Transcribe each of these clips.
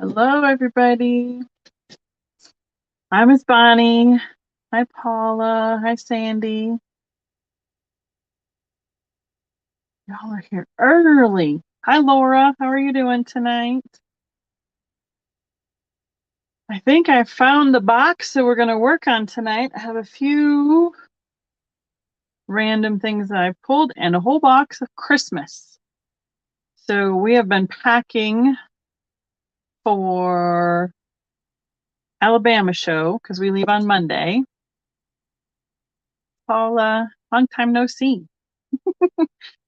Hello, everybody. Hi, Miss Bonnie. Hi, Paula. Hi, Sandy. Y'all are here early. Hi, Laura. How are you doing tonight? I think I found the box that we're going to work on tonight. I have a few random things that I pulled and a whole box of Christmas. So we have been packing for Alabama show because we leave on Monday. Paula, long time no see.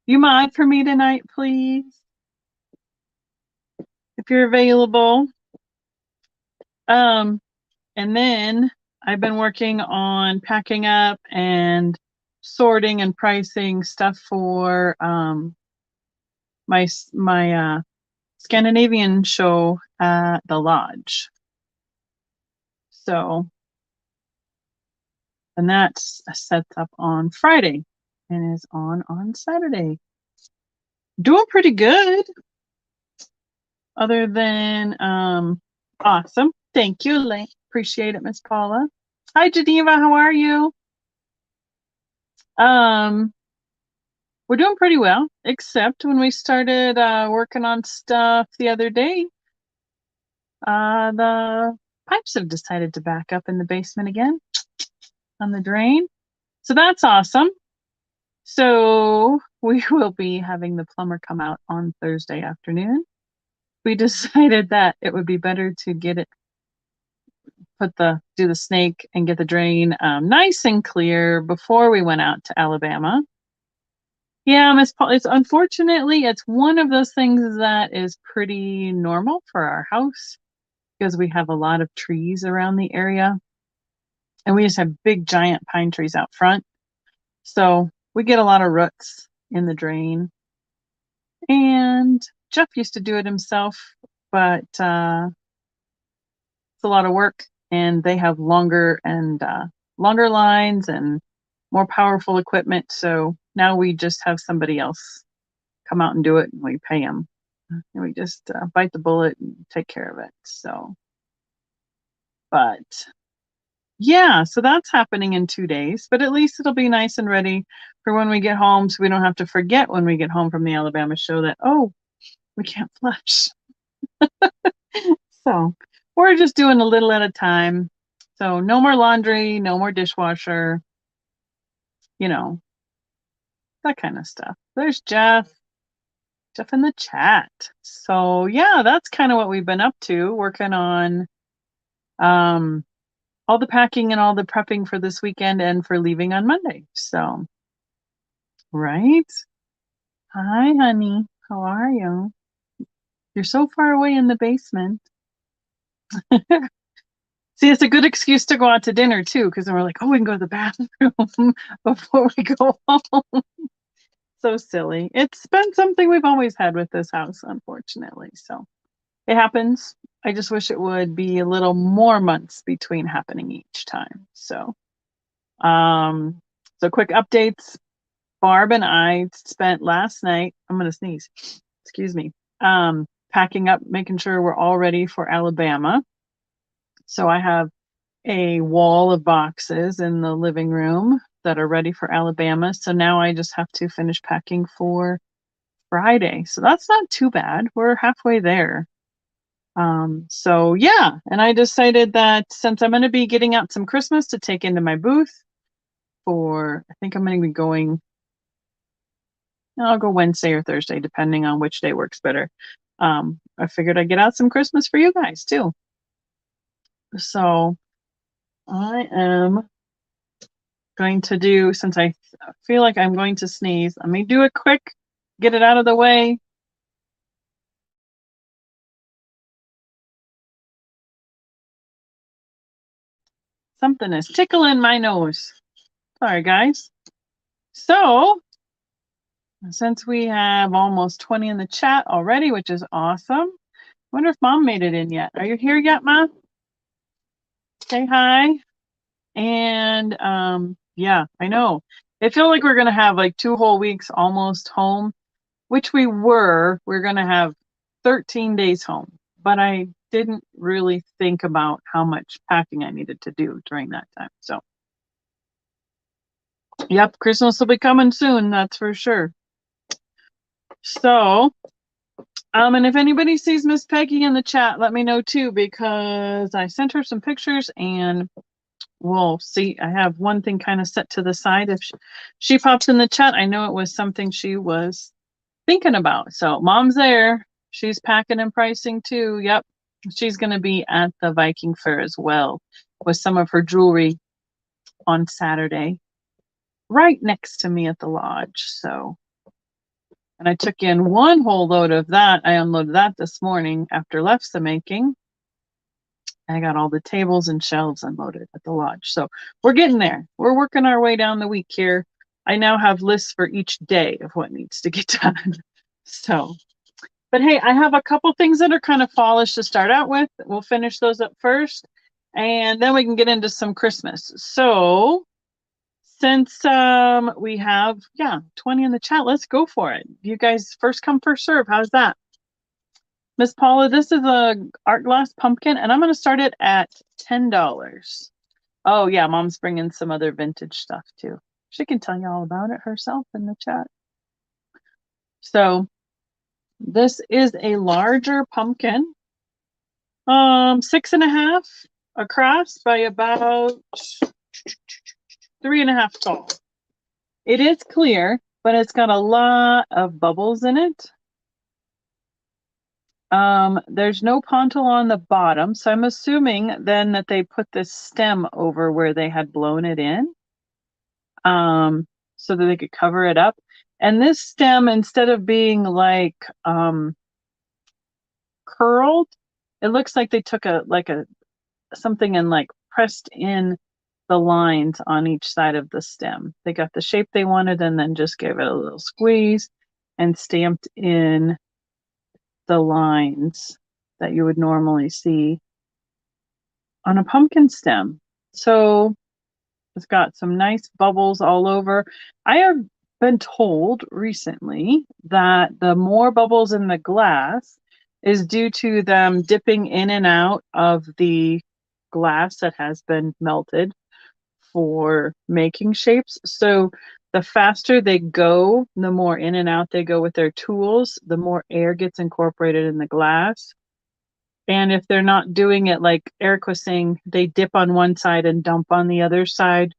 You mod for me tonight, please, if you're available. Um, and then I've been working on packing up and sorting and pricing stuff for my Scandinavian show at the lodge. So, and that's set up on Friday and is on Saturday. Doing pretty good. Other than awesome. Thank you, Lane. Appreciate it, Miss Paula. Hi, Geneva. How are you? We're doing pretty well, except when we started working on stuff the other day, the pipes have decided to back up in the basement again on the drain. So that's awesome. So we will be having the plumber come out on Thursday afternoon. We decided that it would be better to get it, do the snake and get the drain nice and clear before we went out to Alabama. Yeah, Miss Paul, it's unfortunately, it's one of those things that is pretty normal for our house because we have a lot of trees around the area and we just have big giant pine trees out front. So we get a lot of roots in the drain. And Jeff used to do it himself, but it's a lot of work and they have longer lines and more powerful equipment. So now we just have somebody else come out and do it and we pay them. And we just bite the bullet and take care of it. So, but yeah, so that's happening in 2 days, but at least it'll be nice and ready for when we get home so we don't have to forget when we get home from the Alabama show that, oh, we can't flush. So we're just doing a little at a time. So no more laundry, no more dishwasher, you know, that kind of stuff. There's Jeff in the chat. So yeah, that's kind of what we've been up to, working on all the packing and all the prepping for this weekend and for leaving on Monday. So, right? Hi, honey. How are you? You're so far away in the basement. See, it's a good excuse to go out to dinner too, because then we're like, oh, we can go to the bathroom before we go home. So silly. It's been something we've always had with this house, unfortunately. So it happens. I just wish it would be a little more months between happening each time. So, so quick updates. Barb and I spent last night, I'm going to sneeze, excuse me, packing up, making sure we're all ready for Alabama. So I have a wall of boxes in the living room that are ready for Alabama. So now I just have to finish packing for Friday. So that's not too bad. We're halfway there. So yeah, and I decided that since I'm going to be getting out some Christmas to take into my booth I think I'm going to be going, I'll go Wednesday or Thursday, depending on which day works better. I figured I'd get out some Christmas for you guys too. So I am going to do, since I feel like I'm going to sneeze, let me do it quick, get it out of the way. Something is tickling my nose. Sorry, guys. So, since we have almost 20 in the chat already, which is awesome, I wonder if Mom made it in yet. Are you here yet, Mom? Say hi. And yeah, I know. I feel like we're going to have like 2 whole weeks almost home, which we were. We're going to have 13 days home. but I didn't really think about how much packing I needed to do during that time. So, yep, Christmas will be coming soon, that's for sure. So, and if anybody sees Miss Peggy in the chat, let me know too, because I sent her some pictures and we'll see. I have one thing kind of set to the side. If she pops in the chat, I know it was something she was thinking about. So mom's there. She's packing and pricing too. Yep. She's going to be at the Viking Fair as well with some of her jewelry on Saturday, right next to me at the lodge. So, and I took in one whole load of that. I unloaded that this morning after lefse making. I got all the tables and shelves unloaded at the lodge. So we're getting there. We're working our way down the week here. I now have lists for each day of what needs to get done. So, but hey, I have a couple things that are kind of fallish to start out with. We'll finish those up first, and then we can get into some Christmas. So since we have, 20 in the chat, let's go for it. You guys first come, first serve. How's that? Miss Paula, this is a art glass pumpkin, and I'm going to start it at $10. Oh, yeah, mom's bringing some other vintage stuff, too. She can tell you all about it herself in the chat. So this is a larger pumpkin, 6.5 across by about 3.5 tall. It is clear, but it's got a lot of bubbles in it. There's no pontil on the bottom, so I'm assuming then that they put this stem over where they had blown it in, so that they could cover it up. And this stem, instead of being like curled, it looks like they took something and like pressed in the lines on each side of the stem. They got the shape they wanted and then just gave it a little squeeze and stamped in the lines that you would normally see on a pumpkin stem. So it's got some nice bubbles all over. I have been told recently that the more bubbles in the glass is due to them dipping in and out of the glass that has been melted for making shapes. So the faster they go, the more in and out they go with their tools, the more air gets incorporated in the glass. And if they're not doing it like Eric was saying, they dip on one side and dump on the other side.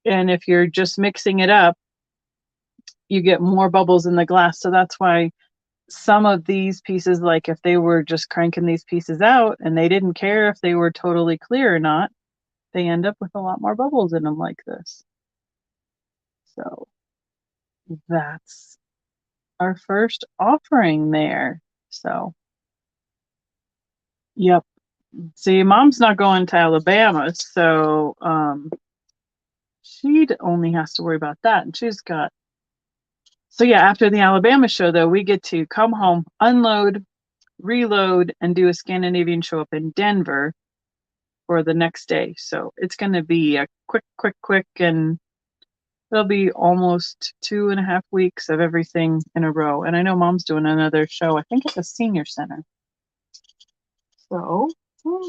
And if you're just mixing it up, you get more bubbles in the glass. So that's why some of these pieces, like if they were just cranking these pieces out and they didn't care if they were totally clear or not, they end up with a lot more bubbles in them like this. So that's our first offering there. So, yep. See, mom's not going to Alabama, so she only has to worry about that. And she's got, so yeah, after the Alabama show, though, we get to come home, unload, reload, and do a Scandinavian show up in Denver for the next day. So it's going to be a quick, and there'll be almost 2.5 weeks of everything in a row. And I know mom's doing another show, I think at the senior center. So,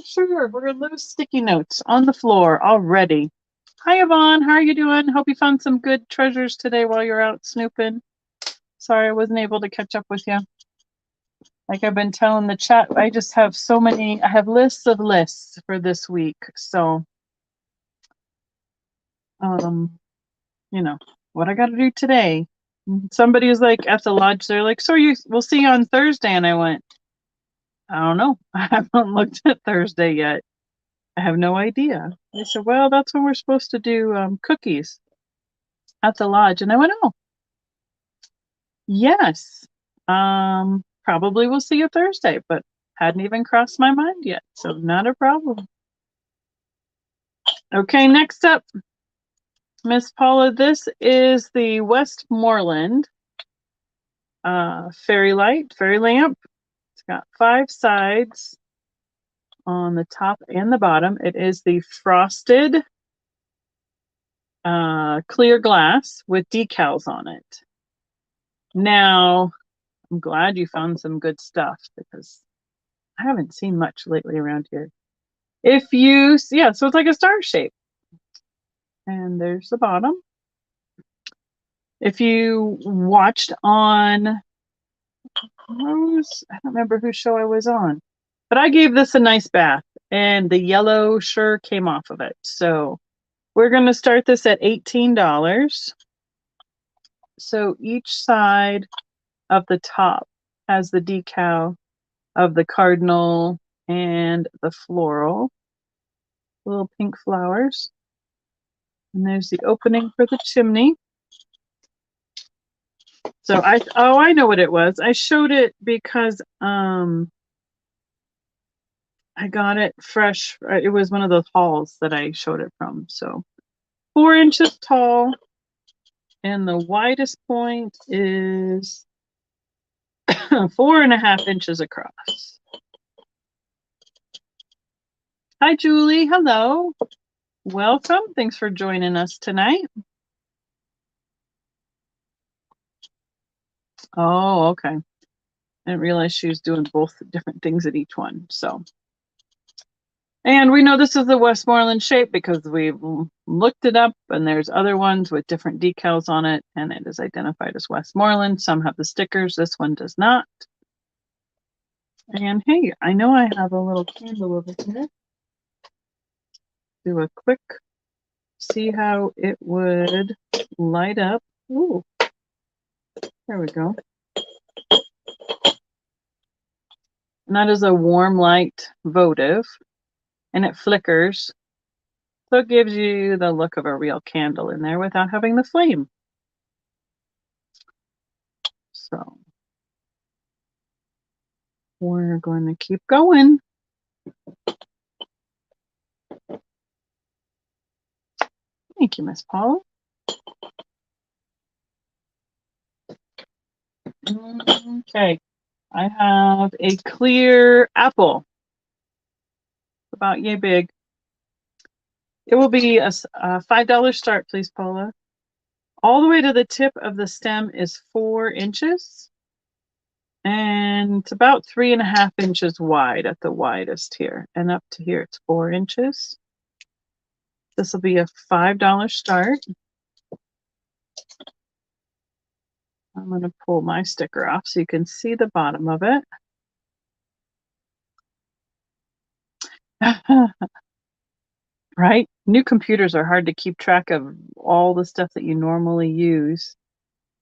sure, we're going to lose sticky notes on the floor already. Hi, Yvonne. How are you doing? Hope you found some good treasures today while you're out snooping. Sorry I wasn't able to catch up with you. Like I've been telling the chat, I just have so many, I have lists of lists for this week. So, you know, what I got to do today. Somebody was like at the lodge, they're like, so we'll see you on Thursday. And I went, I don't know. I haven't looked at Thursday yet. I have no idea. They said, well, that's when we're supposed to do cookies at the lodge. And I went, oh, yes. Probably we'll see you Thursday, but hadn't even crossed my mind yet. So not a problem. Okay, next up, Miss Paula, this is the Westmoreland fairy lamp. It's got 5 sides on the top and the bottom. It is the frosted clear glass with decals on it. Now, I'm glad you found some good stuff because I haven't seen much lately around here. If you, yeah, so it's like a star shape. And there's the bottom. If you watched on, I don't remember whose show I was on, but I gave this a nice bath and the yellow sure came off of it. So we're going to start this at $18. So each side of the top has the decal of the cardinal and the floral, little pink flowers. And there's the opening for the chimney. So I know what it was. I showed it because I got it fresh. It was one of those hauls that I showed it from. So 4 inches tall, and the widest point is 4.5 inches across. Hi, Julie. Hello. Welcome. Thanks for joining us tonight. Oh, okay. I didn't realize she was doing both different things at each one. So, and we know this is the Westmoreland shape because we've looked it up, and there's other ones with different decals on it, and it is identified as Westmoreland. Some have the stickers. This one does not. And hey, I know I have a little candle over here. Do a quick, see how it would light up. Ooh, there we go. And that is a warm light votive, and it flickers. So it gives you the look of a real candle in there without having the flame. So we're going to keep going. Thank you, Miss Paula. Okay, I have a clear apple, about yay big. It will be a $5 start, please, Paula. All the way to the tip of the stem is 4 inches, and it's about 3.5 inches wide at the widest here, and up to here it's 4 inches. This will be a $5 start. I'm going to pull my sticker off so you can see the bottom of it. Right? New computers are hard to keep track of all the stuff that you normally use.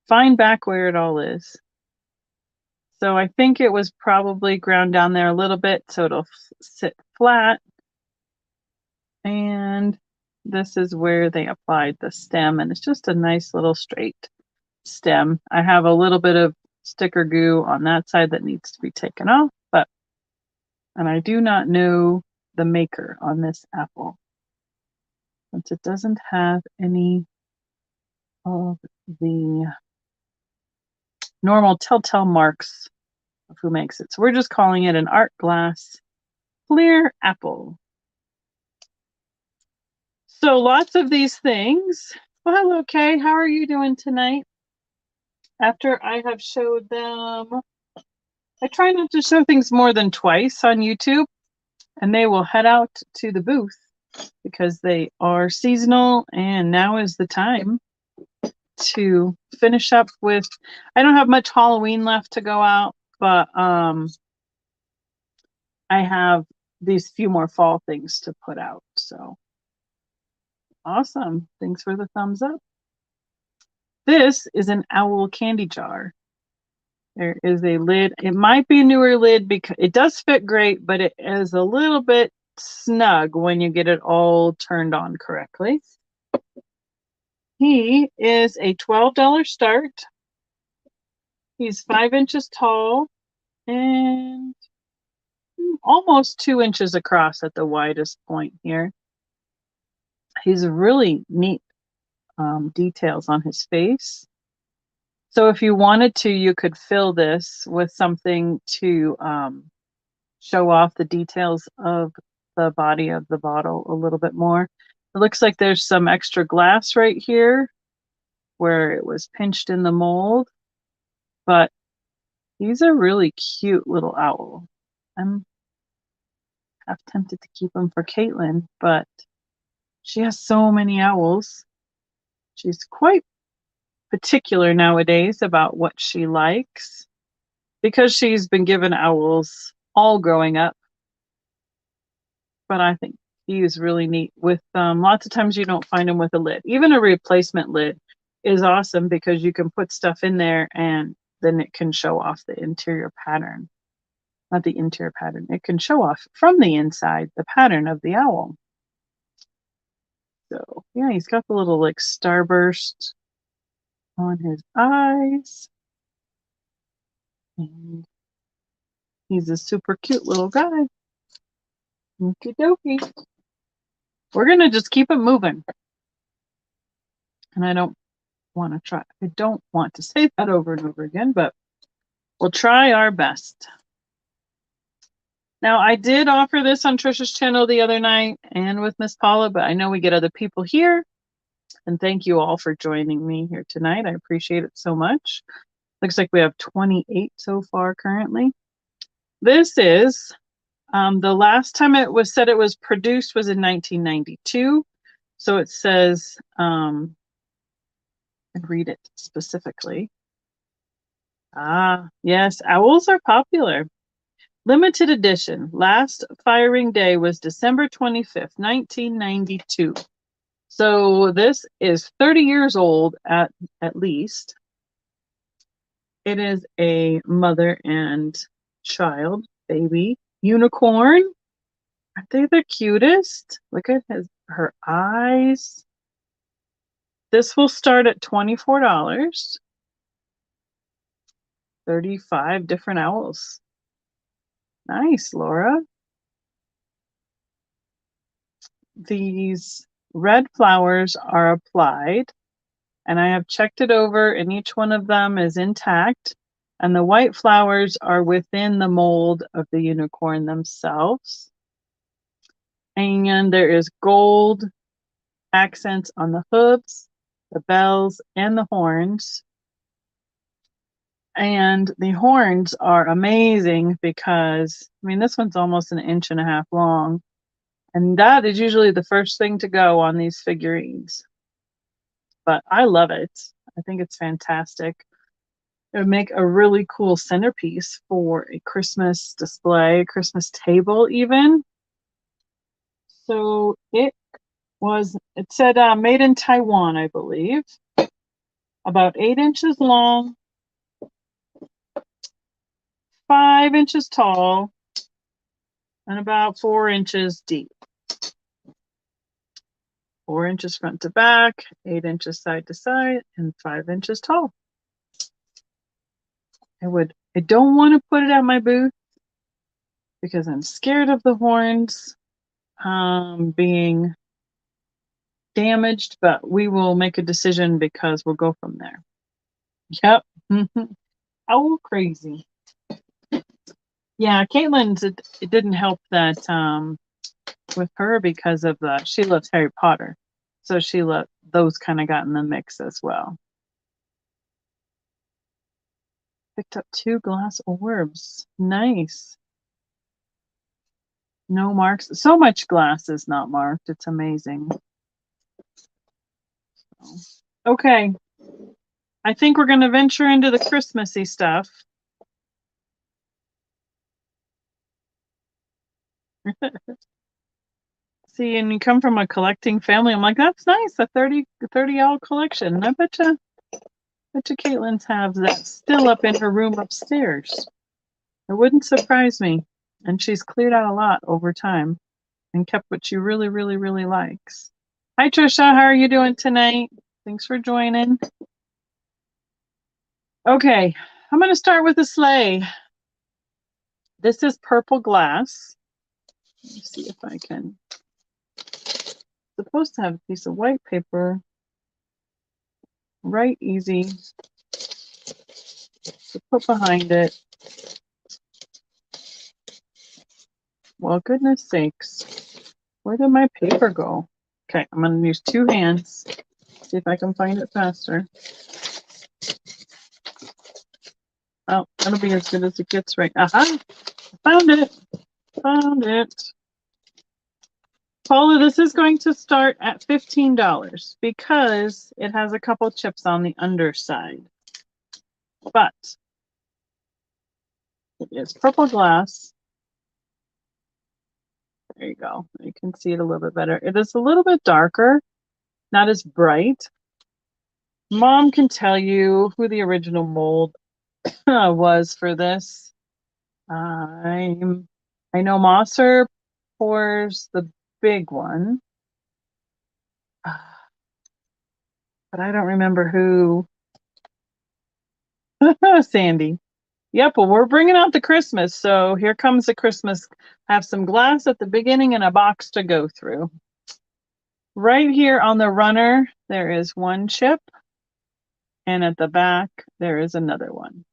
Find back where it all is. So I think it was probably ground down there a little bit so it'll sit flat. And this is where they applied the stem, and it's just a nice little straight stem. I have a little bit of sticker goo on that side that needs to be taken off, and I do not know the maker on this apple, since it doesn't have any of the normal telltale marks of who makes it. So we're just calling it an art glass clear apple. So lots of these things. Well, hello, Kay. How are you doing tonight? After I have showed them, I try not to show things more than twice on YouTube, and they will head out to the booth because they are seasonal, and now is the time to finish up with. I don't have much Halloween left to go out, but I have these few more fall things to put out. So awesome. Thanks for the thumbs up. This is an owl candy jar. There is a lid. It might be a newer lid because it does fit great, but it is a little bit snug when you get it all turned on correctly. He is a $12 start. He's 5 inches tall and almost 2 inches across at the widest point here. He's really neat details on his face. So if you wanted to, you could fill this with something to show off the details of the body of the bottle a little bit more. It looks like there's some extra glass right here where it was pinched in the mold, but he's a really cute little owl. I'm half tempted to keep them for Caitlin, but she has so many owls. She's quite particular nowadays about what she likes because she's been given owls all growing up. But I think he is really neat with lots of times you don't find them with a lid. Even a replacement lid is awesome because you can put stuff in there and then it can show off the interior pattern. Not the interior pattern. It can show off from the inside the pattern of the owl. So yeah, he's got the little like starburst on his eyes. And he's a super cute little guy. Okie dokie. We're gonna just keep it moving. And I don't want to say that over and over again, but we'll try our best. Now, I did offer this on Trisha's channel the other night and with Miss Paula, but I know we get other people here. And thank you all for joining me here tonight. I appreciate it so much. Looks like we have 28 so far currently. This is, the last time it was said it was produced was in 1992. So it says, and read it specifically. Ah, yes, owls are popular. Limited edition. Last firing day was December 25th, 1992. So this is 30 years old at least. It is a mother and child, baby unicorn. Aren't they the cutest? Look at her eyes. This will start at $24. 35 different owls. Nice, Laura. These red flowers are applied, and I have checked it over, and each one of them is intact. And the white flowers are within the mold of the unicorn themselves. And there is gold accents on the hooves, the bells, and the horns. And the horns are amazing because, I mean, this one's almost 1.5 inches long. And that is usually the first thing to go on these figurines. But I love it. I think it's fantastic. It would make a really cool centerpiece for a Christmas display, Christmas table even. So it said made in Taiwan, I believe. About 8 inches long, 5 inches tall, and about 4 inches deep. 4 inches front to back, 8 inches side to side, and 5 inches tall. I don't want to put it at my booth because I'm scared of the horns being damaged, but we will make a decision because we'll go from there. Yep. Owl crazy. Yeah, Caitlin's, it didn't help that with her because of she loves Harry Potter. So those kind of got in the mix as well. Picked up 2 glass orbs. Nice. No marks. So much glass is not marked. It's amazing. Okay. I think we're going to venture into the Christmassy stuff. See, and you come from a collecting family. I'm like, that's nice. A 30 owl collection. And I bet you Caitlin's have that still up in her room upstairs. It wouldn't surprise me. And she's cleared out a lot over time and kept what she really, really, really likes. Hi, Trisha. How are you doing tonight? Thanks for joining. Okay, I'm going to start with the sleigh. This is purple glass. Let me see if I can. It's supposed to have a piece of white paper. Right, easy to put behind it. Well, goodness sakes, where did my paper go? Okay, I'm going to use 2 hands. See if I can find it faster. Oh, that'll be as good as it gets right. Aha! Found it! Found it! Paula, this is going to start at $15 because it has a couple chips on the underside. But it is purple glass. There you go. You can see it a little bit better. It is a little bit darker, not as bright. Mom can tell you who the original mold was for this. I know Mosser pours the big one, but I don't remember who. Sandy. Yep, well, we're bringing out the Christmas, so here comes the Christmas. Have some glass at the beginning and a box to go through. Right here on the runner, there is one chip, and at the back, there is another one.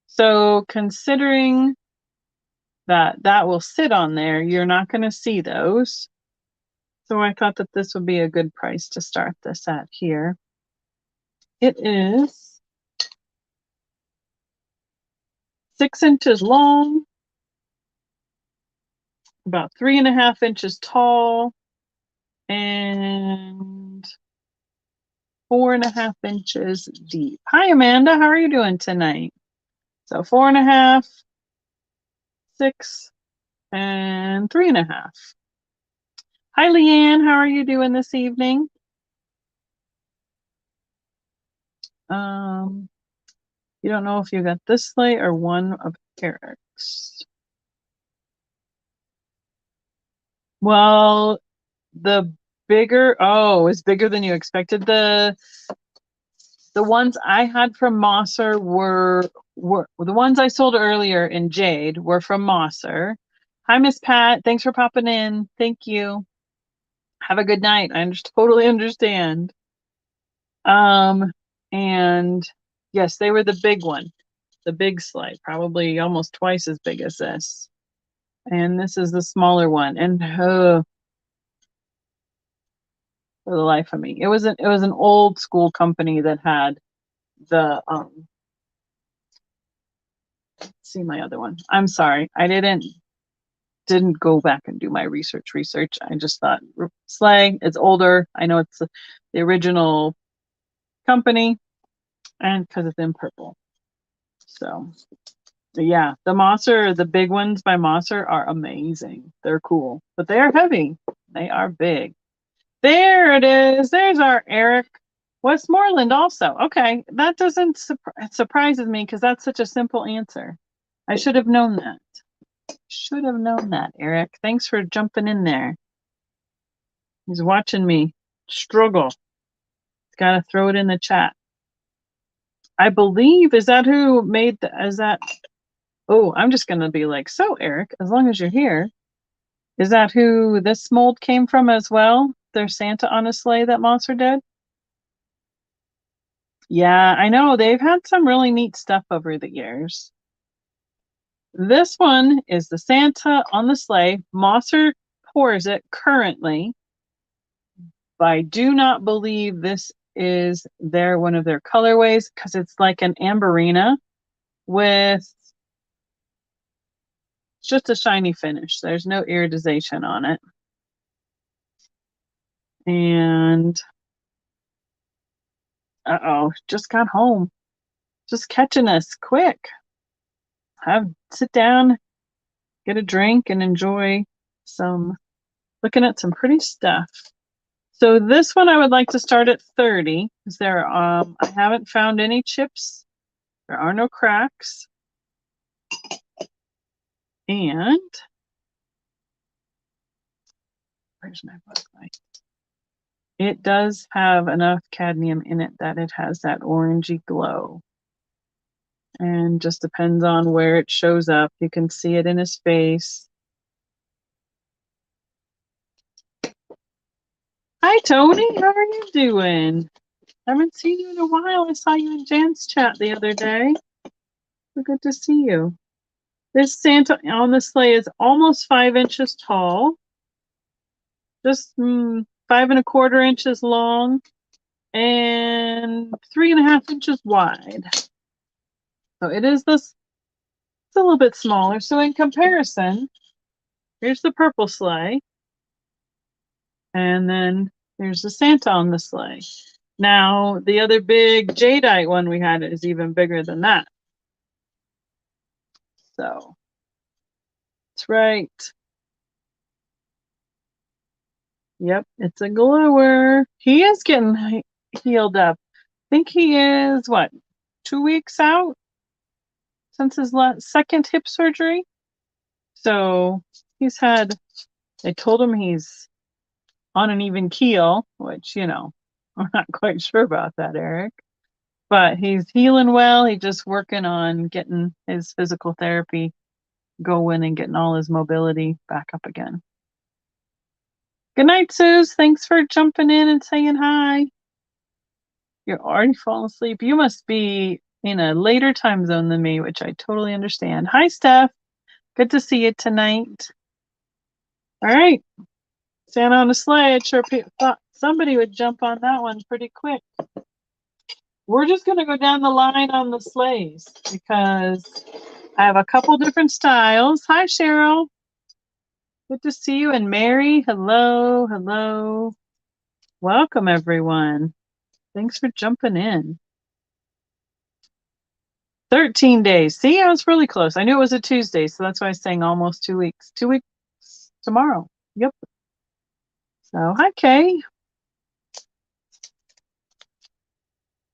So considering that that will sit on there, you're not going to see those. So I thought that this would be a good price to start this at here. It is 6 inches long, about 3.5 inches tall, and 4.5 inches deep. Hi, Amanda. How are you doing tonight? So 4.5, 6, and 3.5. Hi, Leanne. How are you doing this evening? You don't know if you got this sleigh or one of Eric's. Well, the bigger, oh, it's bigger than you expected. The ones I had from Mosser were the ones I sold earlier in Jade were from Mosser. Hi, Miss Pat. Thanks for popping in. Thank you. Have a good night. I totally understand. And yes, they were the big one, the big sleigh, probably almost twice as big as this. And this is the smaller one. And for the life of me, it was an old school company that had the see my other one. I'm sorry, I didn't go back and do my research. I just thought Sleigh, it's older. I know it's the original company, and because it's in purple. So yeah, the big ones by Mosser are amazing. They're cool, but they are heavy. They are big. There it is. There's our Eric. Westmoreland also. Okay, that doesn't surprises me because that's such a simple answer. I should have known that. Should have known that, Eric. Thanks for jumping in there. He's watching me struggle. Got to throw it in the chat. I believe, is that who made is that, oh, I'm just going to be like, so Eric, as long as you're here, is that who this mold came from as well? There's Santa on a Sleigh that Monster did? Yeah, I know. They've had some really neat stuff over the years. This one is the Santa on the Sleigh. Mosser pours it currently, but I do not believe this is one of their colorways because it's like an amberina with just a shiny finish. There's no iridization on it. And uh-oh, just got home. Just catching us quick. Sit down, get a drink, and enjoy looking at some pretty stuff. So this one I would like to start at 30 because I haven't found any chips. There are no cracks. And where's my book light? It does have enough cadmium in it that it has that orangey glow. And just depends on where it shows up. You can see it in his face. Hi, Tony. How are you doing? Haven't seen you in a while. I saw you in Jan's chat the other day. So good to see you. This Santa on the Sleigh is almost 5 inches tall. Just 5.25 inches long and 3.5 inches wide. So it's a little bit smaller. So in comparison, here's the purple sleigh. And then there's the Santa on the sleigh. Now, the other big jadeite one we had is even bigger than that. So, that's right. Yep, it's a glower. He is getting healed up. I think he is, what, 2 weeks out since his second hip surgery? So, they told him he's on an even keel, which, I'm not quite sure about that, Eric. But he's healing well. He's just working on getting his physical therapy going and getting all his mobility back up again. Good night, Suze. Thanks for jumping in and saying hi. You're already falling asleep. You must be in a later time zone than me, which I totally understand. Hi, Steph. Good to see you tonight. All right. Santa on a sleigh. I sure thought somebody would jump on that one pretty quick. We're just going to go down the line on the sleighs because I have a couple different styles. Hi, Cheryl. Good to see you. And Mary, hello, hello. Welcome, everyone. Thanks for jumping in. 13 days. See, I was really close. I knew it was a Tuesday, so that's why I was saying almost 2 weeks. 2 weeks tomorrow. Yep. So, hi, Kay.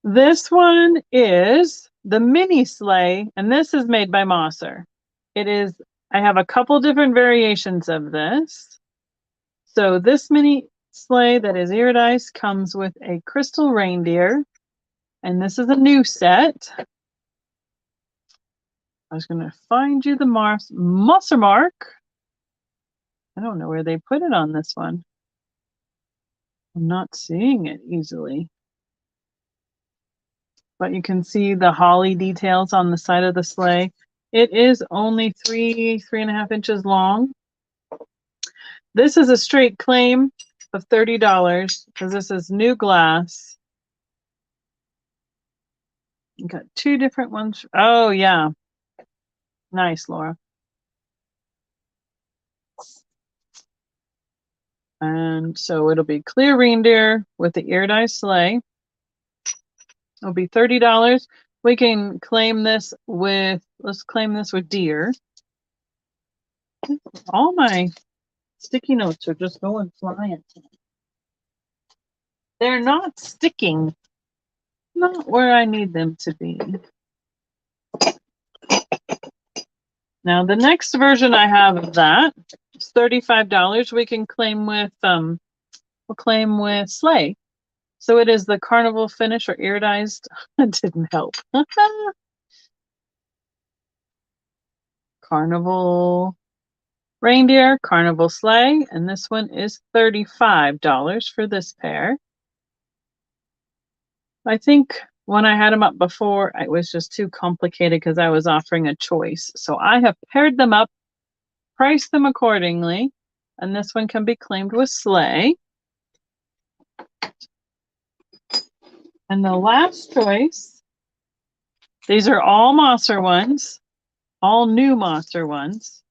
This one is the mini sleigh, and this is made by Mosser. I have a couple different variations of this. So this mini sleigh that is iridized comes with a crystal reindeer, and this is a new set. I was going to find you the Mosser mark. I don't know where they put it on this one. I'm not seeing it easily. But you can see the holly details on the side of the sleigh. It is only 3.5 inches long. This is a straight claim of $30 because this is new glass. You got two different ones. Oh, yeah. Nice, Laura. And so it'll be clear reindeer with the iridized sleigh. It'll be $30. We can claim this let's claim this with deer. All my sticky notes are just going flying. They're not sticking. Not where I need them to be. Now the next version I have of that is $35. We can claim with Sleigh. So it is the carnival finish or iridized. It didn't help. Carnival reindeer, carnival sleigh, and this one is $35 for this pair. I think when I had them up before, it was just too complicated because I was offering a choice. So I have paired them up, priced them accordingly, and this one can be claimed with Sleigh. And the last choice, these are all Mosser ones, all new Mosser ones,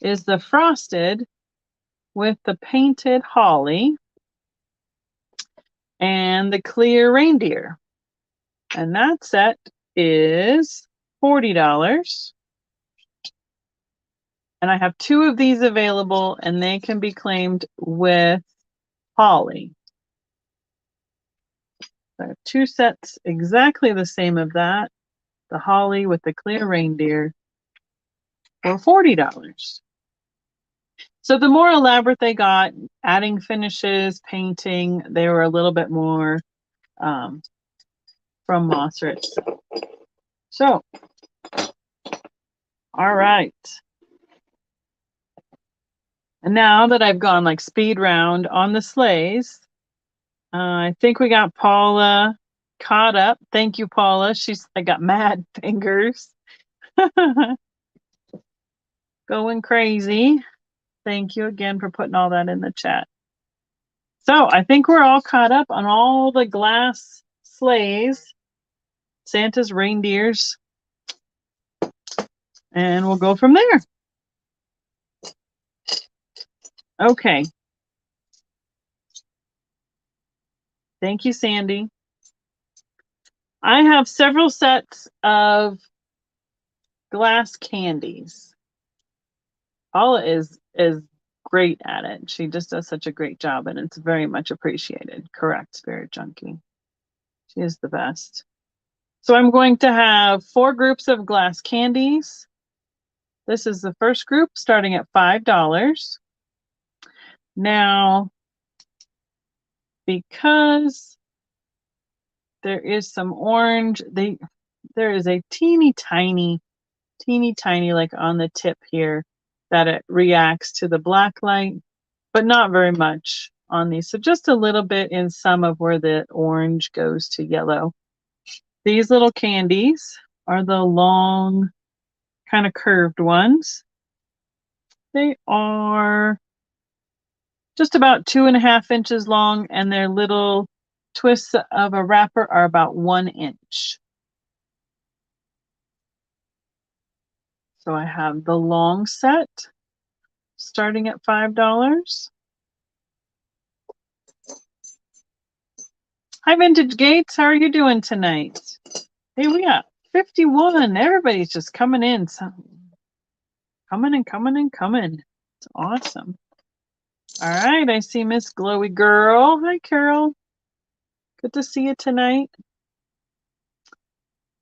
is the frosted with the painted holly and the clear reindeer. And that set is $40. And I have two of these available, and they can be claimed with holly. So I have two sets exactly the same of that. The holly with the clear reindeer for $40. So the more elaborate they got, adding finishes, painting, they were a little bit more from Mosser itself. So, all right. And now that I've gone like speed round on the sleighs, I think we got Paula caught up. Thank you, Paula. I got mad fingers. Going crazy. Thank you again for putting all that in the chat. So I think we're all caught up on all the glass sleighs, Santa's reindeers, and we'll go from there. Okay. Thank you, Sandy. I have several sets of glass candies. Paula is great at it. She just does such a great job, and it's very much appreciated. Correct, Spirit Junkie. She is the best. So I'm going to have 4 groups of glass candies. This is the first group starting at $5. Now, because there is some orange, there is a teeny tiny, like on the tip here that it reacts to the black light, but not very much on these. So just a little bit in some of where the orange goes to yellow. These little candies are the long, kind of curved ones. They are just about 2.5 inches long, and their little twists of a wrapper are about 1 inch. So I have the long set starting at $5. Hi, Vintage Gates. How are you doing tonight? Hey, we got 51. Everybody's just coming in. So, coming and coming and coming. It's awesome. All right, I see Miss Glowy Girl. Hi, Carol. Good to see you tonight.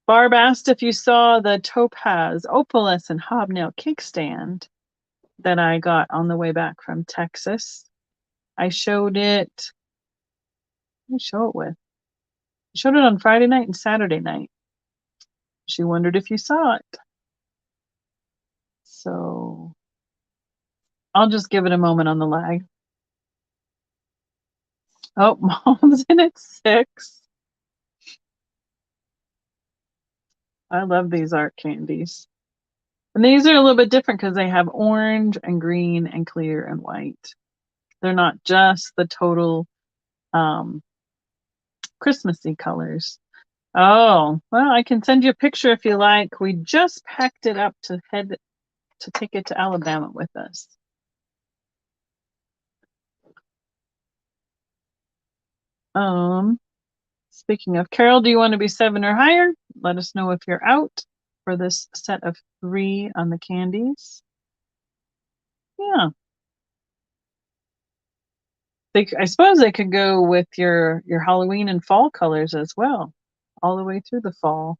Barb asked if you saw the topaz, opalescent and hobnail kickstand that I got on the way back from Texas. I showed it. What did I show it with? I showed it on Friday night and Saturday night. She wondered if you saw it. So I'll just give it a moment on the lag. Oh, Mom's in at 6. I love these art candies. And these are a little bit different because they have orange and green and clear and white. They're not just the total Christmassy colors. Oh, well, I can send you a picture if you like. We just packed it up to take it to Alabama with us. Speaking of, Carol, do you want to be 7 or higher? Let us know if you're out for this set of 3 on the candies. Yeah. I suppose they could go with your Halloween and fall colors as well, all the way through the fall.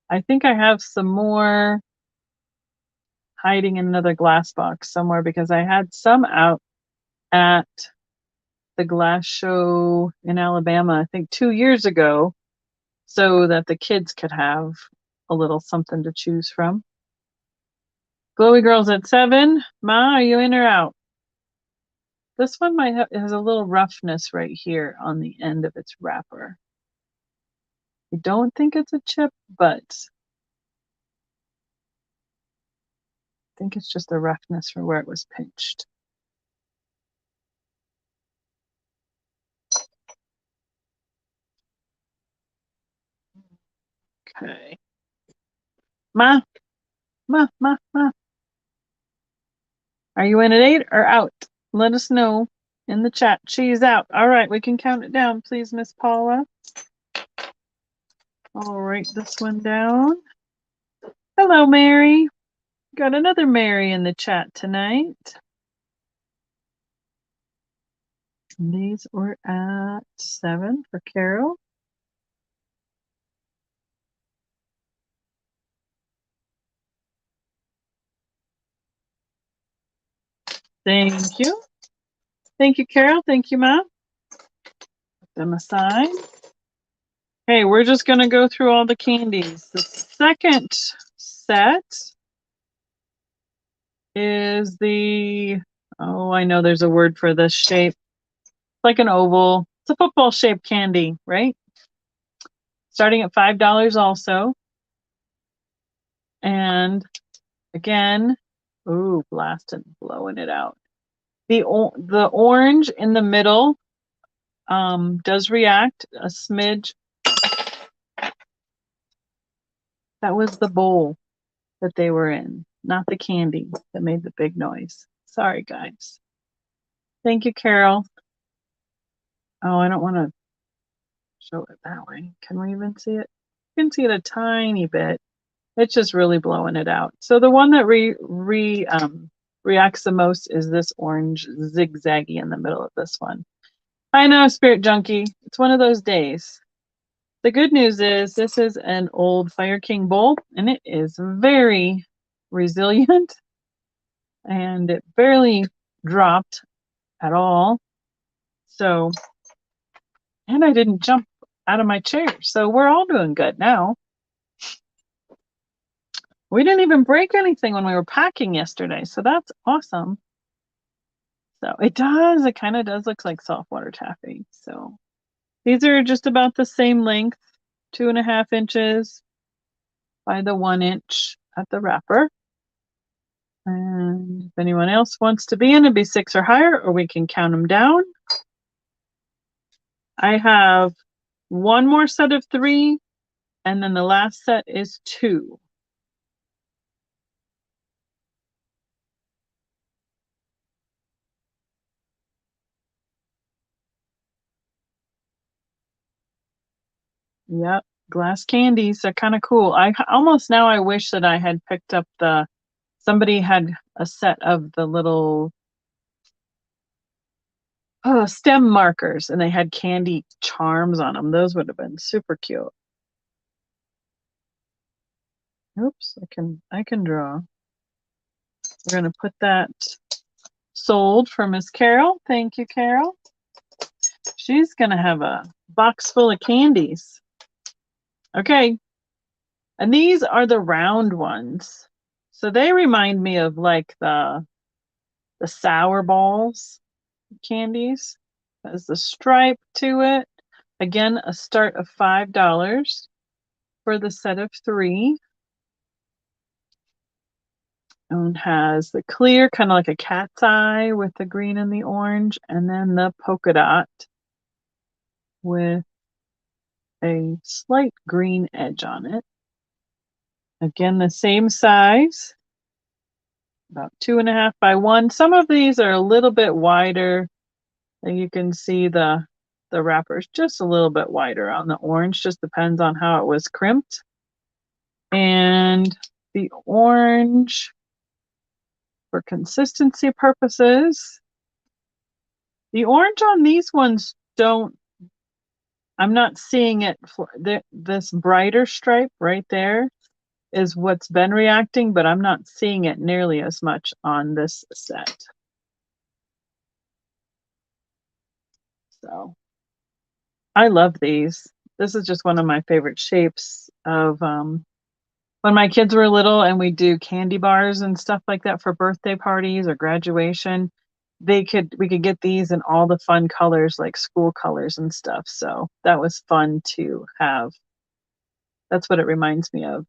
I think I have some more hiding in another glass box somewhere because I had some out at the glass show in Alabama, I think 2 years ago, so that the kids could have a little something to choose from. Glowy Girls at 7. Ma, are you in or out? This one has a little roughness right here on the end of its wrapper. I don't think it's a chip, but I think it's just the roughness for where it was pinched. Okay. Ma. Are you in at 8 or out? Let us know in the chat. She's out. All right, we can count it down, please, Miss Paula. I'll write this one down. Hello, Mary. Got another Mary in the chat tonight. These were at 7 for Carol. Thank you. Thank you, Carol. Thank you, Mom. Put them aside. Okay, we're just going to go through all the candies. The second set is the, oh, I know there's a word for this shape. It's like an oval. It's a football shaped candy, right? Starting at $5 also. And again, ooh, blasting, blowing it out. The orange in the middle does react a smidge. That was the bowl that they were in, not the candy that made the big noise. Sorry, guys. Thank you, Carol. Oh, I don't want to show it that way. Can we even see it? You can see it a tiny bit. It's just really blowing it out. So the one that reacts the most is this orange zigzaggy in the middle of this one. I know, Spirit Junkie. It's one of those days. The good news is this is an old Fire King bowl, and it is very resilient, and it barely dropped at all. So, and I didn't jump out of my chair. So we're all doing good now. We didn't even break anything when we were packing yesterday, so that's awesome. So it does, it kind of does look like saltwater taffy. So these are just about the same length, 2.5 inches by the 1 inch at the wrapper. And if anyone else wants to be in, it'd be 6 or higher, or we can count them down. I have one more set of 3, and then the last set is 2. Yep, glass candies are kind of cool. I almost now I wish that I had picked up somebody had a set of the little stem markers, and they had candy charms on them. Those would have been super cute. Oops, I can draw. We're gonna put that sold for Miss Carol. Thank you, Carol. She's gonna have a box full of candies. Okay, and these are the round ones. So they remind me of like the sour balls candies. Has the stripe to it. Again, a start of $5 for the set of 3. And has the clear, kind of like a cat's eye with the green and the orange, and then the polka dot with a slight green edge on it. Again, the same size, about 2.5 by 1. Some of these are a little bit wider. And you can see the wrapper's just a little bit wider on the orange, just depends on how it was crimped. And the orange, for consistency purposes, the orange on these ones I'm not seeing it. This brighter stripe right there is what's been reacting, but I'm not seeing it nearly as much on this set. So I love these. This is just one of my favorite shapes of when my kids were little and we do candy bars and stuff like that for birthday parties or graduation. We could get these in all the fun colors, like school colors and stuff. So that was fun to have. That's what it reminds me of.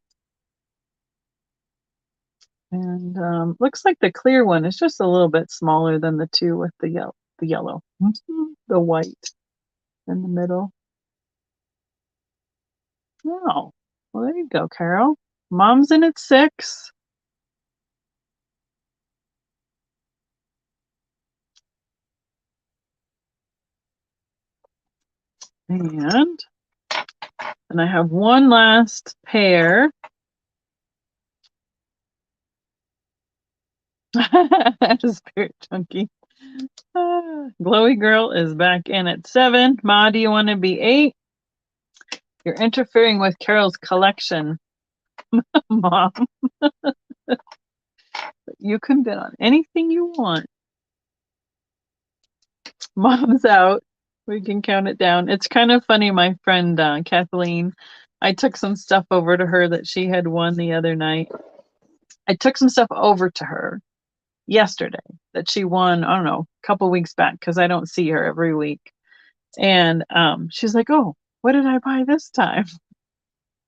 And looks like the clear one is just a little bit smaller than the 2 with the yellow, the white in the middle. Oh, well, there you go, Carol. Mom's in at 6. And I have one last pair. Spirit Chunky. Glowy Girl is back in at 7. Ma, do you want to be 8? You're interfering with Carol's collection, Mom. You can bid on anything you want. Mom's out. We can count it down. It's kind of funny. My friend Kathleen, I took some stuff over to her that she had won the other night. I took some stuff over to her yesterday that she won, I don't know, a couple weeks back, because I don't see her every week. And she's like, "Oh, what did I buy this time?"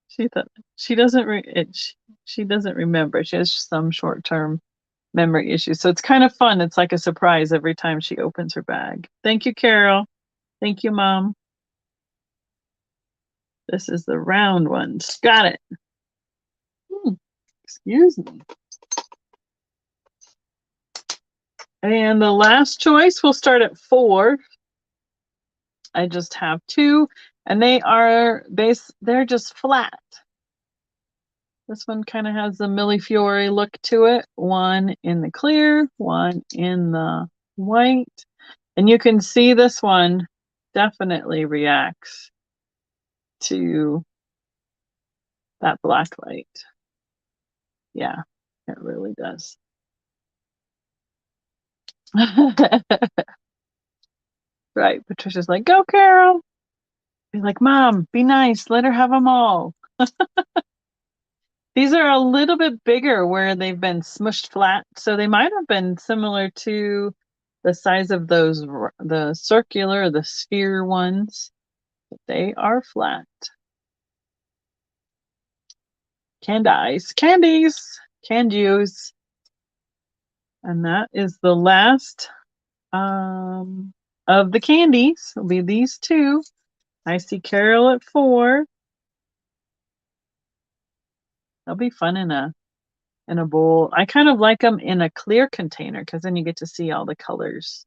She thought she doesn't remember. She has some short-term memory issues. So it's kind of fun. It's like a surprise every time she opens her bag. Thank you, Carol. Thank you, Mom. This is the round ones. Got it. Excuse me. And the last choice, we'll start at 4. I just have 2, and they're just flat. This one kind of has the Millefiori look to it. One in the clear, one in the white. And you can see this one definitely reacts to that black light. Yeah, it really does. Right. Patricia's like, go, Carol. Be like, Mom, be nice. Let her have them all. These are a little bit bigger where they've been smushed flat. So they might have been similar to the size of those, the circular, the sphere ones, but they are flat. Candies, canned use. And that is the last of the candies. It'll be these 2. I see Carol at 4. They'll be fun in a bowl. I kind of like them in a clear container because then you get to see all the colors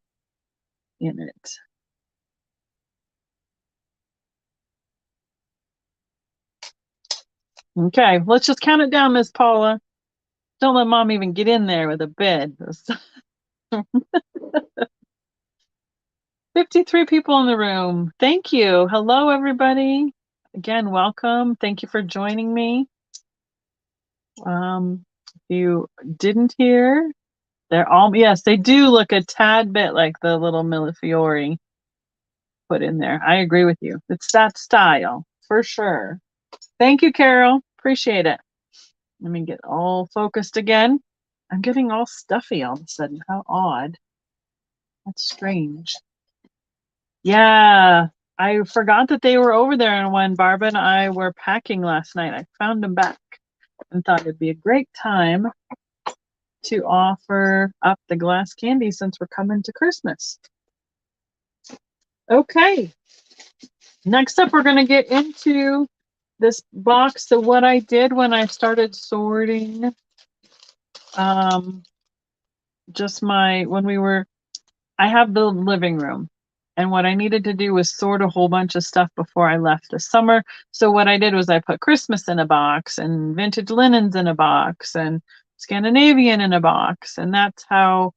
in it. Okay, let's just count it down, Miss Paula. Don't let Mom even get in there with a bed. 53 people in the room. Thank you. Hello, everybody. Again, welcome. Thank you for joining me. If you didn't hear, they're all, yes, they do look a tad bit like the little Millefiori put in there. I agree with you. It's that style for sure. Thank you, Carol. Appreciate it. Let me get all focused again. I'm getting all stuffy all of a sudden. How odd. That's strange. Yeah, I forgot that they were over there, and when Barb and I were packing last night, I found them back and thought it'd be a great time to offer up the glass candy since we're coming to Christmas. Okay, next up we're going to get into this box. So what I did when I started sorting I have the living room, and what I needed to do was sort a whole bunch of stuff before I left this summer. So what I did was I put Christmas in a box and vintage linens in a box and Scandinavian in a box, and that's how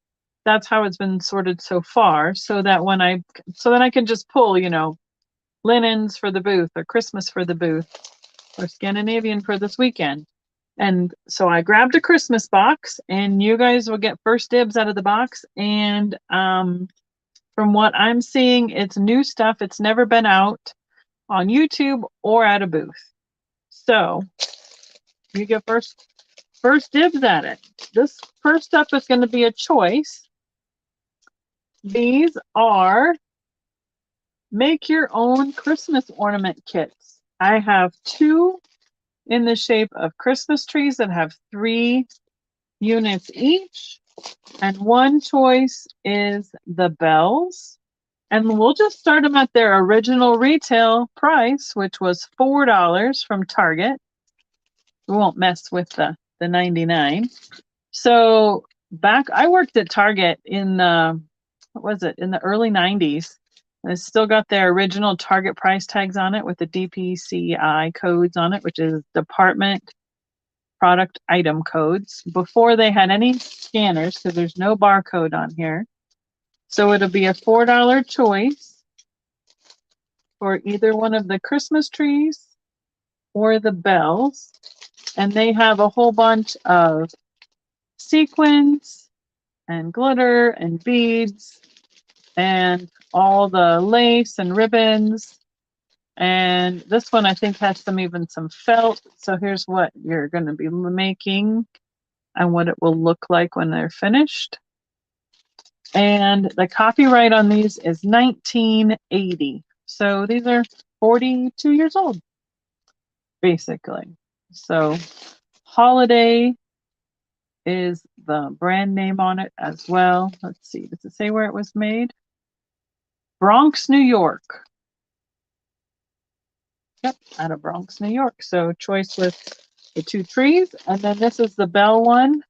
it's been sorted so far, so that I can just pull, linens for the booth or Christmas for the booth or Scandinavian for this weekend. And so I grabbed a Christmas box, and you guys will get first dibs out of the box. And from what I'm seeing, it's new stuff. It's never been out on YouTube or at a booth. So you get first dibs at it. This first up is going to be a choice. These are make your own Christmas ornament kits. I have 2 in the shape of Christmas trees that have 3 units each. And one choice is the bells. And we'll just start them at their original retail price, which was $4 from Target. We won't mess with the 99. So I worked at Target in in the early 90s. And it's still got their original Target price tags on it with the DPCI codes on it, which is Department Product Item Codes, before they had any scanners, because there's no barcode on here. So it'll be a $4 choice for either one of the Christmas trees or the bells. And they have a whole bunch of sequins and glitter and beads and all the lace and ribbons. And this one I think has even some felt. So here's what you're going to be making and what it will look like when they're finished. And the copyright on these is 1980. So these are 42 years old, basically. So Holiday is the brand name on it as well. Let's see, does it say where it was made? Bronx, New York. Yep, out of Bronx, New York. So choice with the 2 trees. And then this is the bell one.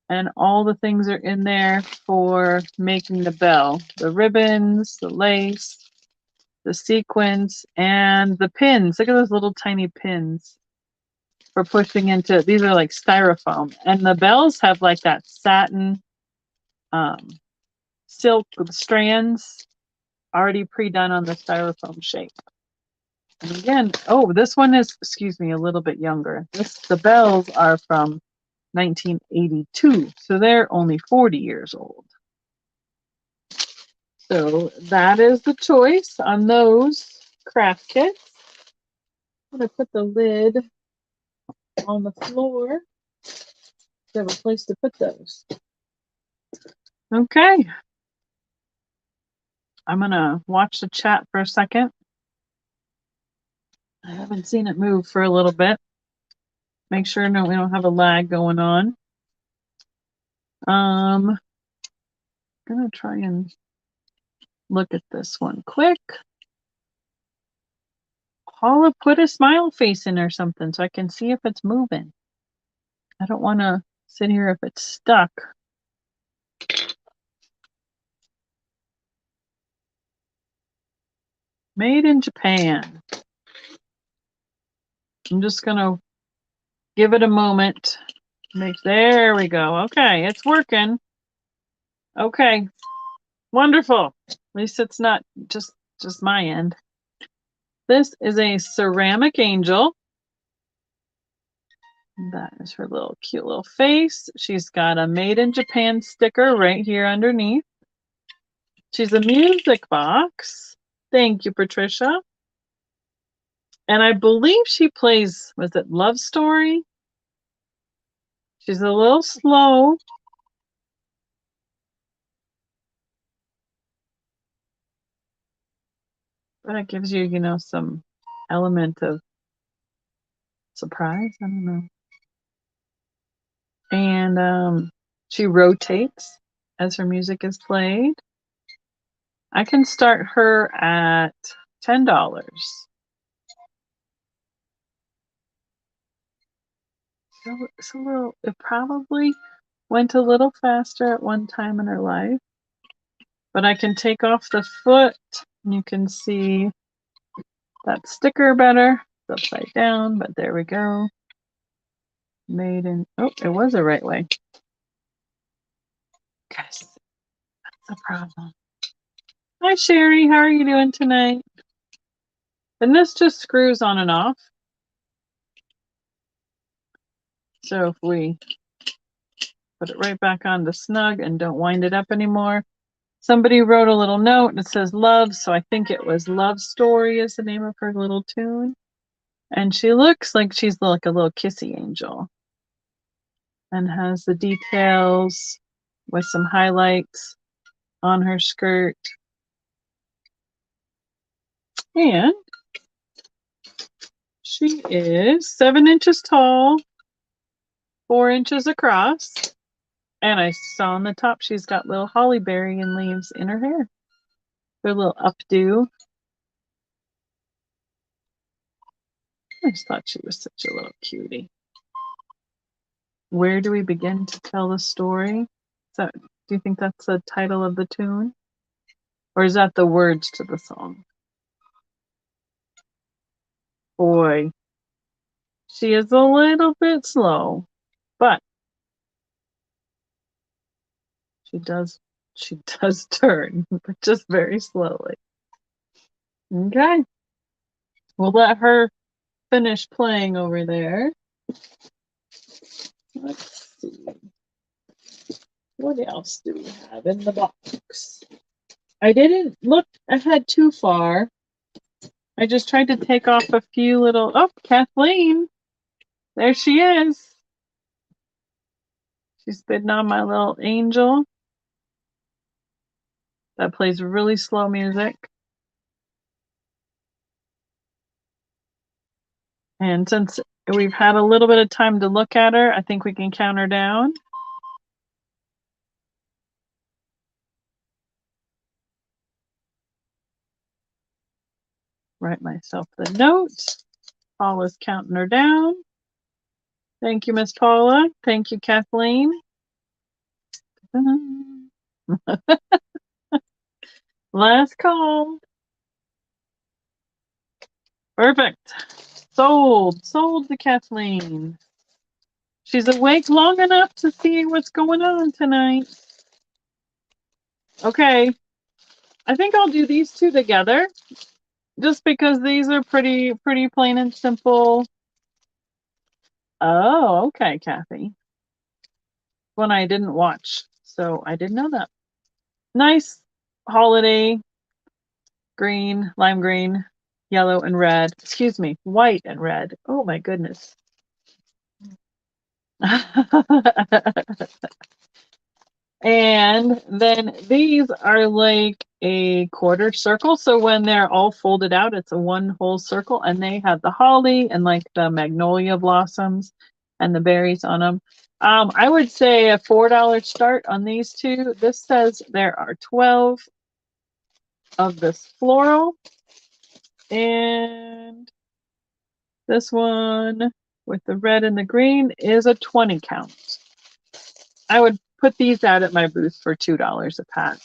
And all the things are in there for making the bell. The ribbons, the lace, the sequins, and the pins. Look at those little tiny pins for pushing into, these are like styrofoam. And the bells have like that satin silk with strands already pre-done on the styrofoam shape. And again, oh, this one is, excuse me, a little bit younger. The bells are from 1982, so they're only 40 years old. So that is the choice on those craft kits. I'm going to put the lid on the floor. To have a place to put those. Okay. I'm going to watch the chat for a second. I haven't seen it move for a little bit. Make sure we don't have a lag going on. I'm going to try and look at this one quick. Paula, put a smile face in or something so I can see if it's moving. I don't want to sit here if it's stuck. Made in Japan. I'm just going to give it a moment. There we go. Okay, it's working. Okay, wonderful. At least it's not just my end. This is a ceramic angel. That is her little cute little face. She's got a made in Japan sticker right here underneath. She's a music box. Thank you, Patricia. And I believe she plays, was it Love Story? She's a little slow. But it gives you, you know, some element of surprise. I don't know. And she rotates as her music is played. I can start her at $10. So it's a little, it probably went a little faster at one time in her life. But I can take off the foot and you can see that sticker better. It's upside down, but there we go. Made in, oh, it was the right way. Guys, that's the problem. Hi, Sherry. How are you doing tonight? And this just screws on and off. So if we put it right back on the snug and don't wind it up anymore. Somebody wrote a little note and it says love. So I think it was Love Story is the name of her little tune. And she looks like she's like a little kissy angel. And has the details with some highlights on her skirt. And she is 7 inches tall, 4 inches across. And I saw on the top she's got little holly berry and leaves in her hair. Her little updo. I just thought she was such a little cutie. Where do we begin to tell the story? Do you think that's the title of the tune? Or is that the words to the song? Boy, she is a little bit slow, but she does turn, but just very slowly. Okay. We'll let her finish playing over there. Let's see. What else do we have in the box? I didn't look ahead too far. I just tried to take off a few little, oh, Kathleen. There she is. She's bidding on my little angel that plays really slow music. And since we've had a little bit of time to look at her, I think we can count her down. Write myself the note. Paula's counting her down. Thank you, Miss Paula. Thank you, Kathleen. dun. Last call. Perfect. Sold to Kathleen. She's awake long enough to see what's going on tonight. Okay. I think I'll do these two together just because these are pretty plain and simple. Oh, okay, Kathy. One I didn't watch, so I didn't know that. Nice holiday green, lime green, yellow and red. Excuse me, white and red. Oh my goodness. And then these are like a quarter circle. So when they're all folded out, it's a one whole circle, and they have the holly and like the magnolia blossoms and the berries on them. I would say a $4 start on these two. This says there are 12 of this floral, and this one with the red and the green is a 20 count. I would put these out at my booth for $2 a pack.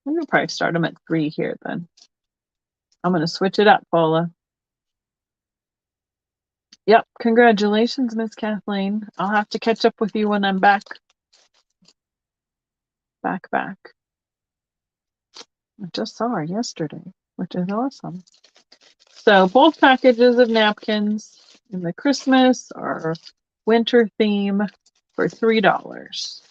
I'm gonna probably start them at 3 here then. I'm gonna switch it up, Paula. Yep, congratulations, Miss Kathleen. I'll have to catch up with you when I'm back. Back. I just saw her yesterday, which is awesome. So both packages of napkins in the Christmas or winter theme for $3.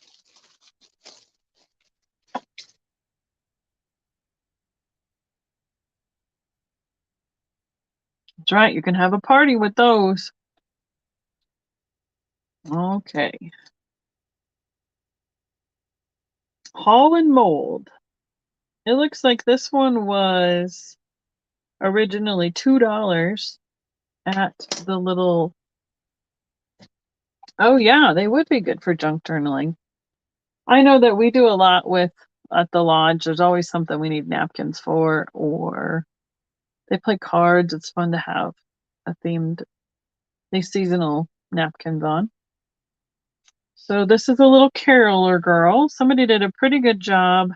That's right, you can have a party with those. Okay. Hall and Mold. It looks like this one was originally $2 at the little. Oh yeah, they would be good for junk journaling. I know that we do a lot with at the lodge. There's always something we need napkins for, or they play cards. It's fun to have these seasonal napkins on. So this is a little caroler girl. Somebody did a pretty good job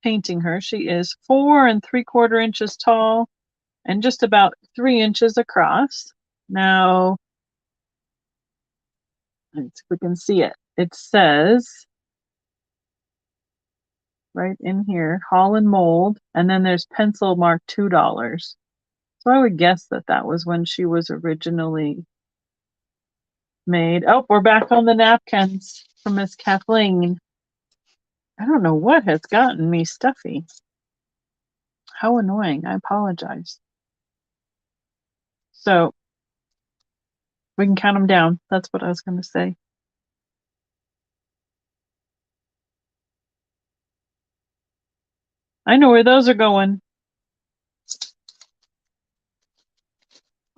painting her. She is 4 3/4 inches tall and just about 3 inches across. Now, let's see if we can see it. It says right in here, Hall and Mold, and then there's pencil marked $2. So I would guess that that was when she was originally made. Oh, we're back on the napkins from Miss Kathleen. I don't know what has gotten me stuffy. How annoying. I apologize. So we can count them down. That's what I was going to say. I know where those are going.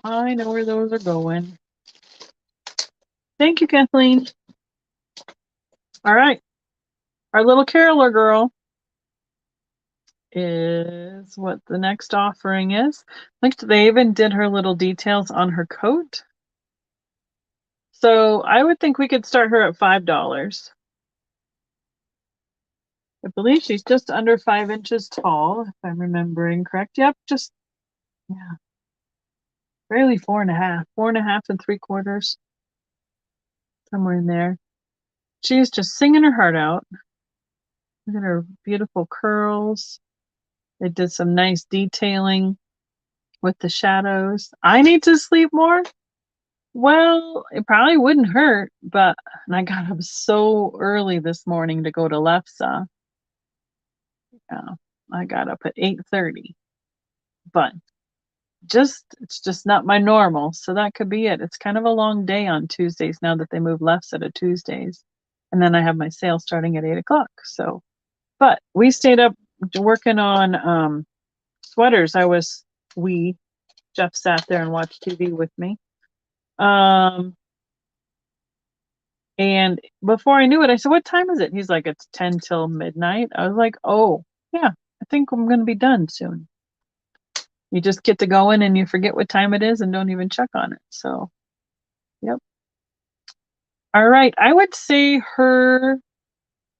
I know where those are going. Thank you, Kathleen. All right. Our little caroler girl is what the next offering is. Look, they even did her little details on her coat. So I would think we could start her at $5. I believe she's just under 5 inches tall, if I'm remembering correct. Yep, just, yeah, barely 4.5, 4.5 3/4, somewhere in there. She's just singing her heart out. Look at her beautiful curls. They did some nice detailing with the shadows. I need to sleep more. Well, it probably wouldn't hurt, but and I got up so early this morning to go to Lefsa. Yeah, I got up at 8:30, but it's just not my normal. So that could be it. It's kind of a long day on Tuesdays now that they moved Lefsa to Tuesdays, and then I have my sale starting at 8 o'clock. So, but we stayed up working on sweaters. Jeff sat there and watched TV with me. And before I knew it, I said, "What time is it?" He's like, "It's 10 till midnight." I was like, "Oh, yeah, I think I'm going to be done soon." You just get to go in and you forget what time it is and don't even check on it. So, yep. All right. I would say her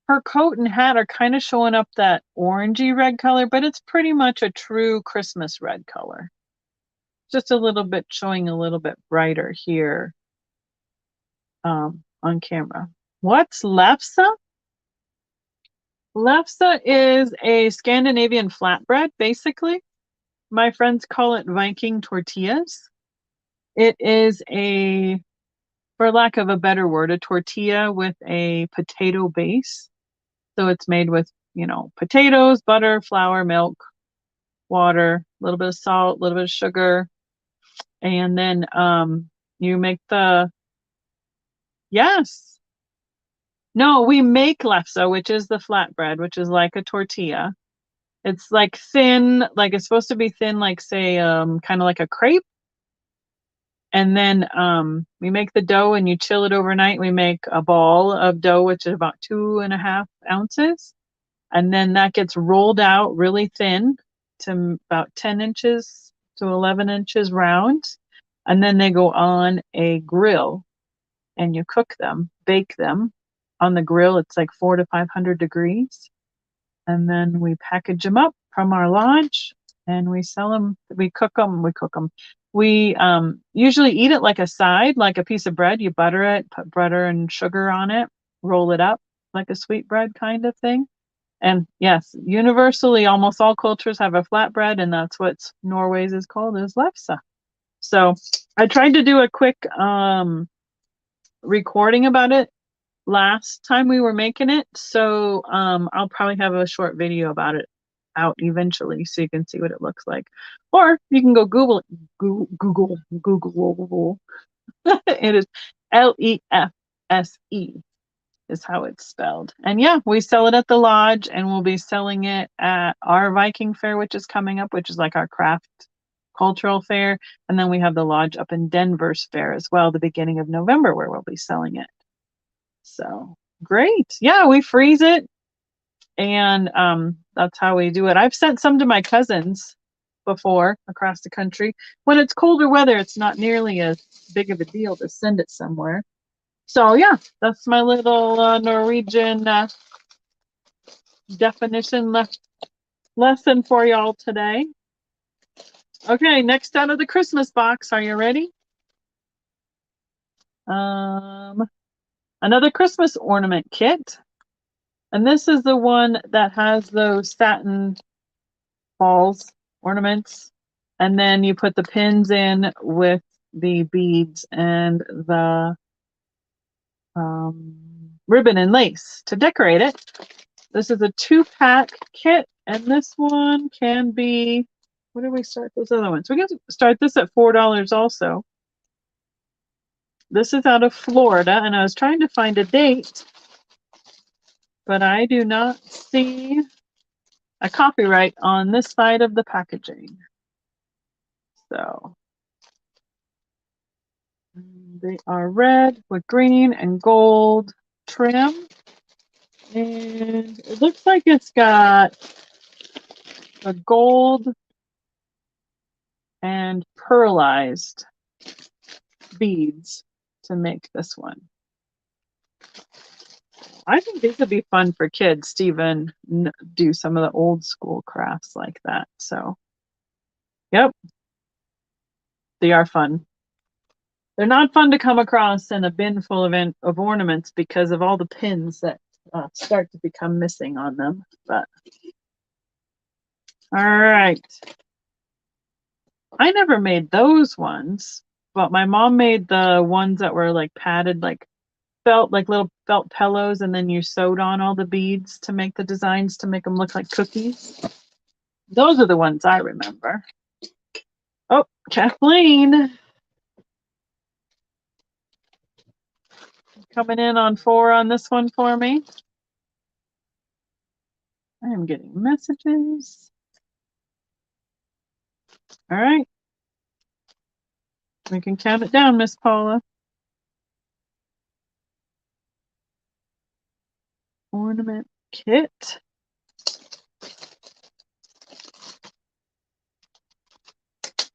her coat and hat are kind of showing up that orangey red color, but it's pretty much a true Christmas red color. Just a little bit showing a little bit brighter here on camera. What's lefse? Lefse is a Scandinavian flatbread, basically. My friends call it Viking tortillas. It is a, for lack of a better word, a tortilla with a potato base. So it's made with, potatoes, butter, flour, milk, water, a little bit of salt, a little bit of sugar. And then you make yes. No, we make lefse, which is the flatbread, which is like a tortilla. It's like thin, like it's supposed to be thin, like say, kind of like a crepe. And then we make the dough and you chill it overnight. We make a ball of dough, which is about 2.5 ounces. And then that gets rolled out really thin to about 10 inches to 11 inches round. And then they go on a grill and you cook them, bake them on the grill. It's like 400 to 500 degrees. And then we package them up from our lodge and we sell them. We cook them. We usually eat it like a side, like a piece of bread. You butter it, put butter and sugar on it, roll it up like a sweetbread kind of thing. And yes, universally, almost all cultures have a flatbread, and that's what Norway's is called, is lefse. So I tried to do a quick recording about it last time we were making it. So I'll probably have a short video about it out eventually so you can see what it looks like. Or you can go Google it. Google. It is Lefse is how it's spelled. And yeah, we sell it at the lodge and we'll be selling it at our Viking fair, which is coming up, which is like our craft cultural fair. And then we have the lodge up in Denver's fair as well, the beginning of November, where we'll be selling it. So great. Yeah, we freeze it. And that's how we do it. I've sent some to my cousins before across the country. When it's colder weather, it's not nearly as big of a deal to send it somewhere. So yeah, that's my little Norwegian definition lesson for y'all today. Okay, next out of the Christmas box. Are you ready? Another Christmas ornament kit. And this is the one that has those satin balls, ornaments. And then you put the pins in with the beads and the ribbon and lace to decorate it. This is a 2-pack kit, and this one can be, what do we start those other ones? We can start this at $4 also. This is out of Florida, and I was trying to find a date, but I do not see a copyright on this side of the packaging. So they are red with green and gold trim. And it looks like it's got the gold and pearlized beads to make this one. I think these would be fun for kids to even do some of the old school crafts like that. So, yep, they are fun. They're not fun to come across in a bin full of ornaments because of all the pins that start to become missing on them. But all right, I never made those ones, but my mom made the ones that were like padded, like felt like little felt pillows, and then you sewed on all the beads to make the designs to make them look like cookies. Those are the ones I remember. Oh, Kathleen coming in on 4 on this one for me. I am getting messages. All right. We can count it down, Miss Paula. Ornament kit.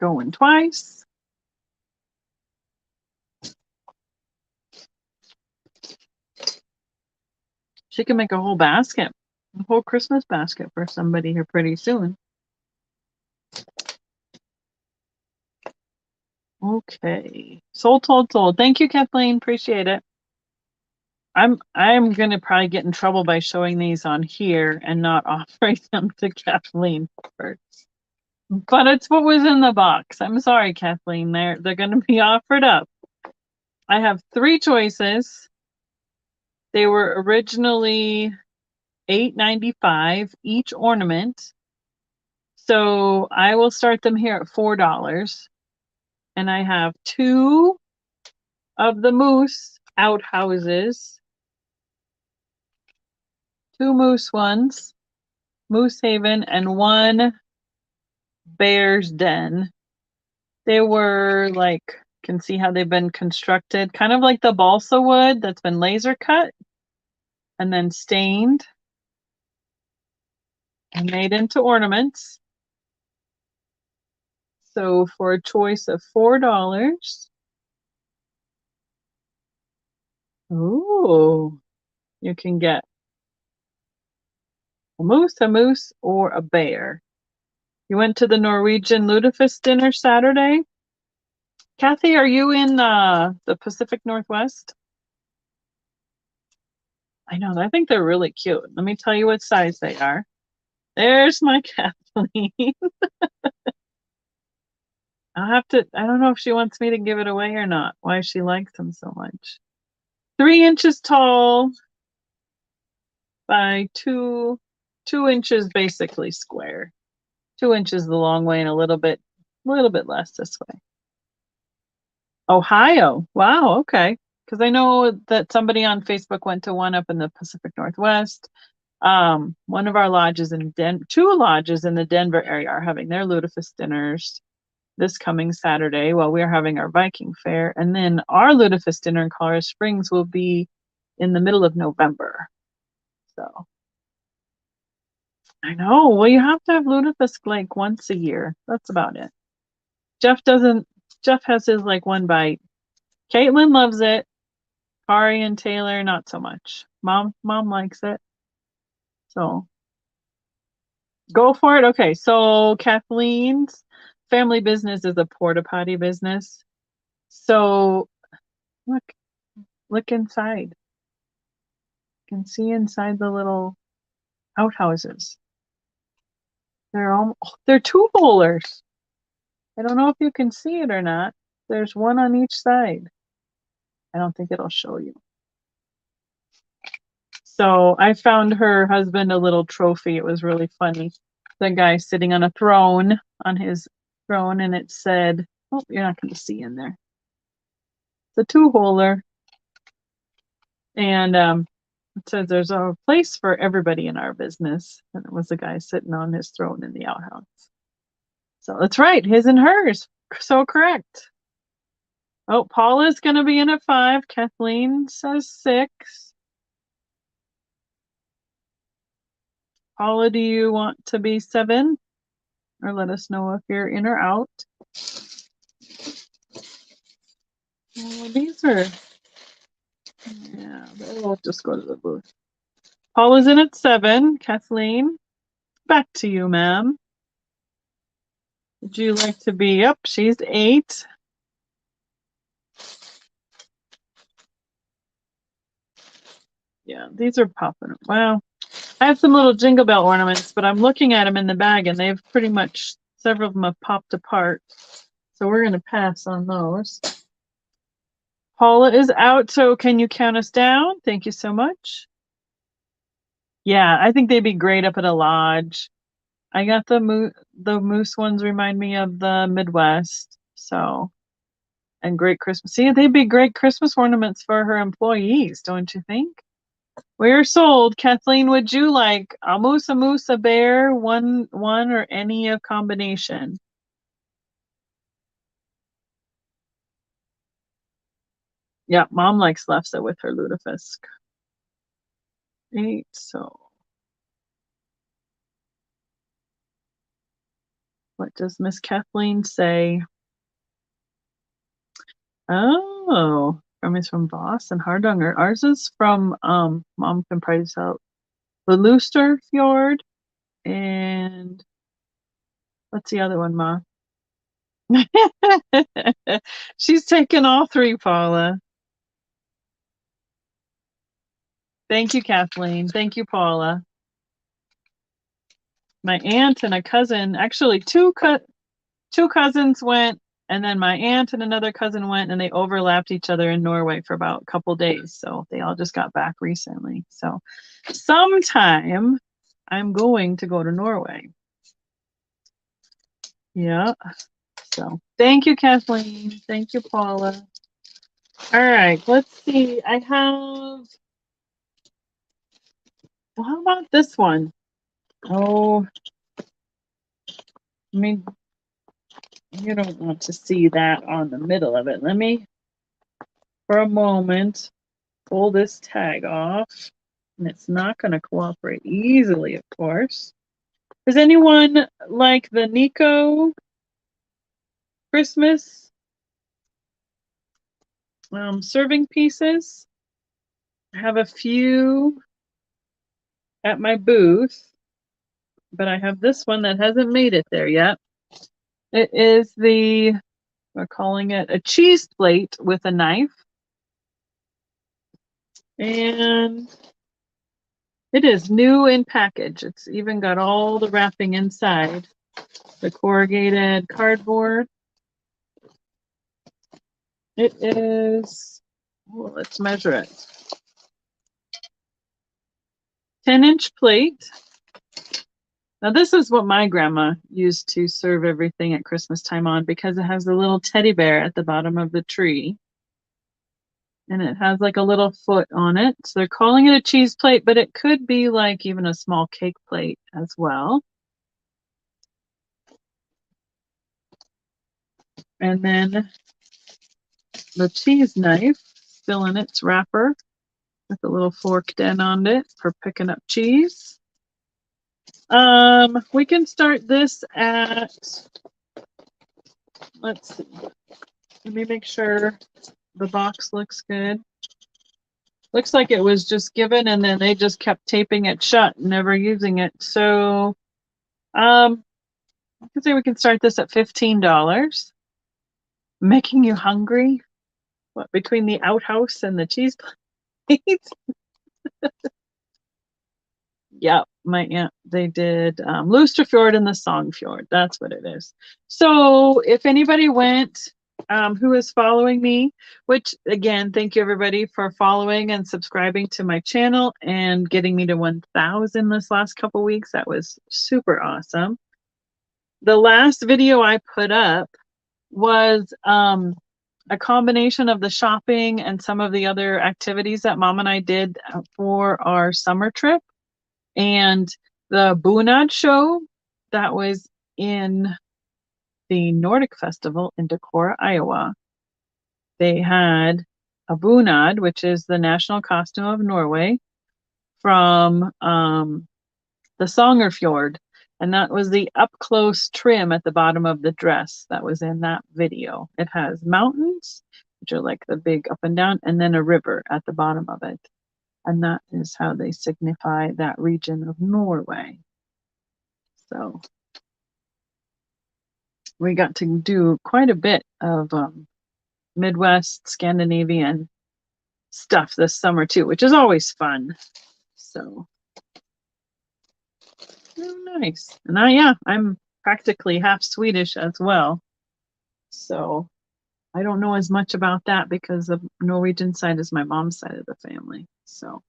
Going twice. She can make a whole basket, a whole Christmas basket for somebody here pretty soon. Okay. Sold, sold, sold. Thank you, Kathleen. Appreciate it. I'm gonna probably get in trouble by showing these on here and not offering them to Kathleen first. But it's what was in the box. I'm sorry, Kathleen. They're gonna be offered up. I have 3 choices. They were originally $8.95 each ornament. So I will start them here at $4. And I have 2 of the moose outhouses. 2 moose ones, Moose Haven, and 1 bear's den. They were like, can see how they've been constructed, kind of like the balsa wood that's been laser cut and then stained and made into ornaments. So for a choice of $4, ooh, you can get a moose, or a bear. You went to the Norwegian Lutefisk dinner Saturday? Kathy, are you in the Pacific Northwest? I know, I think they're really cute. Let me tell you what size they are. There's my Kathleen. I don't know if she wants me to give it away or not, why she likes them so much. 3 inches tall by 2 inches basically square. 2 inches the long way and a little bit less this way. Ohio. Wow, okay. Because I know that somebody on Facebook went to one up in the Pacific Northwest. One of our lodges in 2 lodges in the Denver area are having their Lutefisk dinners this coming Saturday while we're having our Viking fair. And then our Lutefisk dinner in Colorado Springs will be in the middle of November. So I know. Well, you have to have Lutefisk like once a year. That's about it. Jeff doesn't. Jeff has his like one bite. Caitlin loves it. Kari and Taylor, not so much. Mom likes it. So go for it. Okay, so Kathleen's family business is a porta potty business. So look inside. You can see inside the little outhouses. They're 2-holers. I don't know if you can see it or not. There's one on each side. I don't think it'll show you. So I found her husband a little trophy. It was really funny. The guy sitting on a throne, on his throne, and it said, oh, you're not going to see in there. It's a 2-holer. And it says there's a place for everybody in our business. And it was a guy sitting on his throne in the outhouse. So that's right, his and hers. So correct. Oh, Paula's going to be in at 5. Kathleen says 6. Paula, do you want to be 7? Or let us know if you're in or out. Oh, these are, yeah, we'll just go to the booth. Paula's in at 7. Kathleen, back to you, ma'am. Would you like to be up? She's 8. Yeah, these are popping. Wow. I have some little jingle bell ornaments, but I'm looking at them in the bag and they've pretty much, several of them have popped apart. So we're going to pass on those. Paula is out, so can you count us down? Thank you so much. Yeah, I think they'd be great up at a lodge. I got the moose ones remind me of the Midwest. So, and great Christmas. See, they'd be great Christmas ornaments for her employees, don't you think? We're sold. Kathleen, would you like a moose, a bear, one, or any of combination? Yeah, Mom likes Lefse with her Lutefisk. 8, so. What does Miss Kathleen say? Oh, from is from Voss and Hardanger. Ours is from Mom can price out the Luster Fjord and what's the other one, Ma? She's taken all three, Paula. Thank you, Kathleen. Thank you, Paula. My aunt and a cousin, actually two cousins went, and then my aunt and another cousin went, and they overlapped each other in Norway for about a couple days. So they all just got back recently. So sometime I'm going to go to Norway. Yeah. So thank you, Kathleen. Thank you, Paula. All right, let's see. I have, well, how about this one? Oh, I mean, you don't want to see that on the middle of it. Let me, for a moment, pull this tag off. And it's not going to cooperate easily, of course. Does anyone like the Nico Christmas serving pieces? I have a few at my booth, but I have this one that hasn't made it there yet. It is we're calling it a cheese plate with a knife. And it is new in package. It's even got all the wrapping inside. The corrugated cardboard. It is, well, let's measure it. 10-inch plate. Now this is what my grandma used to serve everything at Christmas time on because it has a little teddy bear at the bottom of the tree. And it has like a little foot on it. So they're calling it a cheese plate, but it could be like even a small cake plate as well. And then the cheese knife still in its wrapper with a little forked end on it for picking up cheese. We can start this at, let's see. Let me make sure the box looks good. Looks like it was just given and then they just kept taping it shut, never using it. So I can say we can start this at $15. Making you hungry? What, between the outhouse and the cheese plate? Yeah, my aunt, they did Lusterfjord and the Songfjord. That's what it is. So if anybody went who is following me, which again, thank you everybody for following and subscribing to my channel and getting me to 1,000 this last couple weeks. That was super awesome. The last video I put up was a combination of the shopping and some of the other activities that Mom and I did for our summer trip. And the Bunad show that was in the Nordic Festival in Decor, Iowa. They had a Bunad, which is the national costume of Norway, from the Songerfjord. And that was the up close trim at the bottom of the dress that was in that video. It has mountains, which are like the big up and down, and then a river at the bottom of it. And that is how they signify that region of Norway. So we got to do quite a bit of Midwest Scandinavian stuff this summer too, which is always fun. So oh, nice. And I'm practically half Swedish as well. So I don't know as much about that because the Norwegian side is my mom's side of the family. So, all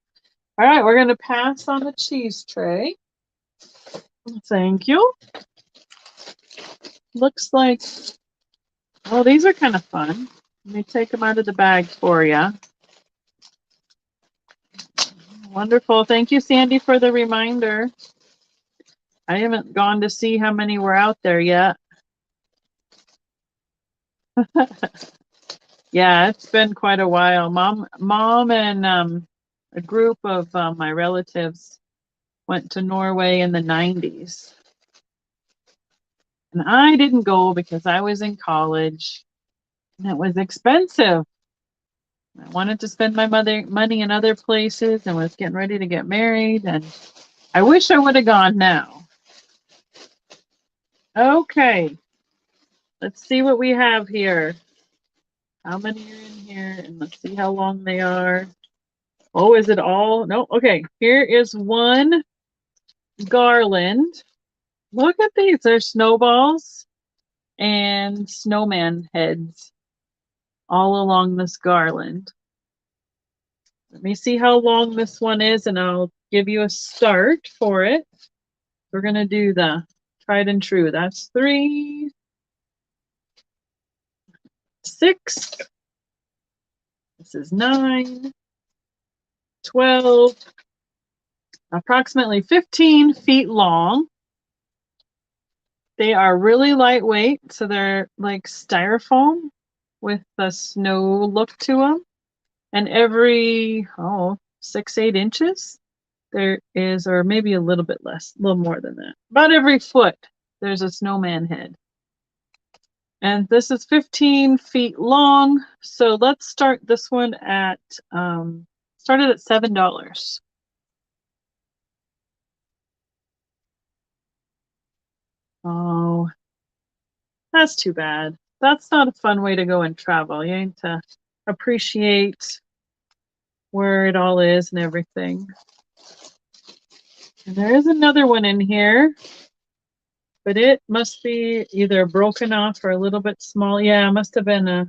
right, we're going to pass on the cheese tray. Thank you. Looks like, oh, these are kind of fun. Let me take them out of the bag for you. Wonderful. Thank you, Sandy, for the reminder. I haven't gone to see how many were out there yet. Yeah, it's been quite a while. Mom and a group of my relatives went to Norway in the 90s. And I didn't go because I was in college and it was expensive. I wanted to spend my money in other places and was getting ready to get married, and I wish I would have gone now. Okay, let's see what we have here. How many are in here? And let's see how long they are. Oh, is it all? No. Okay, here is one garland. Look at these. They're snowballs and snowman heads all along this garland. Let me see how long this one is, and I'll give you a start for it. We're going to do the tried and true. That's 3, 6. This is 9, 12, approximately 15 feet long. They are really lightweight, so they're like styrofoam with a snow look to them. And every 6, 8 inches, there is, or maybe a little bit less, a little more than that. About every foot, there's a snowman head. And this is 15 feet long. So let's start this one at, started at $7. Oh, that's too bad. That's not a fun way to go and travel. You need to appreciate where it all is and everything. And there is another one in here, but it must be either broken off or a little bit small. Yeah, it must have been a,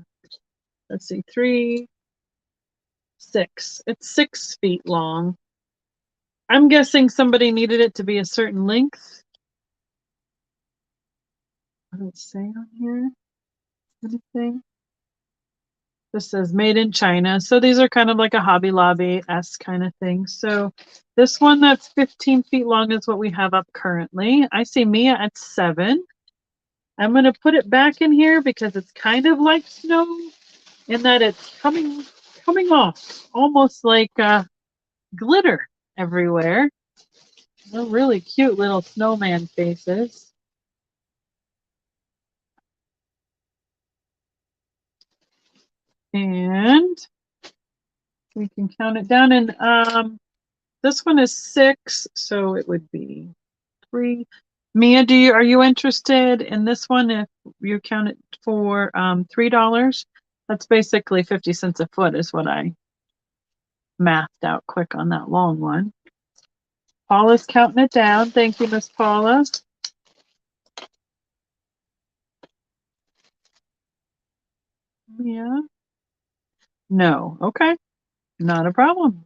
let's see, 3, 6. It's 6 feet long. I'm guessing somebody needed it to be a certain length. What does it say on here? Anything? This says made in China. So these are kind of like a Hobby Lobby-esque kind of thing. So this one that's 15 feet long is what we have up currently. I see Mia at 7. I'm going to put it back in here because it's kind of like snow in that it's coming off, almost like glitter everywhere. They're really cute little snowman faces. And we can count it down. And this one is 6, so it would be 3. Mia, are you interested in this one? If you count it for $3, that's basically 50 cents a foot is what I mathed out quick on that long one. Paula's counting it down. Thank you, Miss Paula. Yeah. No. Okay. Not a problem.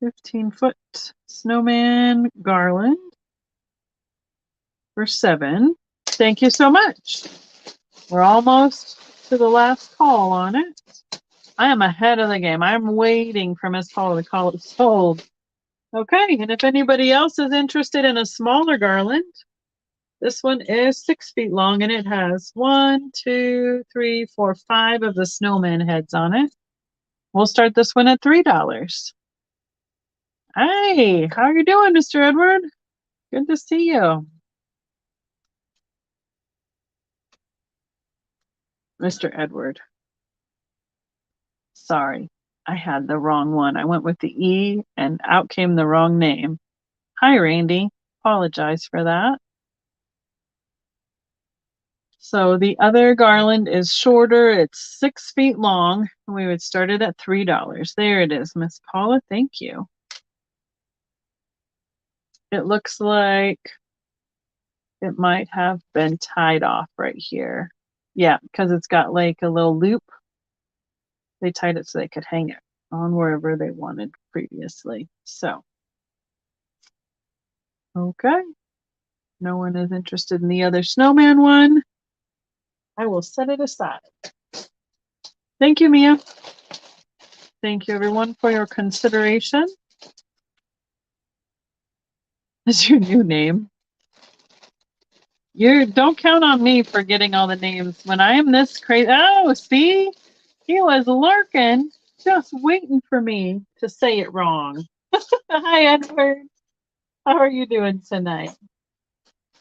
15-foot snowman garland for 7. Thank you so much. We're almost to the last call on it. I am ahead of the game. I'm waiting for Miss Paula to call it sold. Okay, and if anybody else is interested in a smaller garland, this one is 6 feet long and it has 1, 2, 3, 4, 5 of the snowman heads on it. We'll start this one at $3. Hey, how are you doing, Mr. Edward? Good to see you. Mr. Edward. Sorry, I had the wrong one. I went with the E and out came the wrong name. Hi, Randy. Apologize for that. So the other garland is shorter. It's 6 feet long. We would start it at $3. There it is, Miss Paula. Thank you. It looks like it might have been tied off right here. Yeah, because it's got like a little loop. They tied it so they could hang it on wherever they wanted previously. So, okay. No one is interested in the other snowman one. I will set it aside. Thank you, Mia. Thank you, everyone, for your consideration. Is your new name? You don't count on me for getting all the names when I am this crazy. Oh, see, he was lurking, just waiting for me to say it wrong. Hi, Edward. How are you doing tonight?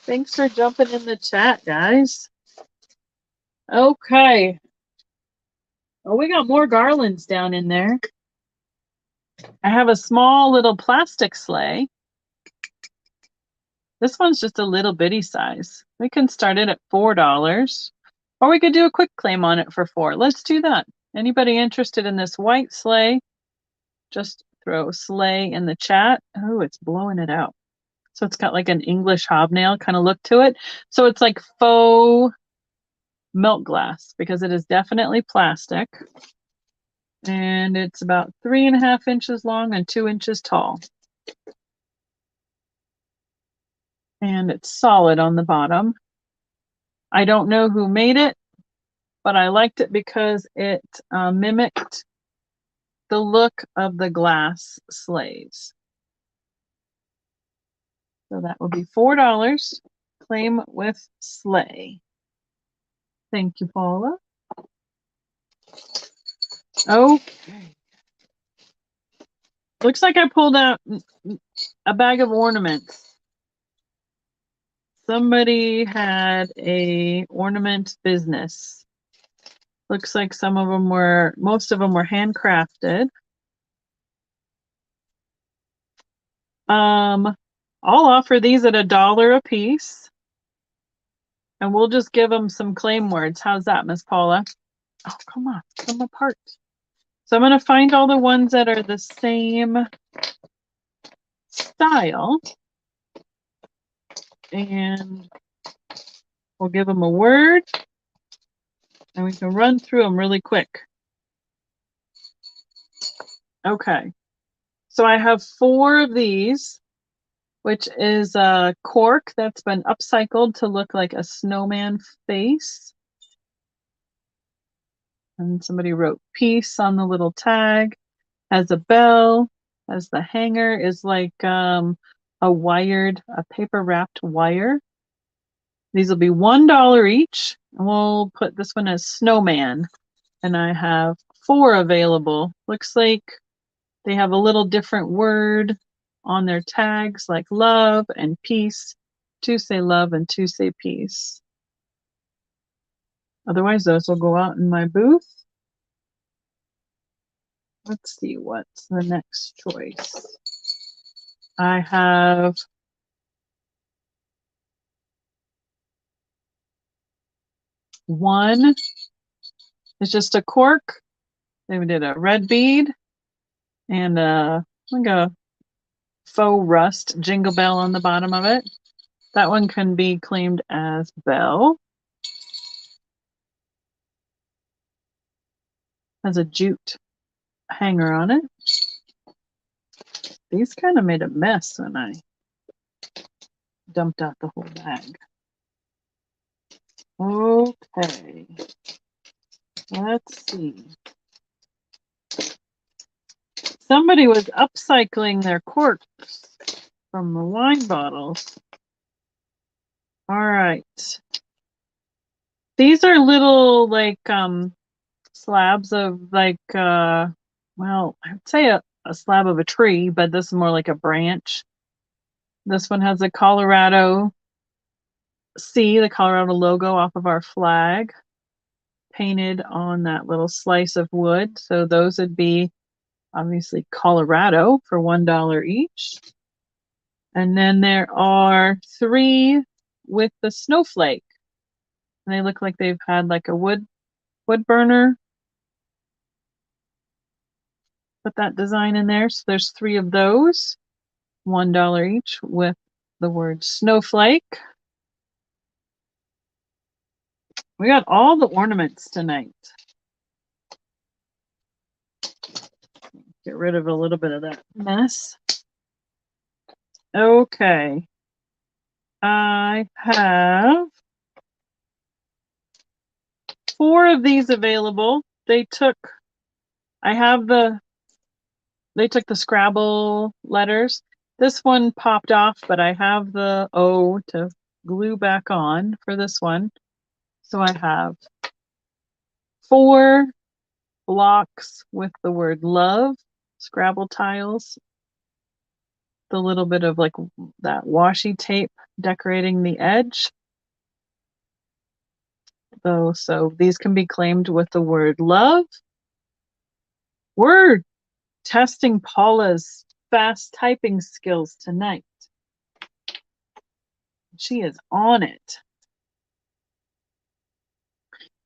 Thanks for jumping in the chat, guys. Okay. Oh, we got more garlands down in there. I have a small little plastic sleigh. This one's just a little bitty size. We can start it at $4, or we could do a quick claim on it for $4. Let's do that. Anybody interested in this white sleigh? Just throw sleigh in the chat. Oh, it's blowing it out. So it's got like an English hobnail kind of look to it. So it's like faux milk glass because it is definitely plastic. And it's about 3.5 inches long and 2 inches tall. And it's solid on the bottom. I don't know who made it, but I liked it because it mimicked the look of the glass sleighs. So that will be $4. Claim with sleigh. Thank you, Paula. Okay. Looks like I pulled out a bag of ornaments. Somebody had a ornament business. Looks like most of them were handcrafted. I'll offer these at $1 a piece. And we'll just give them some claim words. How's that, Miss Paula? Oh, come on, come apart. So I'm going to find all the ones that are the same style. And we'll give them a word. And we can run through them really quick. Okay. So I have 4 of these, which is a cork that's been upcycled to look like a snowman face. And somebody wrote peace on the little tag. Has a bell. Has the hanger is like a paper wrapped wire. These will be $1 each. And we'll put this one as snowman. And I have 4 available. Looks like they have a little different word on their tags, like love and peace. 2 say love and 2 say peace. Otherwise, those will go out in my booth. Let's see, what's the next choice? I have one. It's just a cork. They did a red bead and like a faux rust jingle bell on the bottom of it. That one can be claimed as bell. Has a jute hanger on it. These kind of made a mess when I dumped out the whole bag. Okay. Let's see. Somebody was upcycling their corks from the wine bottles. All right. These are little like slabs of like well, I'd say a slab of a tree, but this is more like a branch. This one has a Colorado the Colorado logo off of our flag painted on that little slice of wood. So those would be obviously Colorado for $1 each. And then there are 3 with the snowflake. And they look like they've had like a wood burner. Put that design in there. So there's 3 of those, $1 each with the word snowflake. We got all the ornaments tonight. Get rid of a little bit of that mess. Okay. I have 4 of these available. They took the Scrabble letters. This one popped off, but I have the O to glue back on for this one. So I have 4 blocks with the word love, Scrabble tiles, the little bit of like that washi tape decorating the edge. So these can be claimed with the word love We're testing Paula's fast typing skills tonight. She is on it.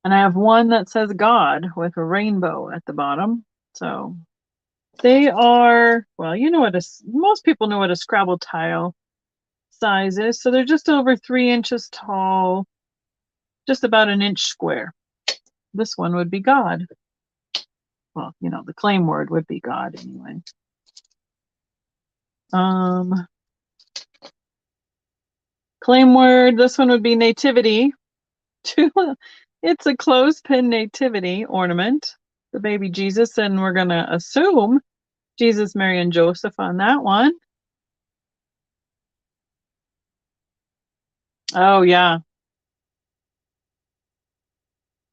And I have one that says God with a rainbow at the bottom. So they are, well, you know what most people know what a Scrabble tile size is. So they're just over 3 inches tall, just about an inch square. This one would be God. Well, you know, the claim word would be God anyway. Claim word, this one would be nativity. It's a clothespin nativity ornament, the baby Jesus, and we're going to assume Jesus, Mary, and Joseph on that one. Oh, yeah.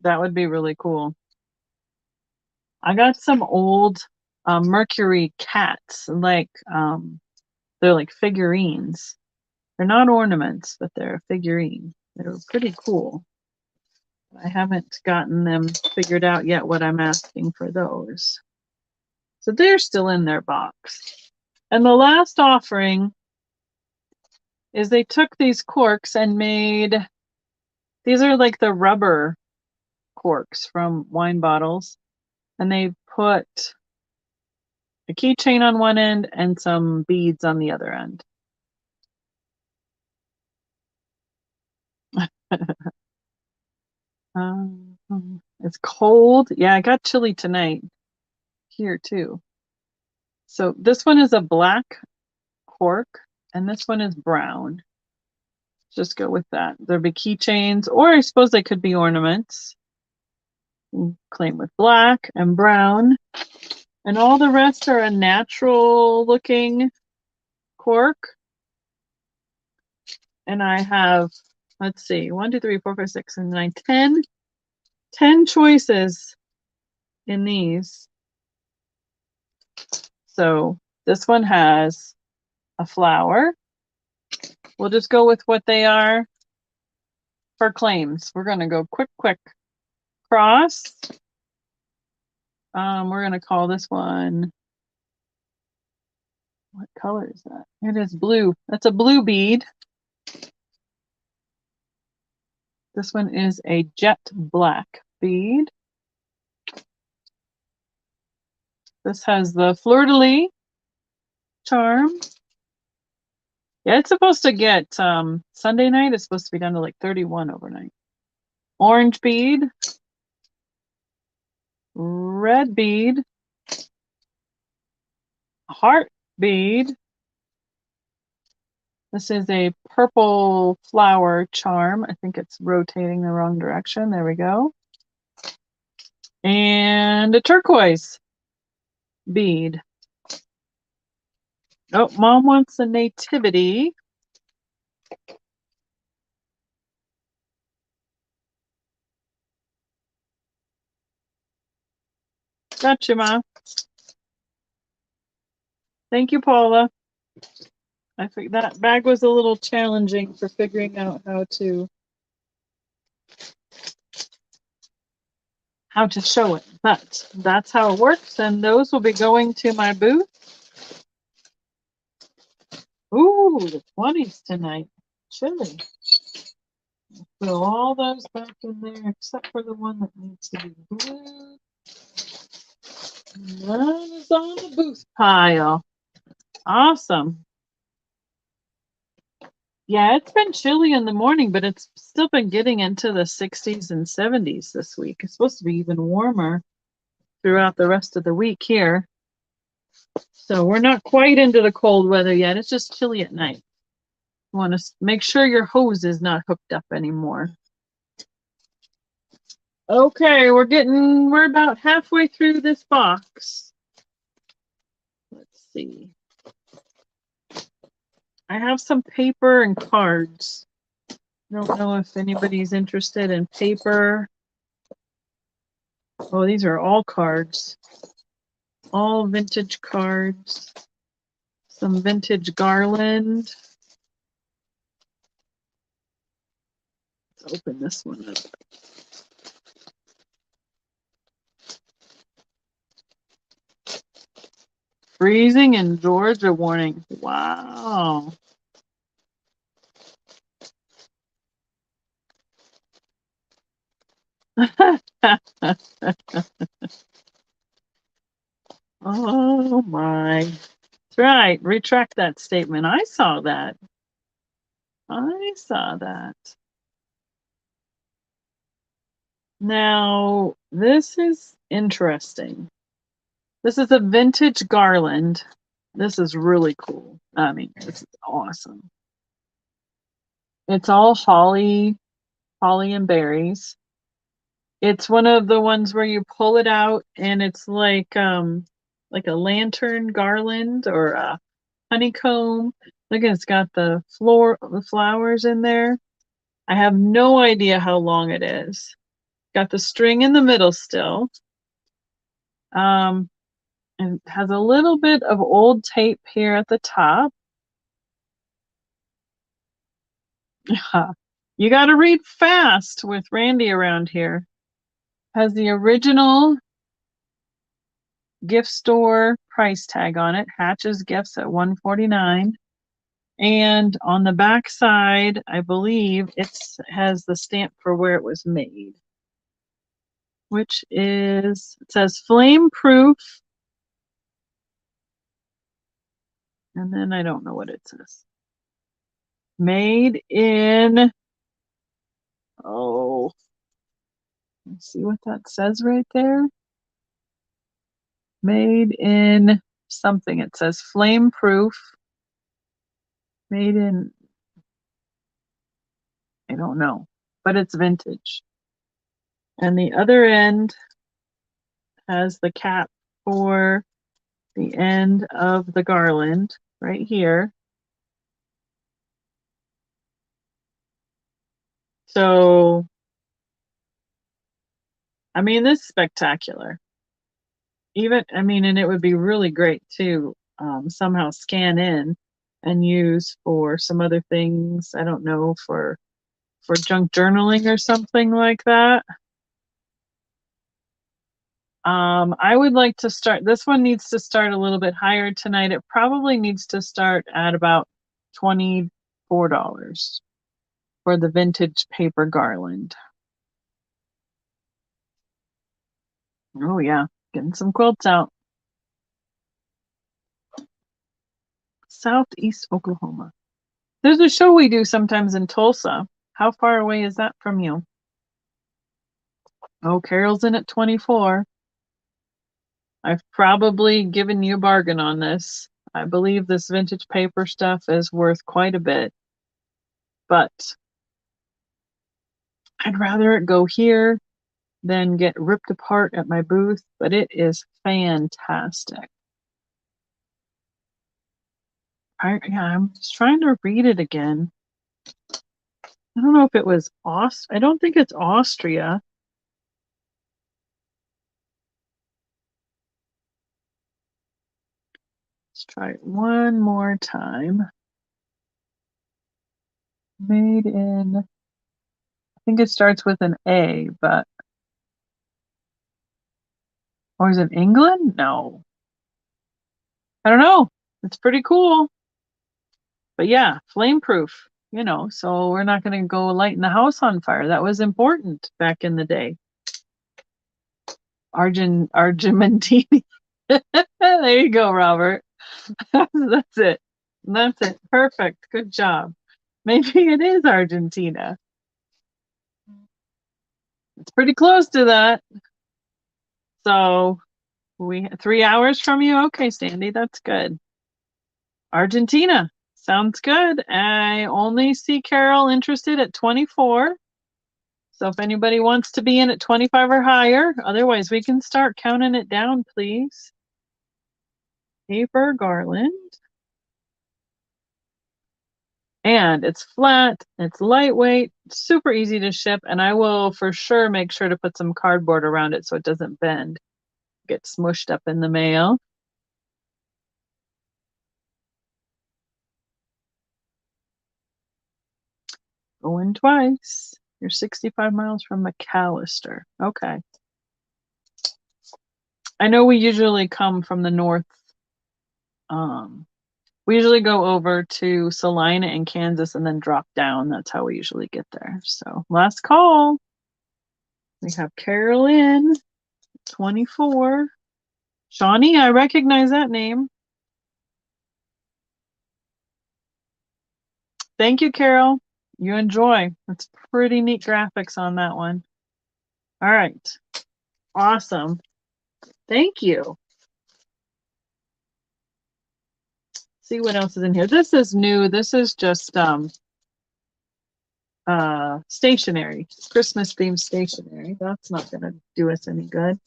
That would be really cool. I got some old Mercury cats, like they're like figurines. They're not ornaments, but they're a figurine. They're pretty cool. I haven't gotten them figured out yet what I'm asking for those. So they're still in their box. And the last offering is they took these corks and made, these are like the rubber corks from wine bottles. And they put a keychain on one end and some beads on the other end. It's cold. Yeah, I got chilly tonight here too. So this one is a black cork and this one is brown. Just go with that. There'd be keychains, or I suppose they could be ornaments. Claim with black and brown. And all the rest are a natural looking cork. And I have, let's see, 1, 2, 3, 4, 5, 6, and 9, 10 choices in these. So this one has a flower. We'll just go with what they are for claims. We're going to go quick cross. We're going to call this one, what color is that? It is blue. That's a blue bead. This one is a jet black bead. This has the fleur-de-lis charm. Yeah, it's supposed to get, Sunday night, it's supposed to be down to like 31 overnight. Orange bead. Red bead. Heart bead. This is a purple flower charm. I think it's rotating the wrong direction. There we go. And a turquoise bead. Oh, Mom wants a nativity. Gotcha, Ma. Thank you, Paula. I think that bag was a little challenging for figuring out how to show it, but that's how it works, and those will be going to my booth. Ooh, the 20s tonight. Chilly. Throw all those back in there except for the one that needs to be glued. None is on the booth pile. Awesome. Yeah, it's been chilly in the morning, but it's still been getting into the 60s and 70s this week. It's supposed to be even warmer throughout the rest of the week here. So we're not quite into the cold weather yet. It's just chilly at night. You want to make sure your hose is not hooked up anymore. Okay, we're about halfway through this box. Let's see. I have some paper and cards. I don't know if anybody's interested in paper. Oh, these are all cards. All vintage cards. Some vintage garland. Let's open this one up. Freezing in Georgia warning. Wow. Oh my. That's right. Retract that statement. I saw that. I saw that. Now, this is interesting. This is a vintage garland. This is really cool. I mean, this is awesome. It's all holly and berries. It's one of the ones where you pull it out and it's like a lantern garland or a honeycomb. Look, it's got the flowers in there. I have no idea how long it is. Got the string in the middle still. And has a little bit of old tape here at the top. You got to read fast with Randy around here. Has the original gift store price tag on it. Hatch's Gifts at $149. And on the back side, I believe it has the stamp for where it was made, which is, it says flame proof. And then I don't know what it says. Made in, oh, let's see what that says right there. Made in something. It says flame proof. Made in, I don't know, but it's vintage. And the other end has the cap for the end of the garland right here. So, I mean, this is spectacular. Even, I mean, and it would be really great to somehow scan in and use for some other things. I don't know, for junk journaling or something like that. I would like to start, this one needs to start a little bit higher tonight. It probably needs to start at about $24 for the vintage paper garland. Oh yeah, getting some quilts out. Southeast Oklahoma. There's a show we do sometimes in Tulsa. How far away is that from you? Oh, Carol's in at 24. I've probably given you a bargain on this. I believe this vintage paper stuff is worth quite a bit, but I'd rather it go here than get ripped apart at my booth, but it is fantastic. Yeah, I'm just trying to read it again. I don't know if it was I don't think it's Austria. Let's try it one more time. Made in, I think it starts with an A, but, or is it England? No. I don't know. It's pretty cool. But yeah, flame proof, you know, so we're not going to go lighting the house on fire. That was important back in the day. Argentini. There you go, Robert. That's it. That's it. Perfect. Good job. Maybe it is Argentina. It's pretty close to that. So 3 hours from you? Okay, Sandy, that's good. Argentina. Sounds good. I only see Carol interested at 24. So if anybody wants to be in at 25 or higher, otherwise we can start counting it down, please. Paper garland. And it's flat, it's lightweight, super easy to ship, and I will for sure make sure to put some cardboard around it so it doesn't bend, get smushed up in the mail. Going twice. You're 65 miles from McAllister. Okay. I know we usually come from the north We usually go over to Salina in Kansas and then drop down. That's how we usually get there. So last call. We have Carolyn, 24. Shawnee, I recognize that name. Thank you, Carol. You enjoy. It's pretty neat graphics on that one. All right. Awesome. Thank you. See what else is in here. This is new. This is just stationery, Christmas themed stationery. That's not going to do us any good.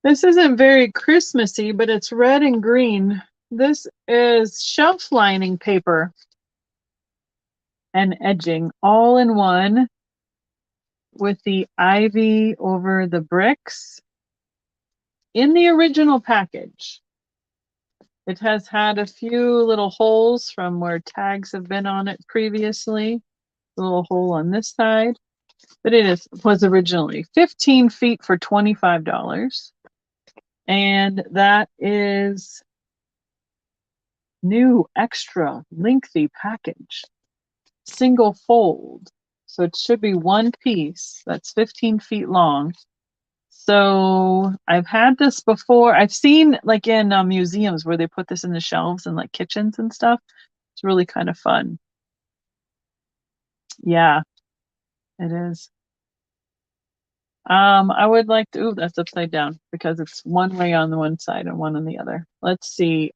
This isn't very Christmassy, but it's red and green. This is shelf lining paper and edging all in one with the ivy over the bricks in the original package. It has had a few little holes from where tags have been on it previously. A little hole on this side, but was originally 15 feet for $25. And that is new extra lengthy package, single fold. So it should be one piece that's 15 feet long. So I've had this before. I've seen like in museums where they put this in the shelves and like kitchens and stuff. It's really kind of fun. Yeah, it is. I would like to, ooh, that's upside down because it's one way on the one side and one on the other. Let's see.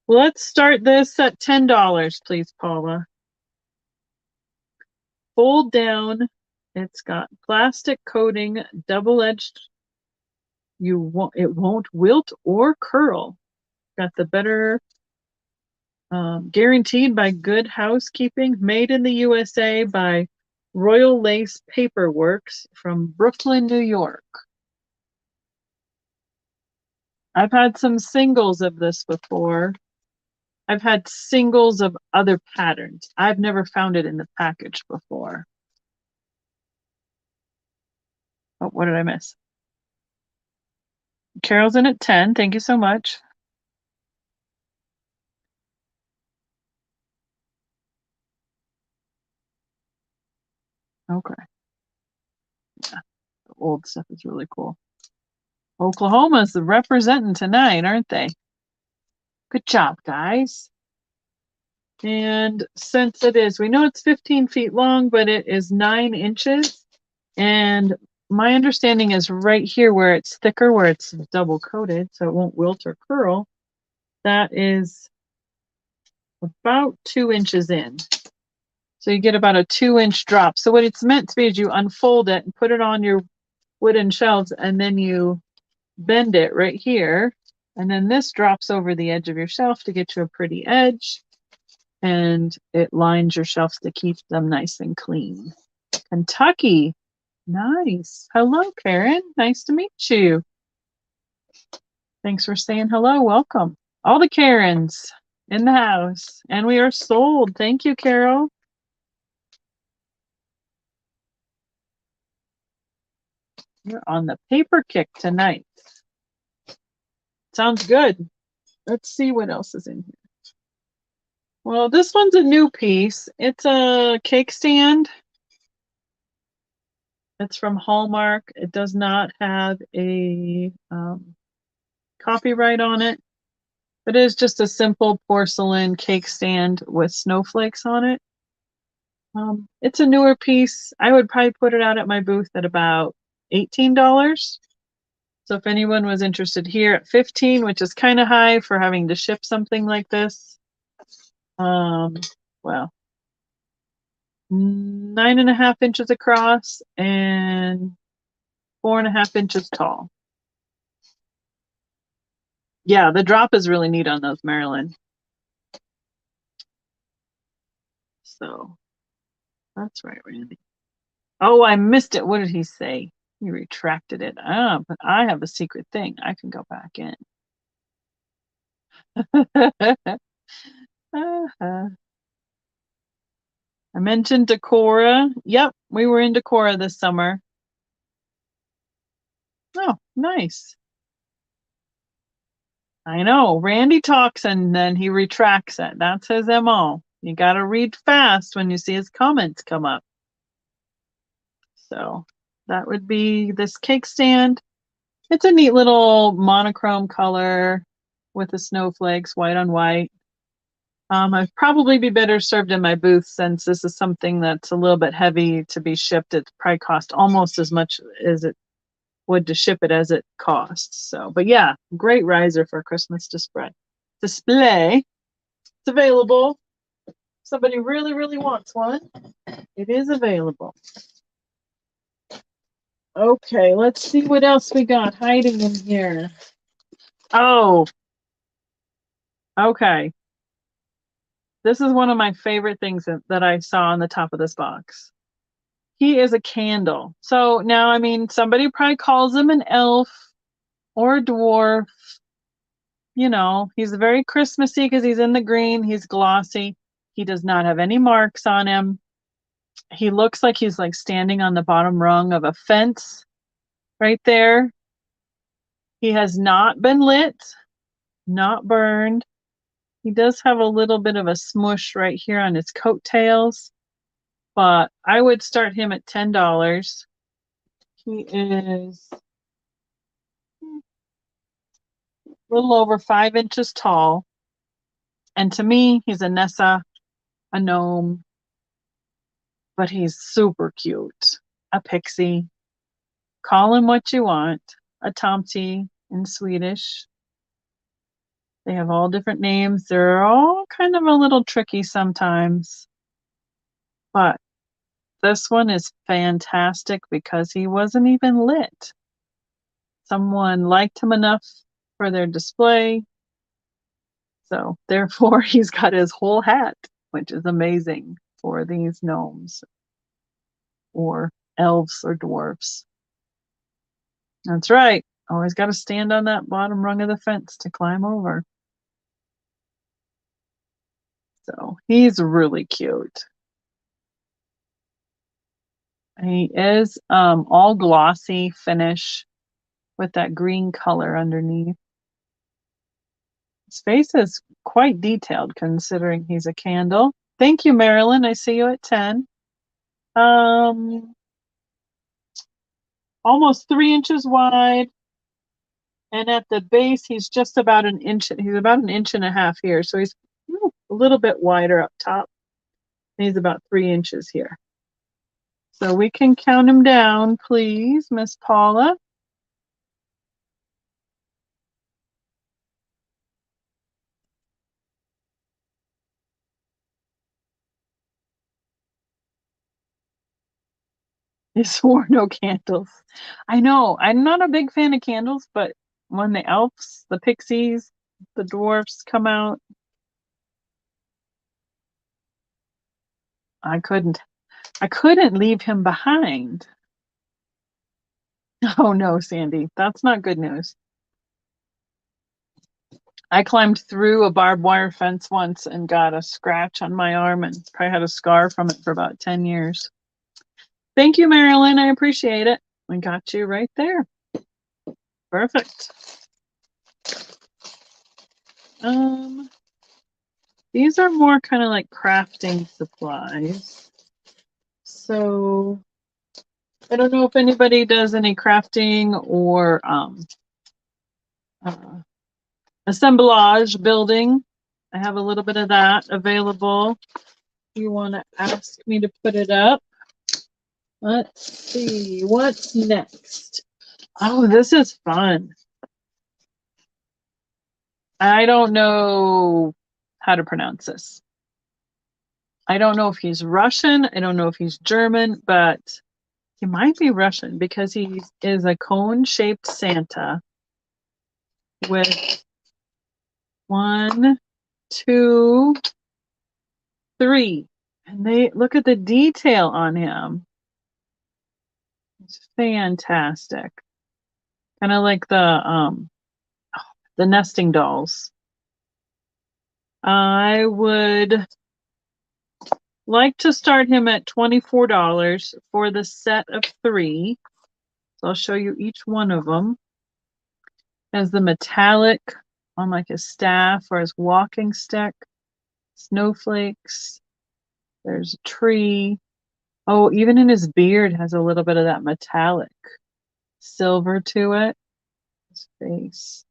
Let's start this at $10, please, Paula. Fold down. It's got plastic coating, double-edged. It won't wilt or curl. Got the better guaranteed by Good Housekeeping, made in the USA by Royal Lace Paperworks from Brooklyn, New York. I've had some singles of this before. I've had singles of other patterns. I've never found it in the package before. Oh, what did I miss? Carol's in at 10. Thank you so much. Okay. Yeah, the old stuff is really cool. Oklahoma's representing tonight, aren't they? Good job, guys. And since we know it's 15 feet long, but it is 9 inches. And my understanding is right here where it's thicker, where it's double coated, so it won't wilt or curl. That is about 2 inches in. So you get about a 2-inch drop. So what it's meant to be is you unfold it and put it on your wooden shelves, and then you bend it right here. And then this drops over the edge of your shelf to get you a pretty edge. And it lines your shelves to keep them nice and clean. Kentucky. Nice. Hello, Karen. Nice to meet you. Thanks for saying hello. Welcome. All the Karens in the house. And we are sold. Thank you, Carol. You're on the paper kick tonight. Sounds good. Let's see what else is in here. Well, this one's a new piece. It's a cake stand. It's from Hallmark. It does not have a copyright on it, but it is just a simple porcelain cake stand with snowflakes on it. It's a newer piece. I would probably put it out at my booth at about $18. So if anyone was interested here at 15, which is kind of high for having to ship something like this, well, 9.5 inches across and 4.5 inches tall. Yeah, the drop is really neat on those, Marilyn. So that's right, Randy. Oh, I missed it. What did he say? He retracted it. Ah, but I have a secret thing. I can go back in. I mentioned Decora. Yep, we were in Decora this summer. Oh, nice. I know. Randy talks and then he retracts it. That's his MO. You got to read fast when you see his comments come up. So that would be this cake stand. It's a neat little monochrome color with the snowflakes, white on white. I'd probably be better served in my booth since this is something that's a little bit heavy to be shipped. It probably cost almost as much as it would to ship it as it costs. So, but yeah, great riser for Christmas display. It's available. Somebody really, really wants one. It is available. Okay, let's see what else we got hiding in here. Oh, okay. This is one of my favorite things that I saw on the top of this box. He is a candle. So now, I mean, somebody probably calls him an elf or a dwarf. You know, he's very Christmassy because he's in the green. He's glossy. He does not have any marks on him. He looks like he's like standing on the bottom rung of a fence right there. He has not been lit, not burned. He does have a little bit of a smush right here on his coattails, but I would start him at $10. He is a little over 5 inches tall. And to me, he's a Nessa, a gnome, but he's super cute. A pixie. Call him what you want. A tomte in Swedish. They have all different names. They're all kind of a little tricky sometimes. But this one is fantastic because he wasn't even lit. Someone liked him enough for their display. So therefore, he's got his whole hat, which is amazing for these gnomes or elves or dwarfs. That's right. Always got to stand on that bottom rung of the fence to climb over. So he's really cute. He is all glossy finish with that green color underneath. His face is quite detailed considering he's a candle. Thank you, Marilyn. I see you at 10. Almost 3 inches wide. And at the base, he's just about an inch. He's about an inch and a half here. So he's a little bit wider up top. He's about 3 inches here. So we can count him down, please, Miss Paula. He swore no candles. I know. I'm not a big fan of candles, but when the elves, the pixies, the dwarfs come out, I couldn't leave him behind. Oh no, Sandy, that's not good news. I climbed through a barbed wire fence once and got a scratch on my arm and probably had a scar from it for about 10 years. Thank you, Marilyn. I appreciate it. I got you right there. Perfect. These are more kind of like crafting supplies. So I don't know if anybody does any crafting or assemblage building. I have a little bit of that available. You want to ask me to put it up? Let's see, what's next? Oh, this is fun. I don't know how to pronounce this. I don't know if he's Russian. I don't know if he's German, but he might be Russian because he is a cone-shaped Santa with 1, 2, 3. And they look at the detail on him. It's fantastic. Kind of like the nesting dolls. I would like to start him at $24 for the set of 3. So I'll show you each one of them. As the metallic on like his staff or his walking stick. Snowflakes. There's a tree. Oh, even in his beard has a little bit of that metallic silver to it. His face.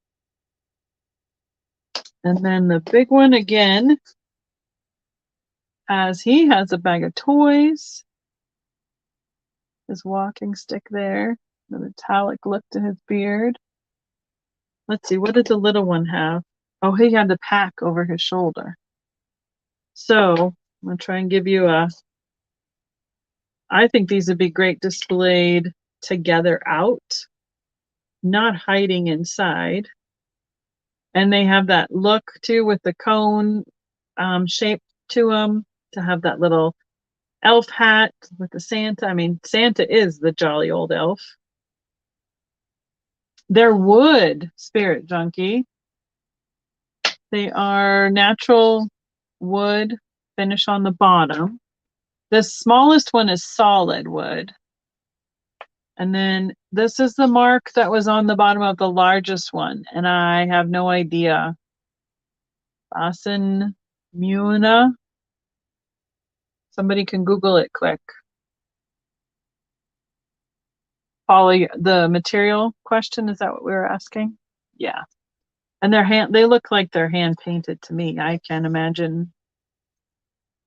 And then the big one again, as he has a bag of toys. His walking stick there. The metallic look to his beard. Let's see, what did the little one have? Oh, he had the pack over his shoulder. So I'm going to try and give you a, I think these would be great displayed together out, not hiding inside. And they have that look too with the cone shape to them, to have that little elf hat with the Santa. I mean, Santa is the jolly old elf. They're wood, Spirit Junkie. They are natural wood finish on the bottom. The smallest one is solid wood. And then this is the mark that was on the bottom of the largest one. And I have no idea. Basen Muna. Somebody can Google it quick. Polly, the material question, is that what we were asking? Yeah. And they look like they're hand painted to me. I can't imagine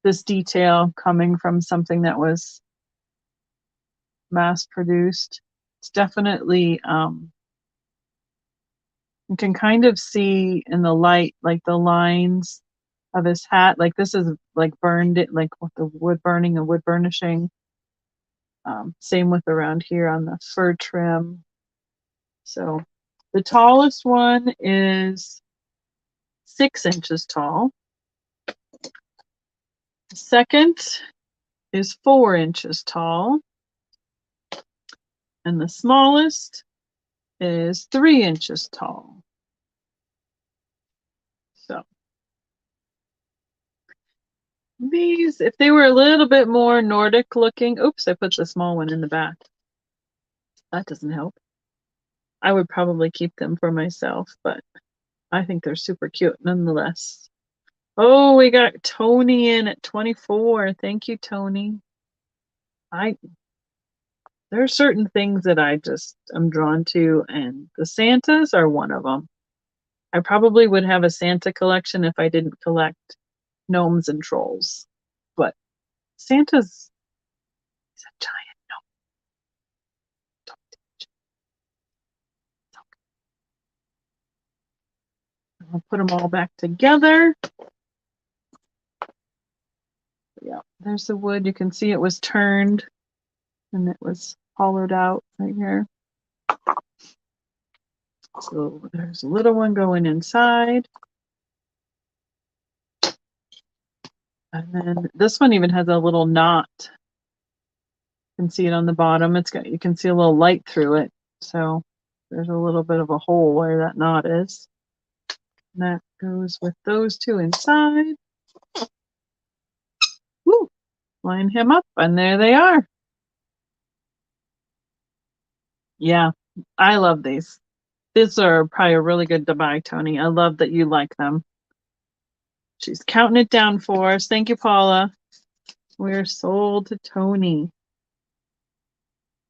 this detail coming from something that was mass produced. It's definitely, you can kind of see in the light, like the lines of his hat. Like this is like burned it, like with the wood burning and wood burnishing. Same with around here on the fur trim. So the tallest one is 6 inches tall. The second is 4 inches tall. And the smallest is 3 inches tall. So these, if they were a little bit more Nordic looking, oops, I put the small one in the back. That doesn't help. I would probably keep them for myself, but I think they're super cute nonetheless. Oh, we got Tony in at 24. Thank you, Tony. There are certain things that I just am drawn to, and the Santas are one of them. I probably would have a Santa collection if I didn't collect gnomes and trolls. But Santa's a giant gnome. I'll put them all back together. Yeah, there's the wood. You can see it was turned and it was hollowed out right here. So there's a little one going inside. And then this one even has a little knot. You can see it on the bottom. You can see a little light through it. So there's a little bit of a hole where that knot is. And that goes with those two inside. Woo! Line him up, and there they are. Yeah, I love these. These are probably a really good to buy, Tony. I love that you like them. She's counting it down for us. Thank you, Paula. We're sold to Tony.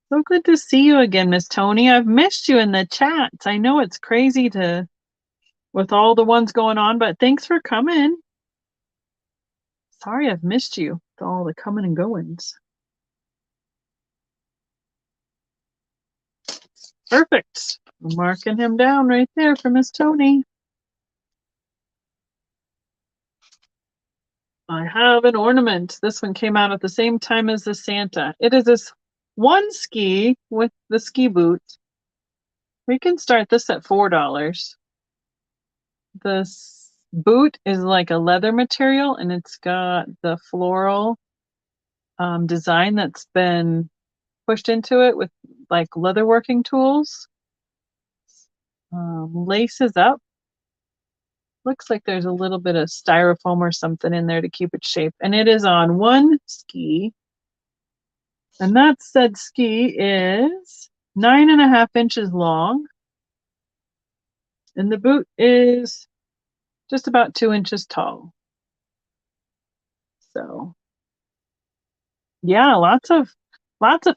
So good to see you again, Miss Tony. I've missed you in the chats. I know it's crazy with all the ones going on, but thanks for coming. Sorry I've missed you with all the coming and goings. Perfect. I'm marking him down right there for Miss Tony. I have an ornament. This one came out at the same time as the Santa. It is this one ski with the ski boot. We can start this at $4. This boot is like a leather material, and it's got the floral design that's been pushed into it with like leatherworking tools. Laces up. Looks like there's a little bit of styrofoam or something in there to keep it shaped. And it is on one ski. And that said ski is 9.5 inches long. And the boot is just about 2 inches tall. So yeah, lots of